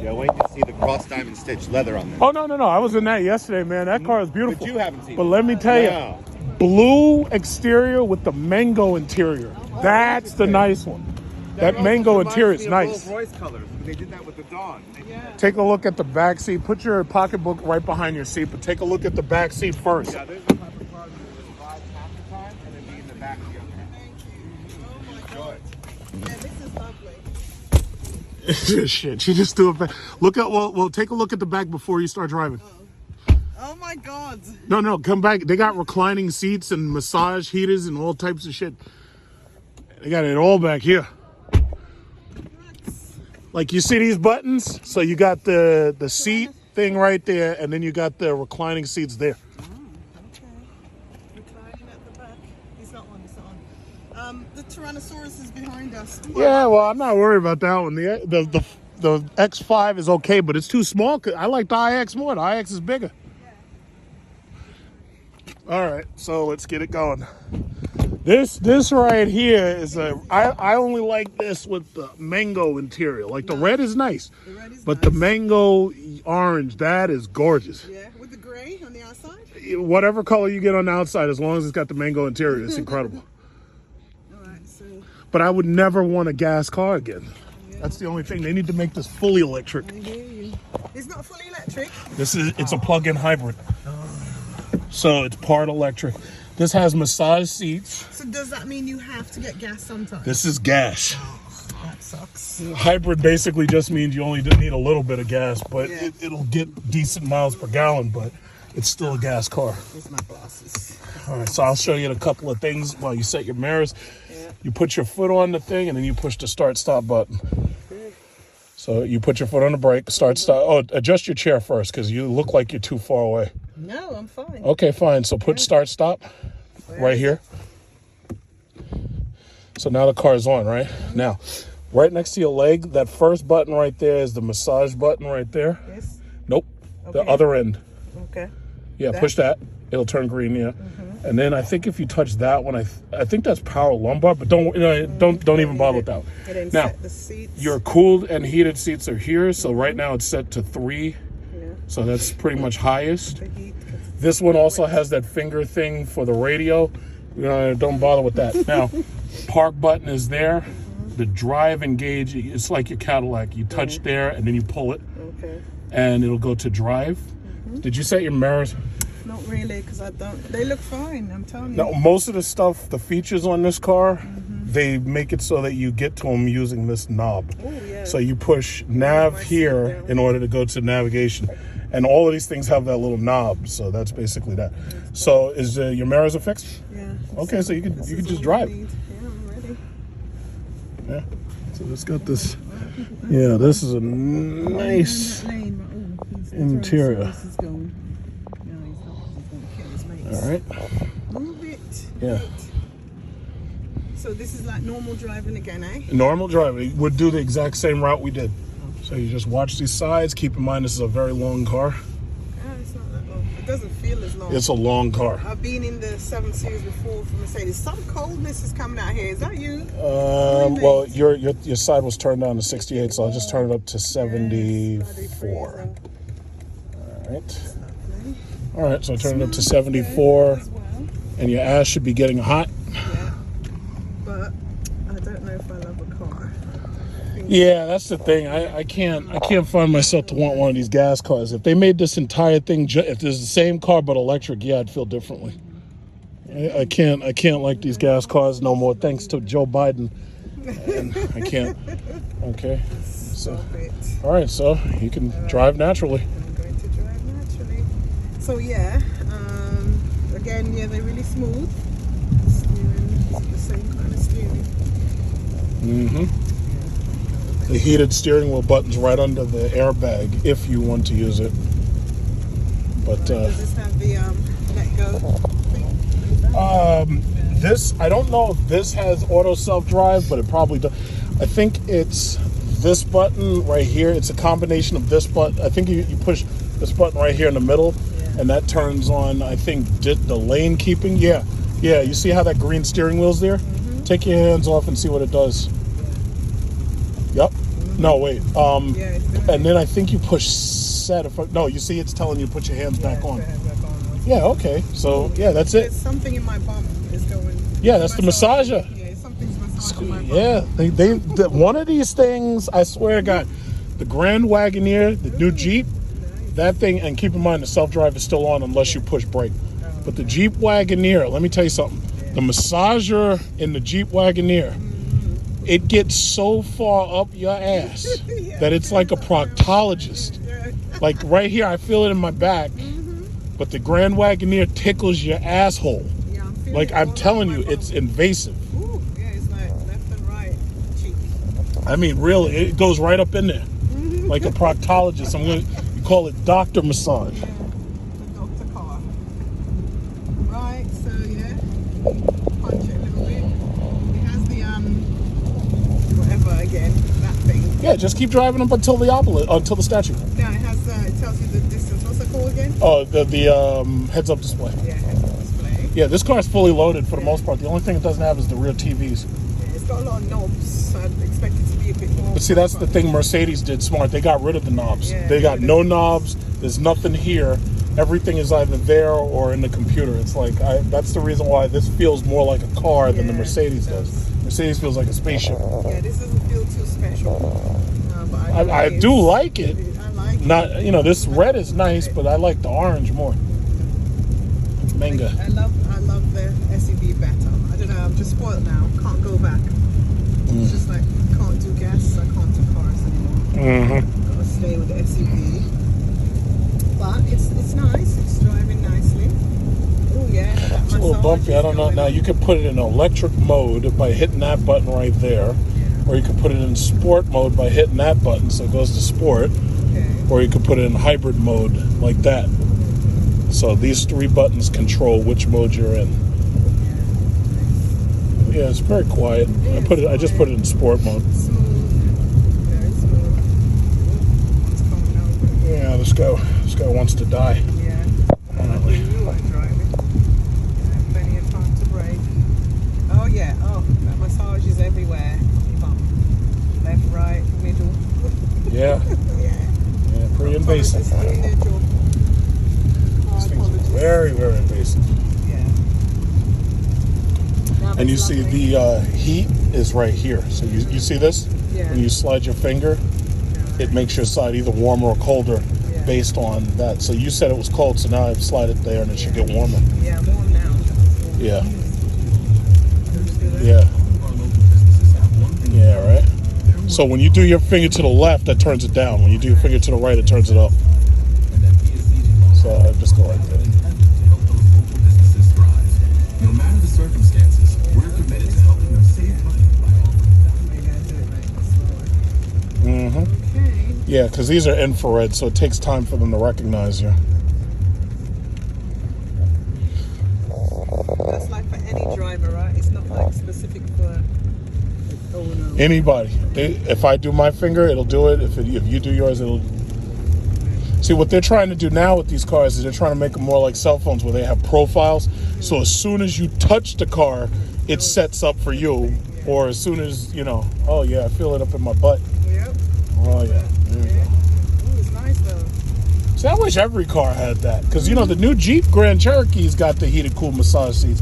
Yeah, wait to see the cross diamond stitch leather on there. Oh no! I was in that yesterday, man. That car is beautiful. But you haven't seen But it. let me tell you, No. blue exterior with the mango interior. That's the nice one. That mango interior is nice. Rolls-Royce colors. They did that with the Dawn. Take a look at the back seat. Put your pocketbook right behind your seat, but take a look at the back seat first. Yeah, there's a type of car that will drive half the time and then be in the back the other half. Enjoy. Yeah, this is lovely. Shit, she just threw it back. Look at well, take a look at the back before you start driving. Oh my God. No, come back. They got reclining seats and massage heaters and all types of shit. They got it all back here. Like you see these buttons? So you got the seat thing right there, and then you got the reclining seats there. Okay. Reclining at the back. It's not on, it's not on. The Tyrannosaurus is behind us. Yeah, well, I'm not worried about that one. The X5 is okay, but it's too small. I like the iX more. The iX is bigger. All right, so let's get it going. This right here is I only like this with the mango interior. Like the red is nice, but the mango orange, that is gorgeous. Yeah, with the gray on the outside. Whatever color you get on the outside, as long as it's got the mango interior, it's incredible. All right, so. But I would never want a gas car again. Yeah. That's the only thing. They need to make this fully electric. I hear you. It's not fully electric. It's a plug-in hybrid. So it's part electric. This has massage seats. So does that mean you have to get gas sometimes? This is gas. Oh, that sucks. Hybrid basically just means you only need a little bit of gas, but it'll get decent miles per gallon, but it's still a gas car. Here's my glasses. All right, so I'll show you a couple of things while you set your mirrors. Yeah. You put your foot on the thing, and then you push the start-stop button. Okay. So you put your foot on the brake, start-stop. Oh, adjust your chair first, because you look like you're too far away. No, I'm fine. Okay, fine. So put start-stop right here. So now the car is on, right? Now, right next to your leg, that first button right there is the massage button right there. Yes. Nope. Okay. The other end. Okay. Yeah, push that. It'll turn green, yeah. Mm-hmm. And then I think if you touch that one, I think that's power lumbar, but don't even bother with that one. And then now, set the seats. Your cooled and heated seats are here. So right now it's set to 3. Yeah. So that's pretty much highest. This one also has that finger thing for the radio. Don't bother with that. Now, park button is there. The drive engage, it's like your Cadillac. You touch there and then you pull it. Okay. And it'll go to drive. Did you set your mirrors? Not really, because I don't. They look fine, I'm telling you. Now, most of the stuff, the features on this car, they make it so that you get to them using this knob. Oh, yeah. So you push nav here in order to go to navigation. And all of these things have that little knob, so that's basically that. So is your mirrors are fixed? Yeah. Okay, so you can just drive. Yeah, I'm ready. Yeah. So it's got this. Yeah, this is a nice interior. All right. Move it. Yeah. So this is like normal driving again, eh? Normal driving. Would do the exact same route we did. So you just watch these sides. Keep in mind this is a very long car. It's not that long. It doesn't feel as long. It's a long car. I've been in the 7 Series before for Mercedes. Some coldness is coming out here. Is that you? Well, your side was turned down to 68, so I'll just turn it up to 74. All right. All right, so turn it up to 74, and your ass should be getting hot. Yeah, but I don't know if I love a car. Yeah, that's the thing. I can't find myself to want one of these gas cars. If they made this entire thing, if there's the same car but electric, yeah, I'd feel differently. Yeah. I can't like these gas cars no more, thanks to Joe Biden. And I can't. Okay. So, all right, so you can drive naturally. I'm going to drive naturally. So yeah, again, yeah, they're really smooth. Steering, the same kind of steering. The heated steering wheel button's right under the airbag if you want to use it. But does this have the let go thing? this, I don't know if this has auto self-drive, but it probably does. I think it's this button right here. It's a combination of this button. I think you push this button right here in the middle, and that turns on, I think, the lane keeping. Yeah, you see how that green steering wheel's there? Take your hands off and see what it does. Yep. No, wait. And then I think you push set. No, you see it's telling you to put your hands back on. Yeah, okay. So, yeah, that's it. There's something in my bum is going. Yeah, that's the massager. Yeah, something's massaging my bum. Yeah, they one of these things, I swear to God, the Grand Wagoneer, the new Jeep, that thing, and keep in mind the self-drive is still on unless you push brake. But the Jeep Wagoneer, let me tell you something. The massager in the Jeep Wagoneer, it gets so far up your ass that it's like a proctologist. Like right here, I feel it in my back. But the Grand Wagoneer tickles your asshole. Like I'm telling you, it's invasive. Ooh, yeah, it's like left and right cheek. I mean, really, it goes right up in there, like a proctologist. You call it doctor massage. Yeah, the doctor car. Right, so yeah, punch it a little bit. It has the whatever again, that thing. Yeah, just keep driving up until the statue. Yeah, it has. It tells you the distance. What's it called again? Oh, the heads-up display. Yeah, heads-up display. Yeah, this car is fully loaded for the most part. The only thing it doesn't have is the rear TVs. Yeah, it's got a lot of knobs, so I'd expect it to be a bit more. But see, that's the thing Mercedes did smart. They got rid of the knobs. Yeah, they got no knobs. There's nothing here. Everything is either there or in the computer. It's like, that's the reason why this feels more like a car than the Mercedes does. Mercedes feels like a spaceship. Yeah, this doesn't feel too special. But I do like it. I like it. Not, this red is nice, but I like the orange more. Manga. I love the SUV better. I don't know, I'm just spoiled now. Can't go back. It's just like, can't do gas, I can't do cars anymore. Gotta stay with the SUV. But it's nice, it's driving nicely. Oh yeah. It's a little bumpy, I don't know. Now you can put it in electric mode by hitting that button right there. Or you can put it in sport mode by hitting that button, so it goes to sport. Okay. Or you can put it in hybrid mode like that. So these three buttons control which mode you're in. Yeah, it's very quiet. I just put it in sport mode. Smooth. Very smooth. It's coming over. Yeah, this guy wants to die. Yeah. Luckily you like driving. And plenty of time to brake. Oh yeah, that massage is everywhere. Bump. Left, right, middle. Yeah. Yeah, pretty invasive. Very, very invasive. Yeah. And you see the heat is right here. So you see this? Yeah. When you slide your finger, it makes your side either warmer or colder based on that. So you said it was cold, so now I've slid it there and it should get warmer. Yeah, warm now. Yeah. Yeah. Yeah, right? So when you do your finger to the left, that turns it down. When you do your finger to the right, it turns it up. So I just go like that. No matter the circumstances, we're committed to helping them save money by offering. Yeah, because these are infrared, so it takes time for them to recognize you. That's like for any driver, right? It's not like specific for Anybody. If I do my finger, it'll do it. If you do yours, it'll. See, what they're trying to do now with these cars is they're trying to make them more like cell phones where they have profiles. So as soon as you touch the car, it sets up for you. Or as soon as, oh yeah, I feel it up in my butt. Yep. Oh yeah. There you go. Ooh, it's nice though. See, I wish every car had that. Because, the new Jeep Grand Cherokee's got the heated, cool massage seats.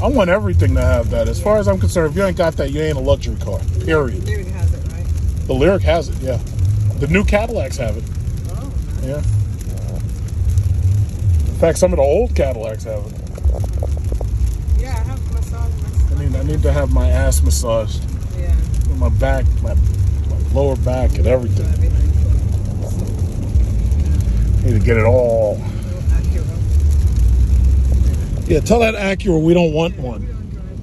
I want everything to have that. As far as I'm concerned, if you ain't got that, you ain't a luxury car. Period. The Lyric has it, right? The Lyric has it, yeah. The new Cadillacs have it. Oh, nice. Yeah. In fact, some of the old Cadillacs have it. I need to have my ass massaged. Yeah. With my back, my lower back and everything. Need to get it all. Yeah, tell that Acura we don't want one.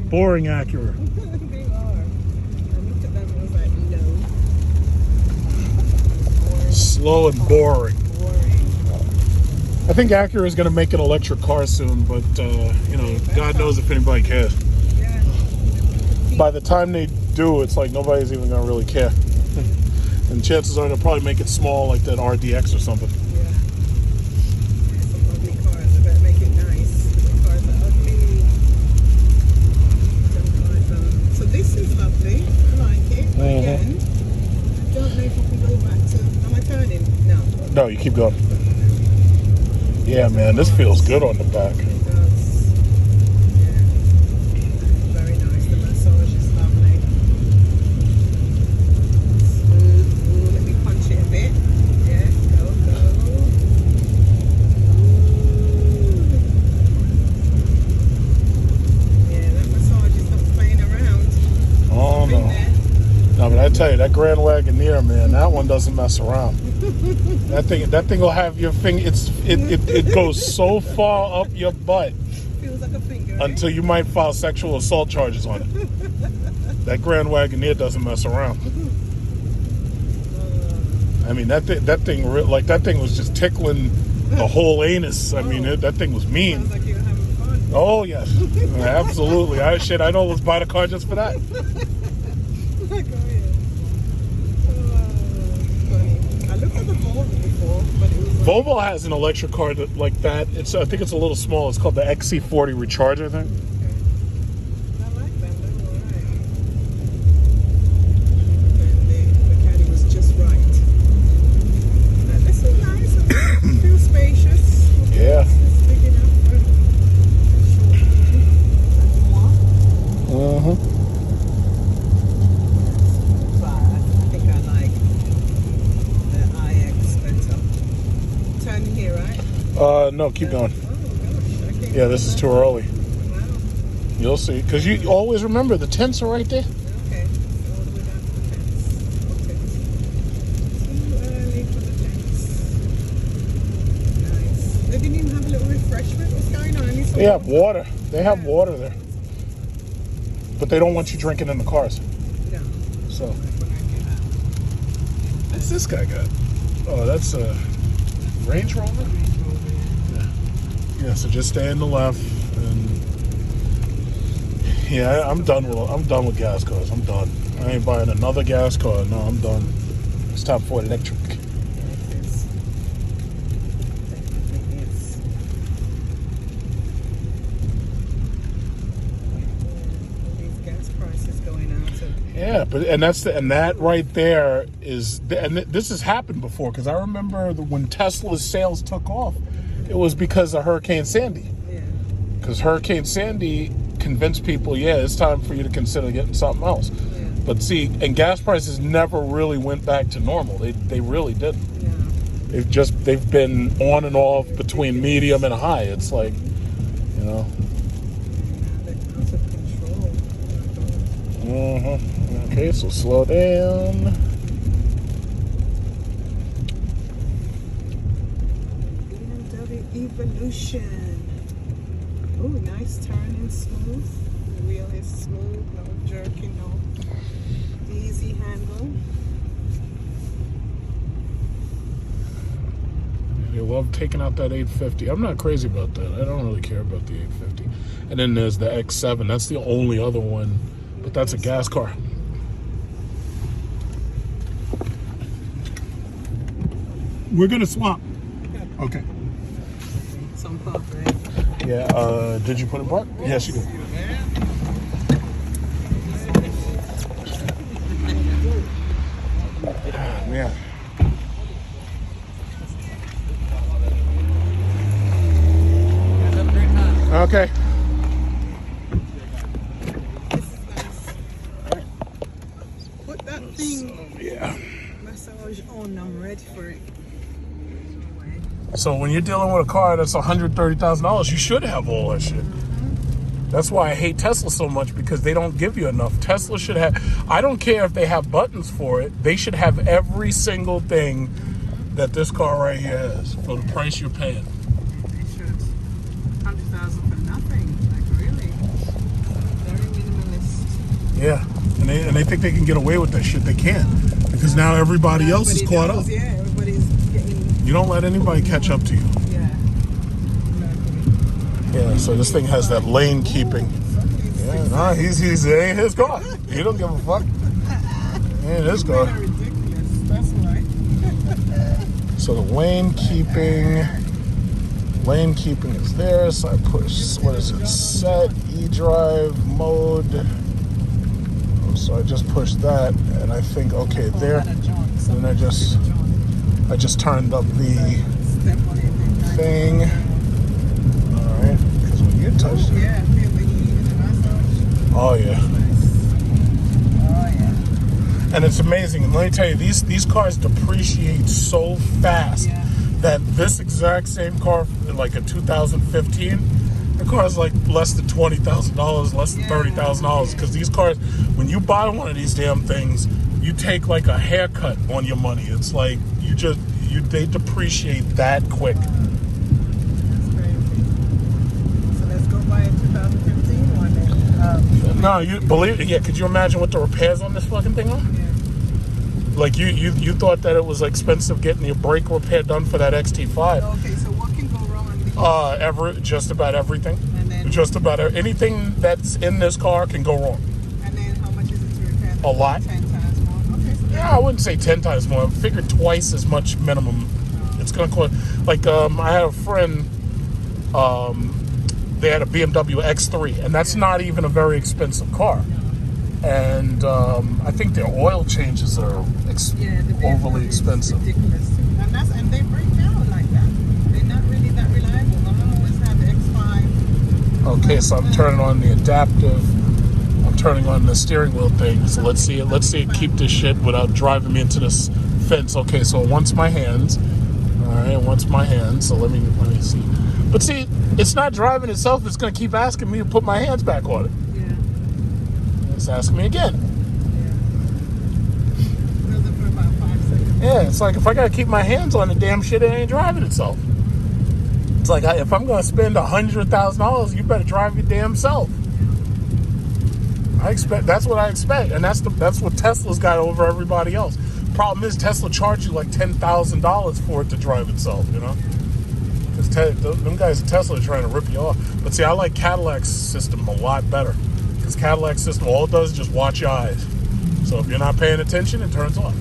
Boring Acura. They are. I looked at them and was like, no. Slow and boring. Boring. I think Acura is going to make an electric car soon, but you know, God knows if anybody cares. Yeah. By the time they do, it's like nobody's even going to really care. And chances are they'll probably make it small, like that RDX or something. Yeah. Some ugly cars. I better make it nice. The cars are ugly. Don't like them. So this is lovely. I like it. Again, I don't know if we can go back to. Am I turning? No. No, you keep going. Yeah, man, this feels good on the back. It does. Yeah. Very nice. The massage is lovely. Smooth. Ooh, let me punch it a bit. Yeah, go. Yeah, that massage is not playing around. Oh, no. No, but I tell you, that Grand Wagoneer, man, that one doesn't mess around. That thing will have your finger. It goes so far up your butt. Feels like a finger. Until you might file sexual assault charges on it. That Grand Wagoneer doesn't mess around. I mean, that thing was just tickling the whole anus. I mean, that thing was mean. Sounds like you were having fun. Oh yes, absolutely. I know. Let's buy the car just for that. Go ahead. Funny. I looked at the Volvo before, but it was like, Volvo has an electric car like that. I think it's a little small. It's called the XC40 Recharger thing. I like them. They're alright. And the caddy was just right. This is nice. It feels spacious. Yeah. It's big enough for a short. But I think I like the iX better. Turn here, right? No, keep going. Oh gosh, I can't. Yeah, this is too early. Wow. You'll see, because you always remember the tents are right there. Okay. So all the way down to the tents. Okay. Too early for the tents. Nice. They didn't even have a little refreshment. What's going on? They have water. They have water there, but they don't want you drinking in the cars. No. So, what's this guy got? Oh, that's a Range Rover. Yeah. So just stay in the left, and yeah, I'm done with gas cars. I'm done. I ain't buying another gas car. No, I'm done. It's time for electric. Yeah, but that right there is, and this has happened before, because I remember when Tesla's sales took off, it was because of Hurricane Sandy. Yeah. Because Hurricane Sandy convinced people, yeah, it's time for you to consider getting something else. Yeah. But see, and gas prices never really went back to normal. They really didn't. Yeah. They've been on and off between medium and high. It's like, you know. Okay, so slow down. BMW Evolution. Oh, nice turning, smooth. The wheel is smooth, no jerking, no easy handle. They love taking out that 850. I'm not crazy about that. I don't really care about the 850. And then there's the X7. That's the only other one, but that's a gas car. We're gonna swap. Okay. Some pop, right? Yeah. Did you put in park? Yes, you did. Yeah. Okay. Put that thing. Yeah. Massage on. I'm ready for it. So when you're dealing with a car that's $130,000, you should have all that shit. That's why I hate Tesla so much, because they don't give you enough. Tesla should have, I don't care if they have buttons for it, they should have every single thing that this car right here has for the price you're paying. They should. 100,000 for nothing. Like, really? Very minimalist. Yeah, and they think they can get away with that shit. They can't, because now everybody else is caught up. Yeah, everybody's getting... You don't let anybody catch up to you. Yeah. Yeah, so this thing has that lane keeping. Yeah, nah, he's it ain't his car. He don't give a fuck. It ain't his car. Ridiculous. That's right. So the lane keeping is there. So I push, what is it? Set E-drive mode. So I just pushed that, and I think, okay, there. And I just turned up the thing. All right, because when you touch it. Yeah, feel the heat in the massage. Oh yeah. Oh yeah. And it's amazing. And let me tell you, these cars depreciate so fast that this exact same car, like a 2015, the car is like less than $20,000, less than $30,000. Because these cars, when you buy one of these damn things, you take like a haircut on your money. It's like they depreciate that quick. That's crazy. So let's go buy a 2015 one then. No, you believe it? Yeah. Could you imagine what the repairs on this fucking thing are? Yeah. Like you thought that it was expensive getting your brake repair done for that XT5. Okay, so what can go wrong on these? Just about everything. And then, Just about anything that's in this car can go wrong. and then how much is it to repair? A lot. 10 times more. Okay, so Yeah, I wouldn't say 10 times more. I figured twice as much minimum. It's gonna cost. Like I had a friend. They had a BMW X3, and that's not even a very expensive car. And I think their oil changes are overly expensive. ridiculous too. And they break down like that. They're not really that reliable. I always have the X5. Okay, so I'm turning on the adaptive. I'm turning on the steering wheel thing. So let's see it keep this shit without driving me into this fence. Okay, so it wants my hands. All right, it wants my hands. So let me see. But see, it's not driving itself. It's gonna keep asking me to put my hands back on it. Yeah. It's asking me again. Does it for about 5 seconds? Yeah, it's like if I gotta keep my hands on the damn shit, it ain't driving itself. It's like if I'm gonna spend $100,000, you better drive your damn self. That's what I expect, and that's what Tesla's got over everybody else. Problem is, Tesla charges you like $10,000 for it to drive itself, you know? Because them guys at Tesla are trying to rip you off. But see, I like Cadillac's system a lot better. Because Cadillac's system, all it does is just watch your eyes. So if you're not paying attention, it turns off.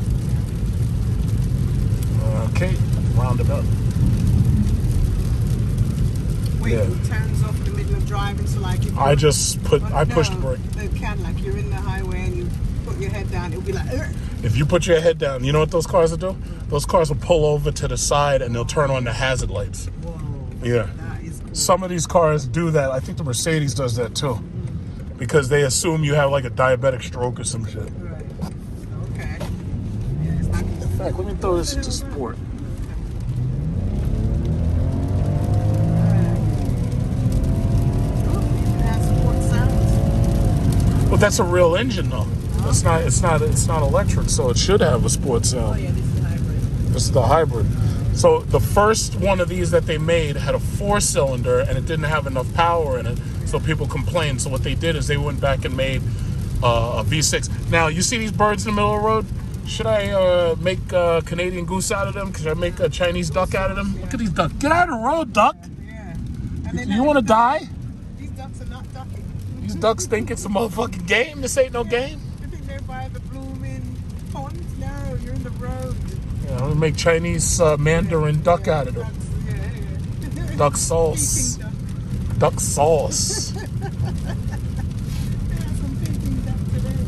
Okay, round it up. Wait, it turns off in the middle of driving, so like if I pushed the brake. The Cadillac, you're in the highway and you put your head down, it'll be like, ugh. If you put your head down, you know what those cars will do? Those cars will pull over to the side and they'll turn on the hazard lights. Whoa. Yeah. That is cool. Some of these cars do that. I think the Mercedes does that too. Because they assume you have like a diabetic stroke or some shit. Right. Okay. Yeah, it's not In fact, let me throw this into sport. Well, that's a real engine though. It's not electric, so it should have a sports sound. Oh yeah, this is hybrid. This is the hybrid. So the first one of these that they made had a 4-cylinder and it didn't have enough power in it, so people complained. So what they did is they went back and made a V6. Now you see these birds in the middle of the road? Should I make a Canadian goose out of them? Should I make a Chinese duck out of them? Look at these ducks. Get out of the road, duck. Yeah. You want to die? These ducks are not ducking. These ducks think it's a motherfucking game. This ain't no game. You think they're by the blooming pond? No, you're in the road. Yeah, I'm gonna make Chinese Mandarin duck out of them. Yeah. Duck sauce. Duck sauce.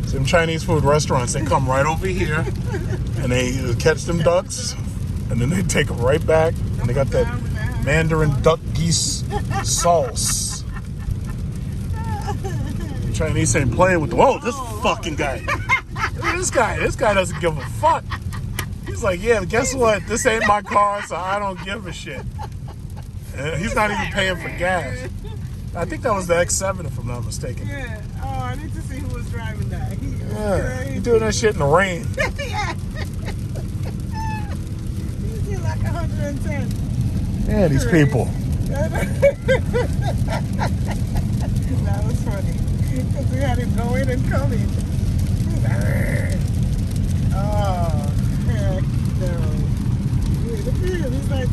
Some Chinese food restaurants, they come right over here and they catch them ducks and then they take them right back and they got that Mandarin duck geese sauce. The Chinese ain't playing with the this fucking guy. This guy doesn't give a fuck. He's like, yeah, guess what? This ain't my car, so I don't give a shit. He's not even paying for gas. I think that was the X7, if I'm not mistaken. Yeah. Oh, I need to see who was driving that. He was Yeah, crazy. you doing that shit in the rain. Yeah. He's doing like 110. Yeah, these people. That was funny. Because we had him going and coming. Oh, heck no. Yeah, look at him. He's like,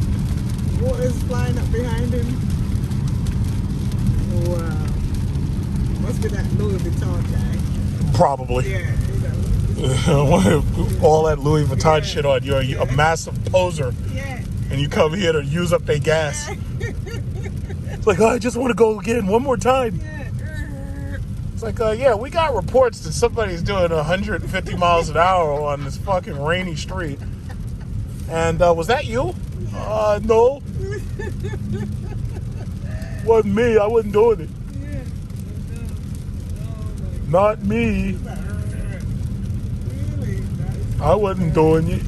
water's flying up behind him. Wow. Must be that Louis Vuitton guy. Probably. Yeah, you know. All that Louis Vuitton shit on. You're a massive poser. Yeah. And you come here to use up their gas. It's like, oh, I just want to go again one more time. Yeah. It's like, yeah, we got reports that somebody's doing 150 miles an hour on this fucking rainy street. And was that you? No. Wasn't me. I wasn't doing it. Yeah. Not me. Really? I wasn't doing it.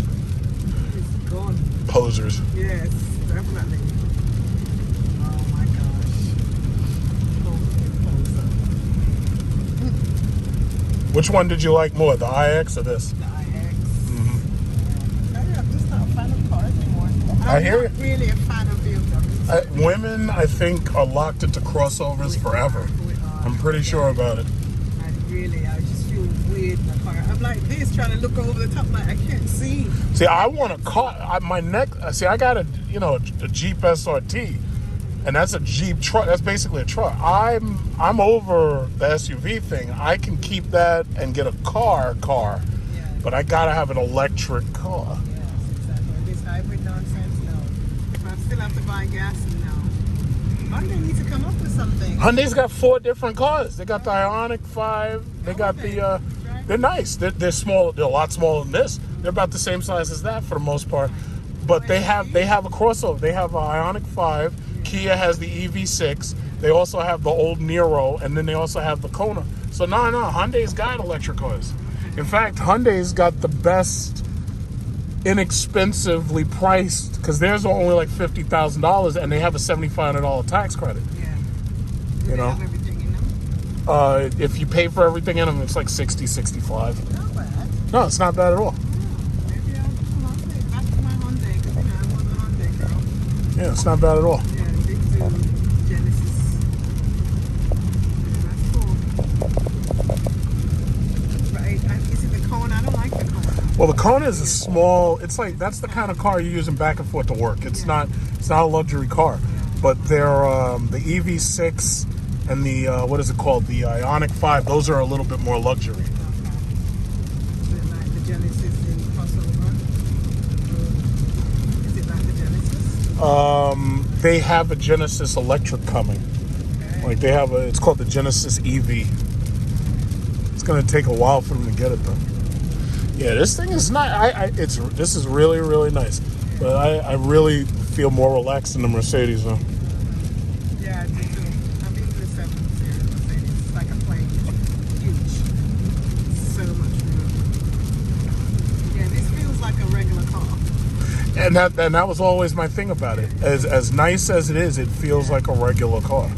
It's gone. Posers. Yes, definitely. Oh my gosh. Which one did you like more, the IX or this? The IX. I'm just not a fan of cars anymore. I hear I'm not really a fan of BMWs. Women, I think, are locked into crossovers forever. I'm pretty sure about it. I just feel weird in the car. I'm like this, trying to look over the top, like I can't see. See, I want a car. My neck. See, I got a Jeep SRT, and that's a Jeep truck. That's basically a truck. I'm over the SUV thing. I can keep that and get a car, Yeah. but I gotta have an electric car. Yes, exactly. This hybrid nonsense, no. If I still have to buy gas, no. Hyundai need to come up with something. Hyundai's got 4 different cars. They got the Ioniq 5. They got the. They're nice. They're small. They're a lot smaller than this. They're about the same size as that for the most part. But they have a crossover. They have an Ioniq 5. Kia has the EV6. They also have the old Niro, and then they also have the Kona. So no, Hyundai's got electric cars. In fact, Hyundai's got the best inexpensively priced, because theirs are only like $50,000, and they have a $7,500 tax credit. Yeah. You know, Have everything in them? if you pay for everything in them, it's like 60, 65. Not bad. No, it's not bad at all. Maybe I'll take back to my Hyundai, because I was a Hyundai girl. Yeah, it's not bad at all. Yeah, big Genesis. That's cool. Right, is it the Kona? I don't like the Kona. Well, the Kona is a small. It's like that's the kind of car you're using back and forth to work. It's not a luxury car, but they're the EV6 and the what is it called? The Ioniq 5. Those are a little bit more luxury. Is it like the Genesis in crossover? Is it like the Genesis? They have a Genesis electric coming. Okay. Like they have it's called the Genesis EV. It's gonna take a while for them to get it though. Yeah, this thing is not. This is really, really nice. But I really feel more relaxed in the Mercedes though. Yeah, I do too. I'm into the 7 Series Mercedes. It's like a plane. Huge. So much room. Yeah, this feels like a regular car. And that was always my thing about it. As nice as it is, it feels like a regular car.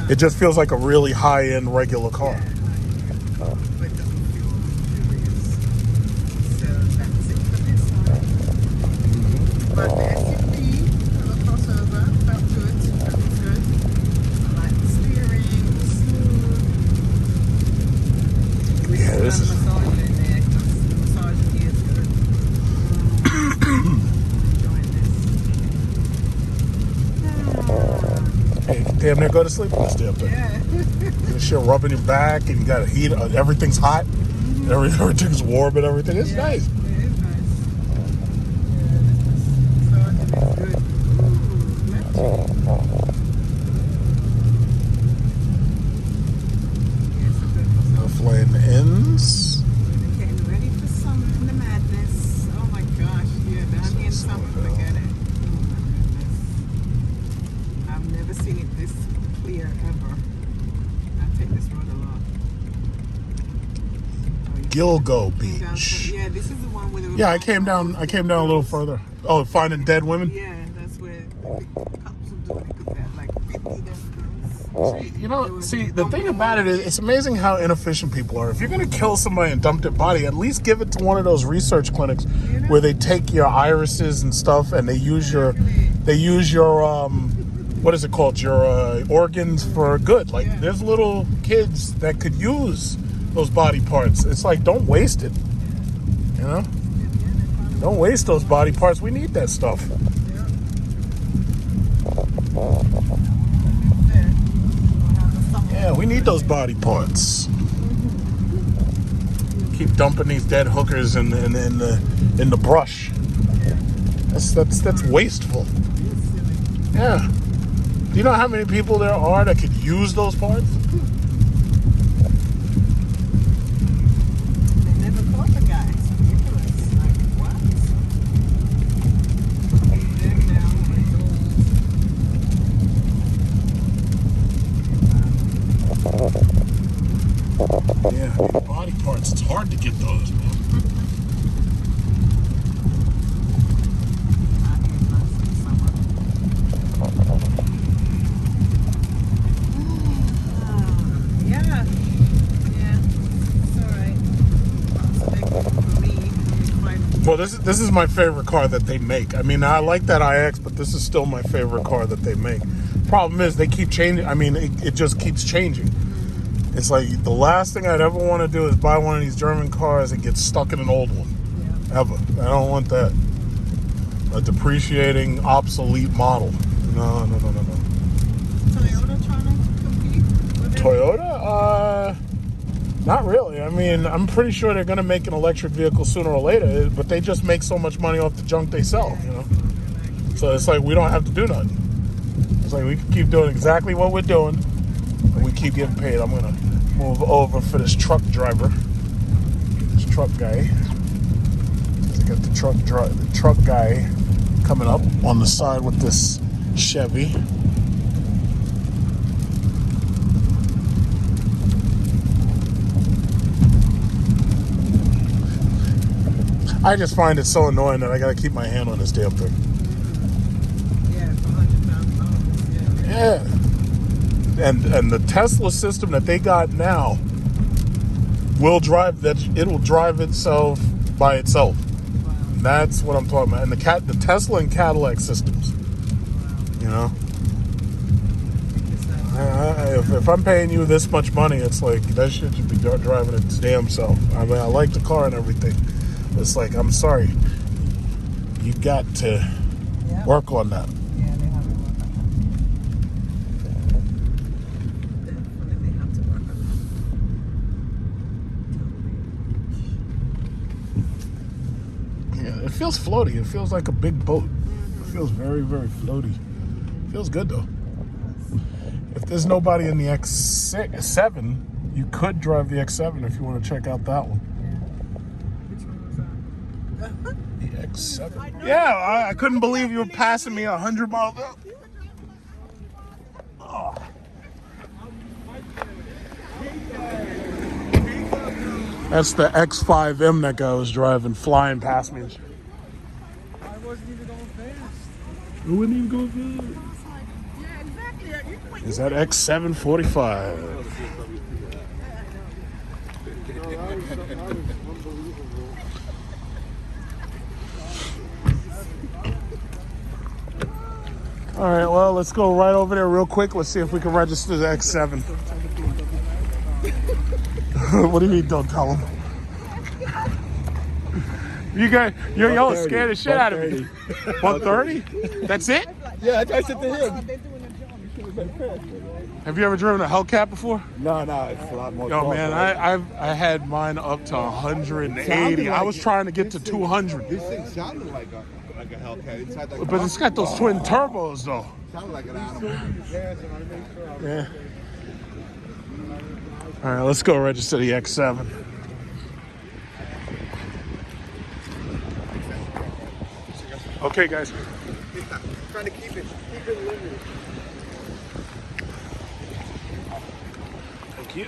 It just feels like a really high-end regular car. But it doesn't feel luxurious. So that's it for this one. But the SUV, the crossover, felt good. Felt good. I like the steering, smooth. Yeah, this is. Massage in there, 'cause the massage here is good. Enjoying this. Hey, damn near go to sleep on this damn thing. Yeah. This shit rubbing your back, and you got a heat. Everything's hot. Everything's warm and everything. It's nice. It is nice. Yeah, this massage is good. Yes, a good massage. Flame ends. Getting ready for summer and the madness. Oh my gosh, yeah, down here in summer, forget it. Oh my goodness. I've never seen it this clear ever. I take this road a lot. Gilgo Came down Beach. from- yeah, this is the one where they were Yeah, I came down a little further. Oh, finding dead women. Yeah, that's where the cops will do it because they had like 50 different See, the thing about it is, it's amazing how inefficient people are. If you're going to kill somebody and dump their body, at least give it to one of those research clinics where they take your irises and stuff, and they use your what is it called? Your organs for good. Like, there's little kids that could use those body parts. It's like, don't waste it. You know? Don't waste those body parts. We need that stuff. Yeah, we need those body parts. Keep dumping these dead hookers in the brush. That's wasteful. Yeah. Do you know how many people there are that could use those parts? They never caught the guy. It's ridiculous. Like, what? Dead now, Yeah, body parts. It's hard to get those, man. Yeah. It's all right. For me, Well, this is my favorite car that they make. I mean, I like that iX, but this is still my favorite car that they make. Problem is, they keep changing. I mean, it just keeps changing. It's like, the last thing I'd ever want to do is buy one of these German cars and get stuck in an old one. Ever. I don't want that. A depreciating, obsolete model. No. Toyota trying to compete with it? Toyota? Not really. I mean, I'm pretty sure they're going to make an electric vehicle sooner or later, but they just make so much money off the junk they sell, you know? So it's like, we don't have to do nothing. It's like, we can keep doing exactly what we're doing, and we keep getting paid. I'm going to move over for this truck driver, this truck guy. I got the truck guy coming up on the side with this Chevy. I just find it so annoying that I gotta keep my hand on this damn thing. Yeah, it's 100 pounds. Yeah. And the Tesla system that they got now will drive that. It'll drive itself by itself. That's what I'm talking about. And the Tesla and Cadillac systems. You know, if I'm paying you this much money, it's like, that shit should be driving its damn self. I mean, I like the car and everything. It's like, I'm sorry, you got to work on that. Yeah, they have to work on that. Definitely have to work on that. Yeah, it feels floaty. It feels like a big boat. It feels very, very floaty. It feels good though. If there's nobody in the X7, you could drive the X7 if you want to check out that one. The X7. Yeah, I couldn't believe you were passing me 100 miles up. Oh. That's the X5M that guy was driving, flying past me. I wasn't even going fast. It wouldn't even go good. Yeah, exactly. Is that X745? All right, well, let's go right over there real quick. Let's see if we can register the X7. What do you mean, don't tell him? You're scared the shit out of me. 130? That's it? Yeah, I said to him. Have you ever driven a Hellcat before? No, it's a lot more. Yo, man, I had mine up to 180. I was trying to get to 200. This thing sounded like a Hellcat inside that. But it's got those twin turbos, though. Sounded like an animal. Yeah. All right, let's go register the X7. Okay, guys. Trying to keep it limited. Thank you.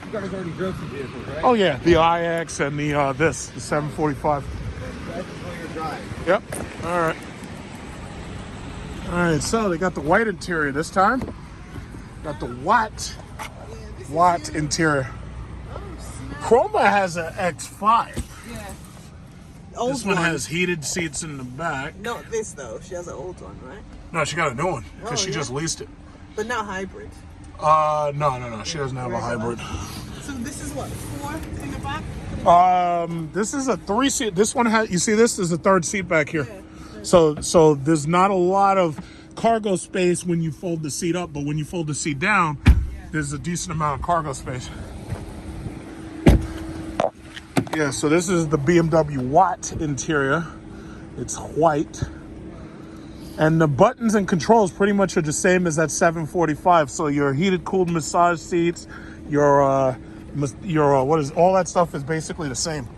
You guys already drove some vehicles, right? Oh yeah, the iX and the 745. That's your drive. Yep. All right. All right, so they got the white interior this time. Got the white interior. Chroma has an X5. Yeah. This one has heated seats in the back. Not this though. She has an old one, right? No, she got a new one because she just leased it. But not hybrid. No. She doesn't have a hybrid. So this is what, 4 in the back? This is a 3-seat. This one has. You see, this is a 3rd seat back here. Yeah. So there's not a lot of cargo space when you fold the seat up, but when you fold the seat down, there's a decent amount of cargo space. Yeah, so this is the BMW white interior. It's white. And the buttons and controls pretty much are the same as that 745. So your heated, cooled massage seats, your what is all that stuff is basically the same.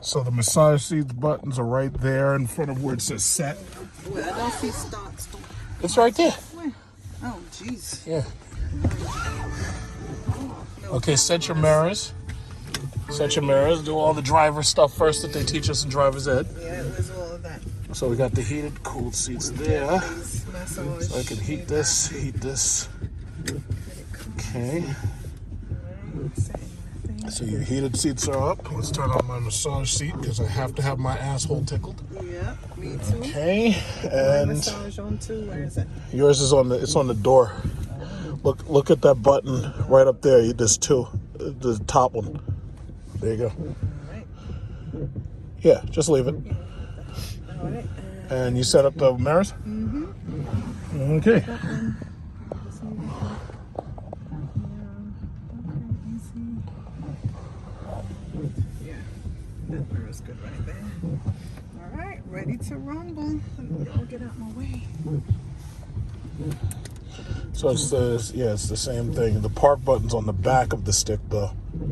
So the massage seats buttons are right there in front of where it says set. Well, I don't see start. It's right there. Where? Oh, jeez. Yeah. Okay, set your mirrors. Set your mirrors. Do all the driver stuff first that they teach us in driver's ed. Yeah, it was all of that. So we got the heated, cooled seats there. So I can heat this. Okay. So your heated seats are up. Let's turn on my massage seat because I have to have my asshole tickled. Yeah, me too. Okay, and massage on too. Where is it? Yours is on the door. Look at that button right up there. There's 2. The top one. There you go. Right. Yeah, just leave it. All right. And you set up the mirrors? Mm-hmm. Okay. Yeah, that mirror's good right there. All right, ready to rumble. I'll get out my way. So it's the same thing. The park button's on the back of the stick though. Yeah.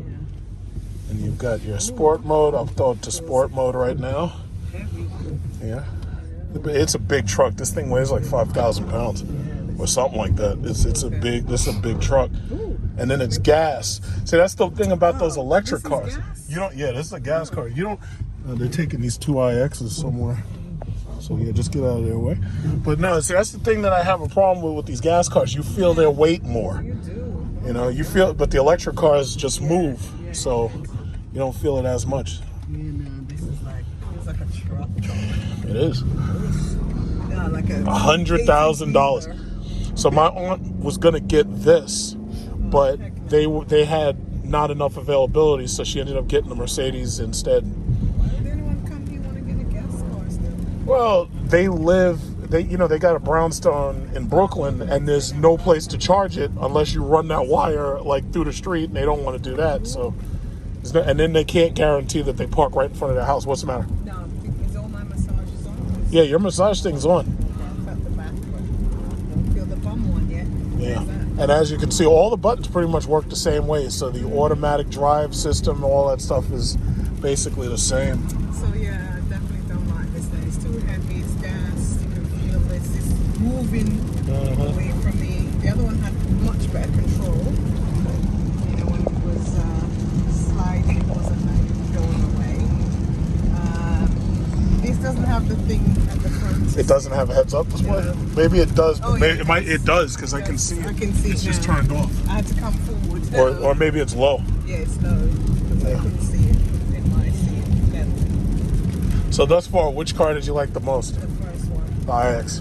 And you've got your sport mode. I'll throw it to sport mode right now. Heavy. Yeah. It's a big truck. This thing weighs like 5,000 pounds or something like that. This is a big truck. And then it's gas. See, that's the thing about those electric cars. This is a gas car. They're taking these 2 iXs somewhere. So yeah, just get out of their way. But no, see, that's the thing that I have a problem with these gas cars. You feel their weight more. You do. You know, you feel, but the electric cars just move. So you don't feel it as much. This is feels like a truck. It is. Yeah, like $100,000. So my aunt was gonna get this, but they had not enough availability, so she ended up getting the Mercedes instead. Why would anyone come here want to get a gas car still? Well, they got a brownstone in Brooklyn, and there's no place to charge it unless you run that wire like through the street, and they don't want to do that. So, and then they can't guarantee that they park right in front of their house. What's the matter? No, because all my massages on. Yeah, your massage thing's on. Yeah, at the back, but I don't feel the bum one yet. Yeah, and as you can see, all the buttons pretty much work the same way. So the automatic drive system, all that stuff is basically the same. So yeah, I definitely don't like this thing. It's too heavy, it's gas, you can feel this, it's moving away from me. The other one had much better control. You know, when it was sliding, it wasn't like going away. This doesn't have the thing at the front. It doesn't have a heads-up display? Yeah. Maybe it does, but it does because I can see it. I can see it's it just now. turned off. I had to come forward. Or maybe it's low. Yeah, it's low because I can see it in my seat. Level. So thus far, which car did you like the most? The first one. The iX.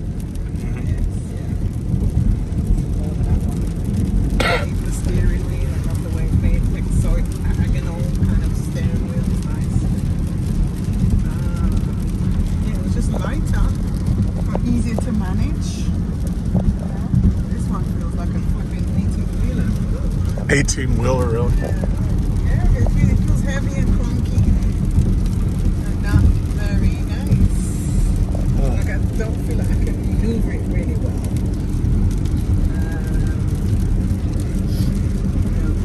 Even the steering wheel, I love the way it made it. So I can all kind of steering wheel is nice. It was just lighter, but easier to manage. This one feels like a flipping 18-wheeler. 18-wheeler, really? Yeah, it feels heavy and clunky and not very nice. Like I don't feel like I can maneuver it really well.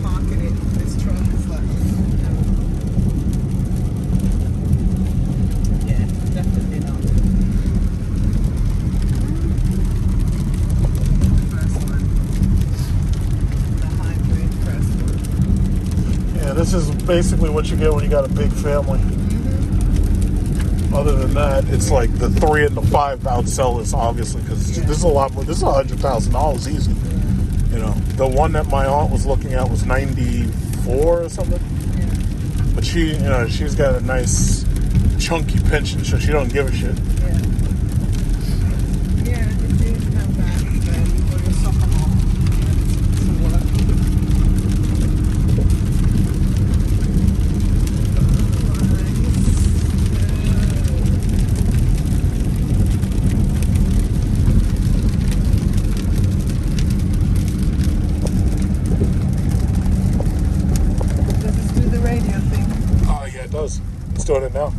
Parking it in this truck is like, yeah, definitely not. The first one, the hybrid first one. basically what you get when you got a big family. Other than that, it's like the 3 and the 5 outsell this, obviously, because this is a lot more. This is $100,000 easy. You know, the one that my aunt was looking at was 94 or something. But she, you know, she's got a nice chunky pension, so she don't give a shit. Yeah, it did come back. For your soccer mom to work. Does this do the radio thing? Oh, yeah, it does. It's doing it now.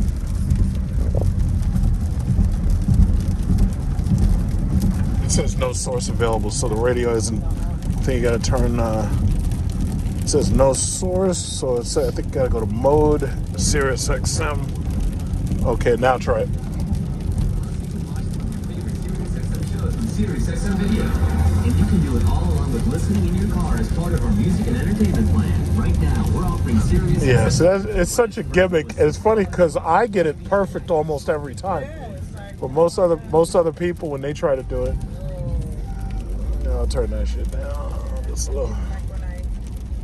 It says no source available, so the radio isn't. I think you gotta turn. It says no source, so it's. I think you gotta go to mode, Sirius XM. Okay, now try it. Sirius XM Video. And you can do it all along with listening in your car as part of our music and entertainment plan. Right now, we're offering Sirius Yeah, XM. so it's such a gimmick. And it's funny because I get it perfect almost every time. But most other people, when they try to do it, I'll turn that shit down just a little. Like when I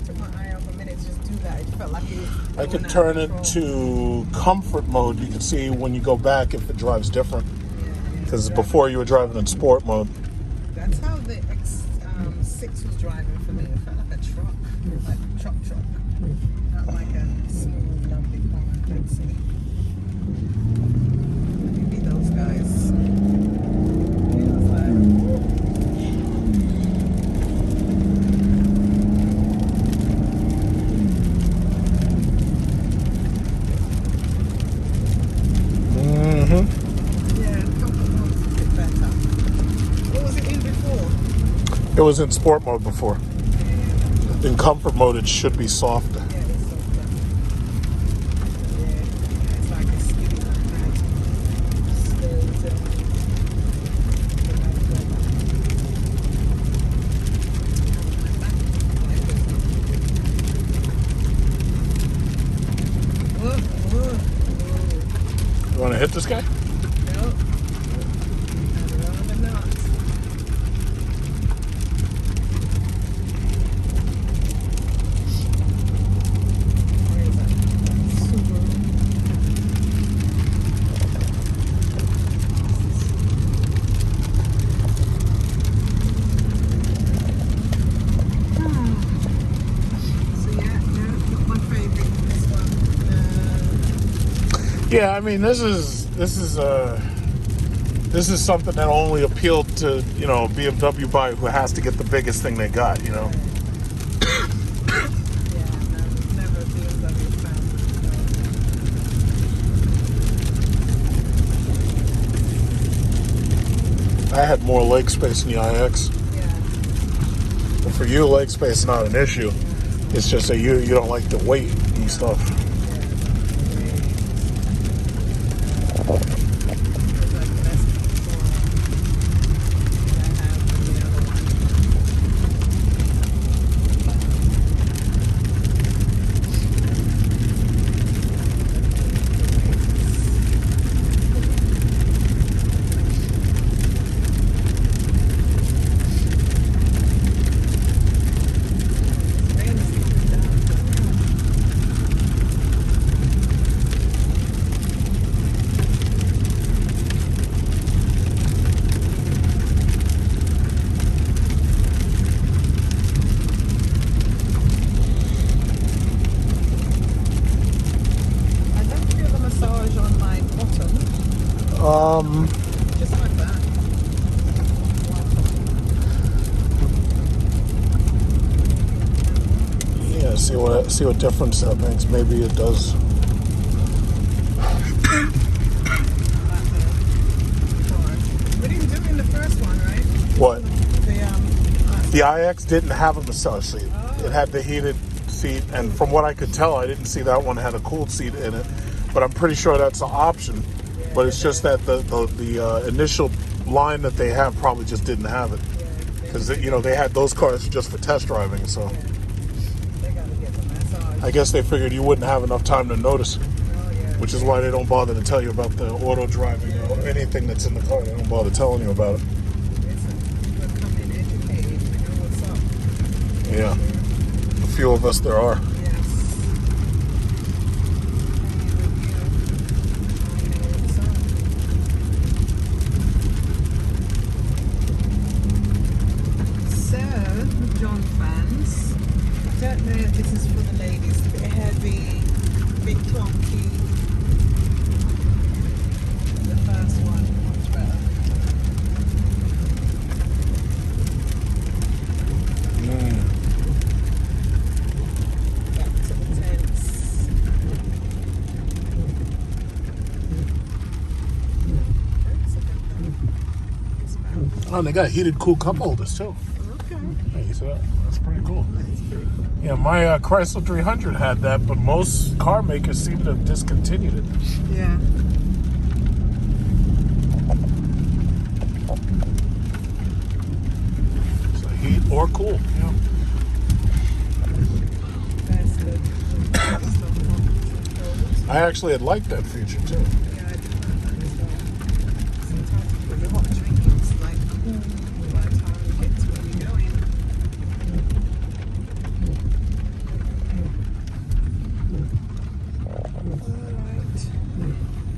took my eye off a minute to just do that, it felt like it was I can going turn out of it control. to comfort mode. You can see when you go back if it drives different. Because before you were driving in sport mode. That's how the X6 was driving for me. It felt like a truck, like truck. Not like a smooth, lovely car. Let's see. Maybe those guys. It was like, yeah, comfort mode's a bit better. What was it in before? It was in sport mode before. In comfort mode, it should be softer. Yeah, it's softer. Yeah, it's like a skinny man. Whoa. You want to hit this guy? Nope. Rather not. Where is that? Subaru. So yeah, not my favorite. This one. Yeah, I mean, this is something that only appealed to, you know, BMW buyer who has to get the biggest thing they got, you know. Yeah, never a BMW fan. I had more leg space in the IX. Yeah. But for you, leg space is not an issue. It's just that you don't like the weight and stuff. Just like that. Yeah, see what difference that makes. Maybe it does. We didn't do it in the first one, right? What? The The iX didn't have a massage seat. It had the heated seat, and from what I could tell, I didn't see that one had a cooled seat in it. But I'm pretty sure that's an option. But it's just that the initial line that they have probably just didn't have it, because you know they had those cars just for test driving. So they gotta get the massage. I guess they figured you wouldn't have enough time to notice, which is why they don't bother to tell you about the auto driving or anything that's in the car. They don't bother telling you about it. Yeah, a few of us there are. John fans. I don't know if this is for the ladies. A bit heavy, a bit clunky. The first one, much better. Back to the tents. Oh, and they got heated cool cup holders too. Hey, so that's pretty cool. Yeah, my Chrysler 300 had that, but most car makers seem to have discontinued it. Yeah. So heat or cool. Yeah. That's good. I actually had liked that feature too. Yeah, I do like that as well. Sometimes when you're hot drinking, it's like cool by the time you get to where you're going. Alright.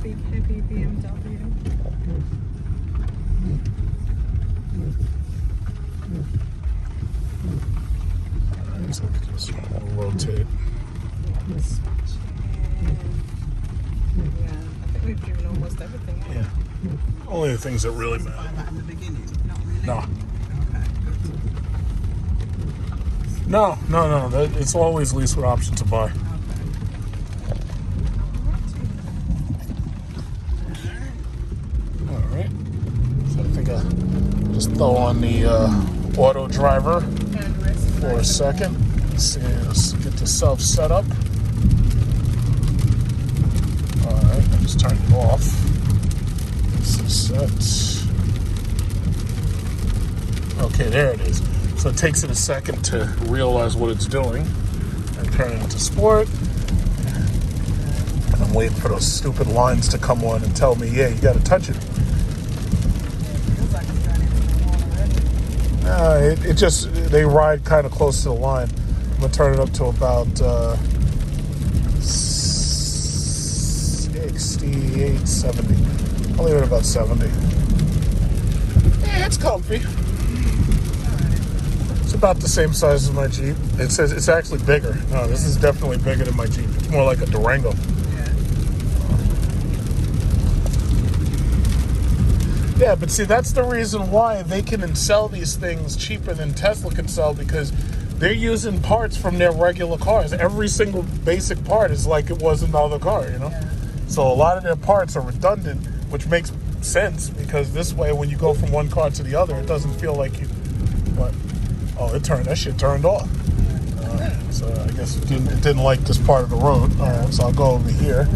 Big heavy BMW. So just rotate. Yeah, I think we've driven almost everything. Yeah. Only the things that really matter. Like that in the beginning, not really. No. Okay, good. No. It's always lease with option to buy. All right. So I think I'll just throw on the auto driver for a second. Let's get the self set up. All right, I just turned it off. This is set. Okay, there it is. So it takes it a second to realize what it's doing. And turn it into sport. And I'm waiting for those stupid lines to come on and tell me, yeah, you got to touch it. It just, they ride kind of close to the line. I'm going to turn it up to about 68, 70. I'll leave it about 70. Yeah, it's comfy. It's about the same size as my Jeep. It says it's actually bigger. No, this is definitely bigger than my Jeep. It's more like a Durango. Yeah, but see, that's the reason why they can sell these things cheaper than Tesla can sell, because they're using parts from their regular cars. Every single basic part is like it was another car, you know? Yeah. So a lot of their parts are redundant, which makes sense, because this way when you go from one car to the other, it doesn't feel like you... What? Oh, that shit turned off. So I guess it didn't like this part of the road. All right, so I'll go over here.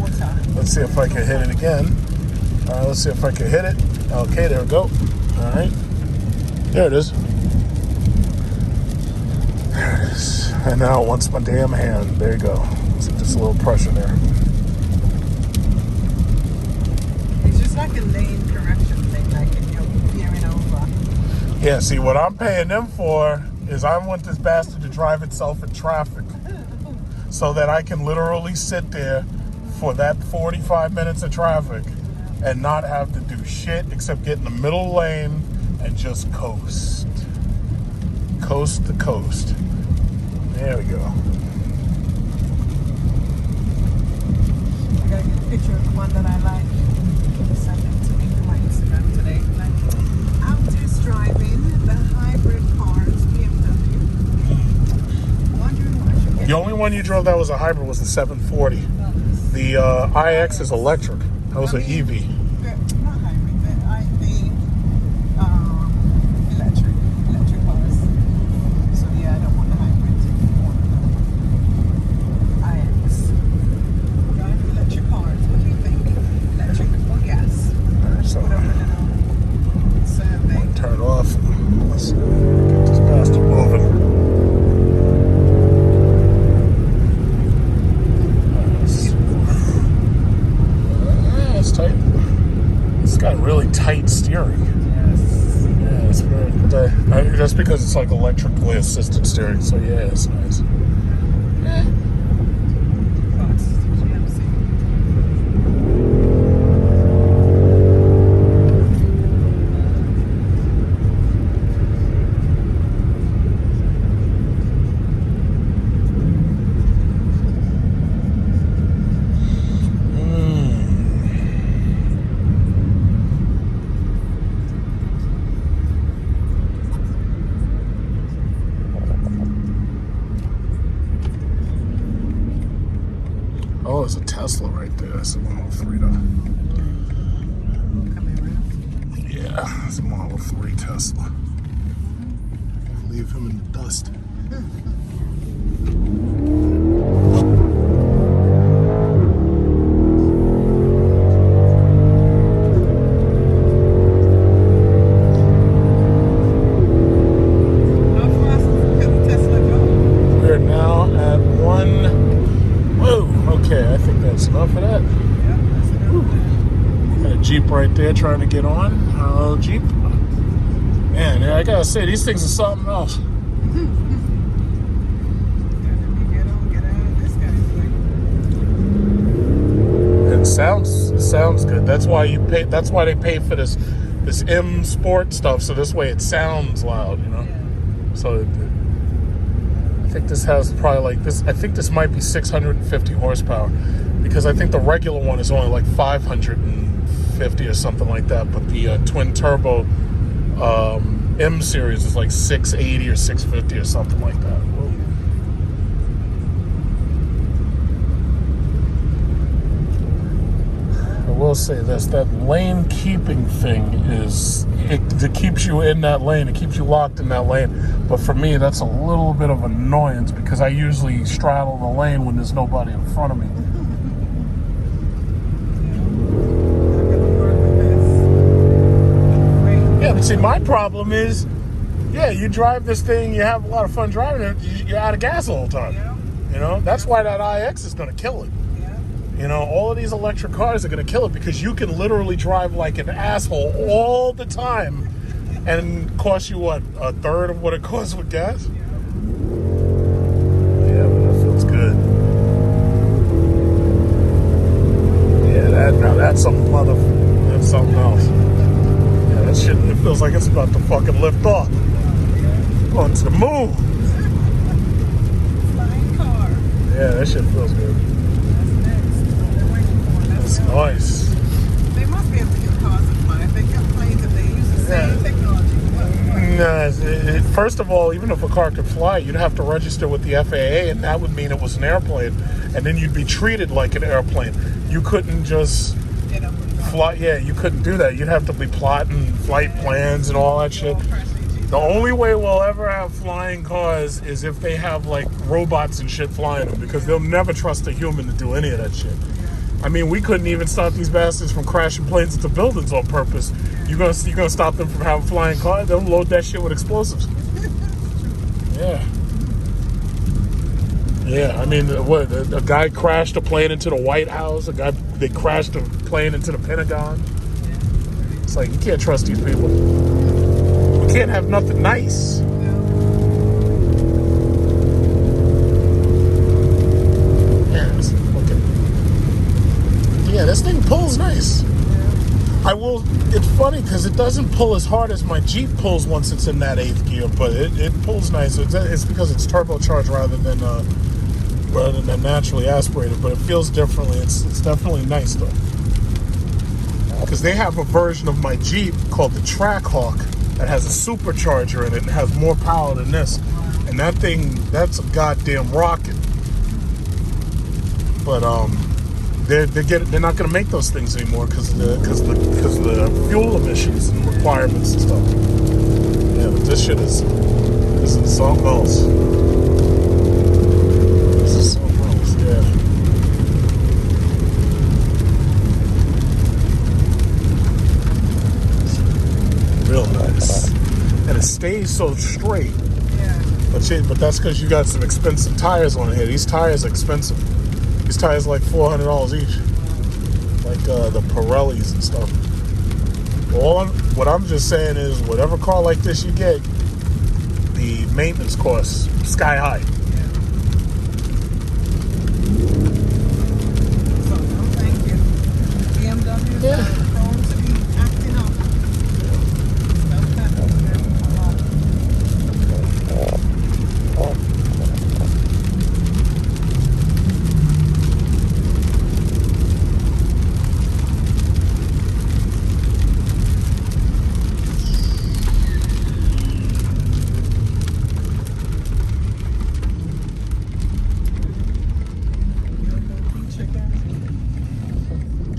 Let's see if I can hit it again. All right, let's see if I can hit it. Okay, there we go. All right. There it is. There it is. And now it wants my damn hand. There you go. So just a little pressure there. It's just like a lane correction thing, like if you're veering over. Yeah, see, what I'm paying them for is I want this bastard to drive itself in traffic so that I can literally sit there for that 45 minutes of traffic and not have to do shit except get in the middle lane and just coast. Coast to coast. There we go. I gotta get a picture of the one that I like. Send it to me to my Instagram today. Like, out test driving the hybrid cars, BMW. Wondering what I should get. The only one you drove that was a hybrid was the 740. The iX is electric. That was an EV. Not hybrid, but electric cars. So yeah, I don't want the hybrid. I want the iX. Drive electric cars. What do you think? Electric or gas? So Survey. turn it off. Let's get this bastard moving. steering. Yeah, it's very. That's because it's like electrically assisted steering. So yeah, it's nice. Oh, there's a Tesla right there. That's a Model 3 though. Yeah, it's a Model 3 Tesla. Leave him in the dust. We're now at 1. Whoa, okay, I think that's enough of that. Got a Jeep right there trying to get on. Hello, Jeep. Man, I gotta say, these things are something else. It sounds good. That's why you pay. That's why they pay for this M Sport stuff. So this way it sounds loud, you know. So I think this has probably like this. I think this might be 650 horsepower, because I think the regular one is only like 550 or something like that. But the twin turbo M series is like 680 or 650 or something like that. Whoa. I will say this: that lane keeping thing it keeps you in that lane. It keeps you locked in that lane. But for me, that's a little bit of annoyance because I usually straddle the lane when there's nobody in front of me. Yeah, but see, my problem is, yeah, you drive this thing, you have a lot of fun driving it, you're out of gas all the time. You know, that's why that iX is going to kill it. You know, all of these electric cars are going to kill it because you can literally drive like an asshole all the time and cost you, what, a third of what it costs with gas? Yeah, but that feels good. Yeah, that's something else. Yeah, that shit, it feels like it's about to fucking lift off. Going to the moon. Flying car. Yeah, that shit feels good. Nice. They must be able to get cars that fly. If they got planes, if they use the same technology. No, first of all, even if a car could fly, you'd have to register with the FAA, and that would mean it was an airplane, and then you'd be treated like an airplane. You couldn't just fly. Yeah, you couldn't do that. You'd have to be plotting flight plans and all that shit. The only way we'll ever have flying cars is if they have like robots and shit flying them, because they'll never trust a human to do any of that shit. I mean, we couldn't even stop these bastards from crashing planes into buildings on purpose. You gonna stop them from having flying cars? They'll load that shit with explosives. Yeah. Yeah, I mean, what? A guy crashed a plane into the White House. They crashed a plane into the Pentagon. It's like, you can't trust these people. We can't have nothing nice. Yeah, this thing pulls nice. It's funny because it doesn't pull as hard as my Jeep pulls once it's in that 8th gear, but it pulls nice. It's because it's turbocharged rather than naturally aspirated, but it feels differently. It's definitely nice though. Because they have a version of my Jeep called the Trackhawk that has a supercharger in it and has more power than this. And that thing, that's a goddamn rocket. But they're not going to make those things anymore because of the fuel emissions and requirements and stuff. Yeah, but this shit is something else. This is something else, yeah. Real nice, and it stays so straight. Yeah. But that's because you got some expensive tires on here. These tires are expensive. These tires are like $400 each, like the Pirellis and stuff. What I'm just saying is, whatever car like this you get, the maintenance costs sky high. So, no, thank you. BMWs are prone to be acting up. Stuff happens to them a lot.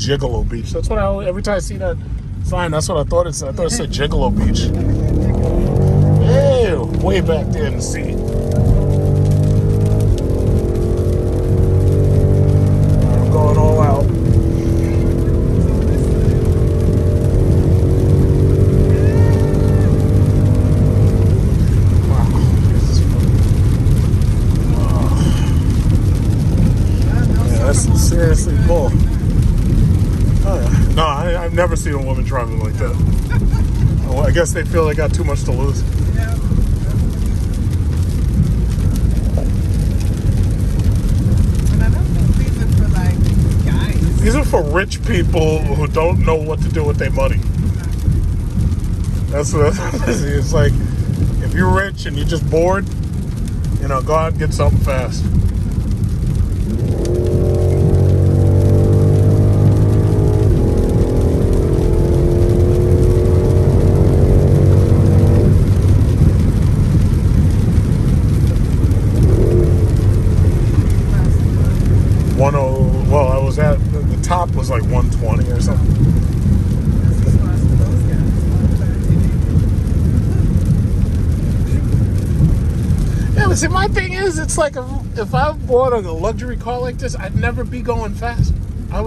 Gigolo Beach. That's what every time I see that sign, that's what I thought it said. I thought it said Gigolo Beach. Hey, way back there in the sea. I'm going all out. Wow, this is fun. Yeah, that's seriously bull. No, I've never seen a woman driving like that. Well, I guess they feel they got too much to lose. Yeah. And I don't think these are for like guys. These are for rich people who don't know what to do with their money. That's what it's like. If you're rich and you're just bored, go out and get something fast. Well, I was at the top was like 120 or something. Yeah, but see, my thing is, it's like if I bought a luxury car like this, I'd never be going fast. I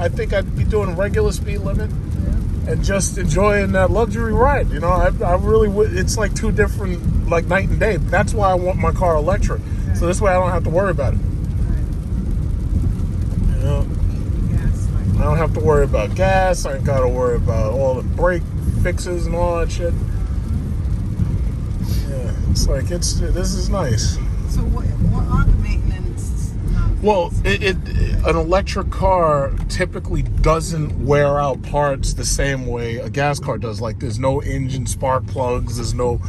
think I'd be doing a regular speed limit and just enjoying that luxury ride. I really would. It's like two different, like night and day. That's why I want my car electric, so this way I don't have to worry about it. I don't have to worry about gas. I ain't got to worry about all the brake fixes and all that shit. Yeah, it's like this is nice. So what are the maintenance? Well, an electric car typically doesn't wear out parts the same way a gas car does. Like, there's no engine spark plugs. There's no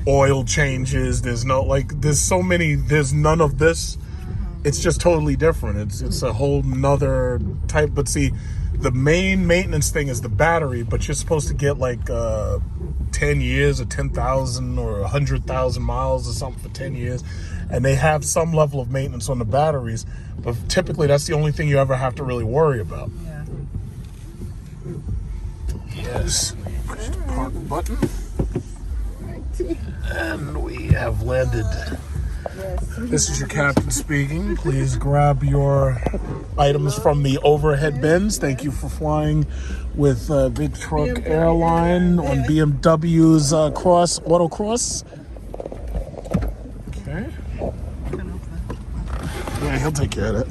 oil changes. There's none of this. It's just totally different. It's a whole nother type. But see, the main maintenance thing is the battery, but you're supposed to get like 10 years or 10,000 or 100,000 miles or something for 10 years. And they have some level of maintenance on the batteries, but typically that's the only thing you ever have to really worry about. Yeah. Yes. Push the park button. And we have landed. This is your captain speaking. Please grab your items from the overhead bins. Thank you for flying with Big Truck Airline on BMW's autocross. Okay. Yeah, he'll take care of it.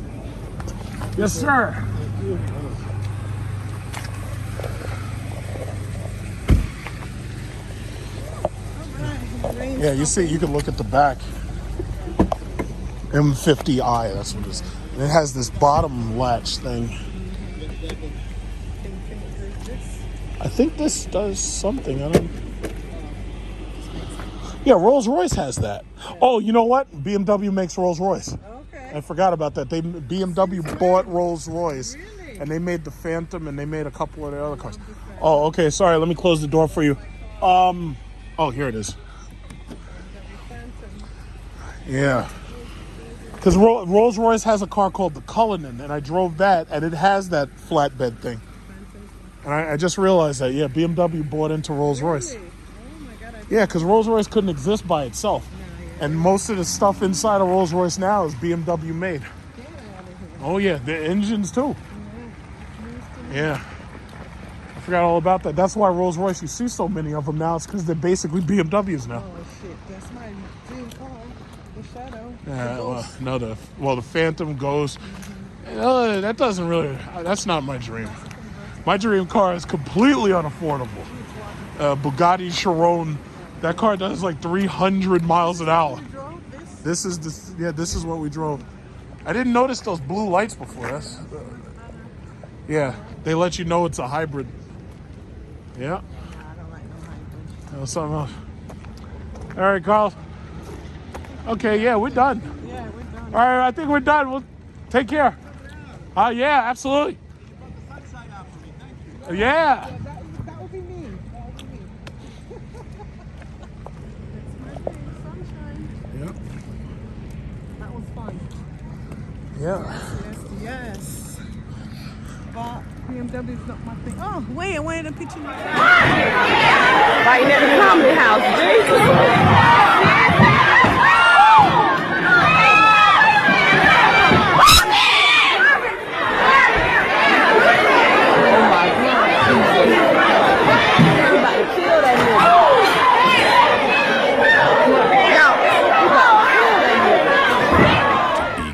Yes, sir. Yeah, you see, you can look at the back. M50i, that's what it is. And it has this bottom latch thing. I think this does something. Yeah, Rolls-Royce has that. Oh, you know what? BMW makes Rolls-Royce. Okay. I forgot about that. BMW bought Rolls-Royce, and they made the Phantom, and they made a couple of their other cars. Oh, okay. Sorry, let me close the door for you. Oh, here it is. Yeah. Because Rolls-Royce has a car called the Cullinan, and I drove that, and it has that flatbed thing. And I just realized that, yeah, BMW bought into Rolls-Royce. Really? Oh my God. Yeah, because Rolls-Royce couldn't exist by itself. And most of the stuff inside of Rolls-Royce now is BMW made. Oh, yeah, the engines too. Yeah. I forgot all about that. That's why Rolls-Royce, you see so many of them now. It's because they're basically BMWs now. Oh shit, that's my dream car. The Shadow. Yeah, the Phantom Ghost. That doesn't really, that's not my dream. My dream car is completely unaffordable. Bugatti Chiron. That car does like 300 miles an hour. This is what we drove. I didn't notice those blue lights before. Yeah, they let you know it's a hybrid. Yeah. I don't like no hybrid. That was something else. All right, Carl. Okay, yeah, we're done. Yeah, we're done. All right, I think we're done. We'll take care. Yeah, absolutely. Yeah. That would be me. That would be me. It's my day, sunshine. Yeah. That was fun. Yeah. Yes. But BMW is not my thing. Oh, wait, I wanted a picture. Right near the comedy house, Jesus.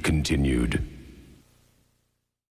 Continued.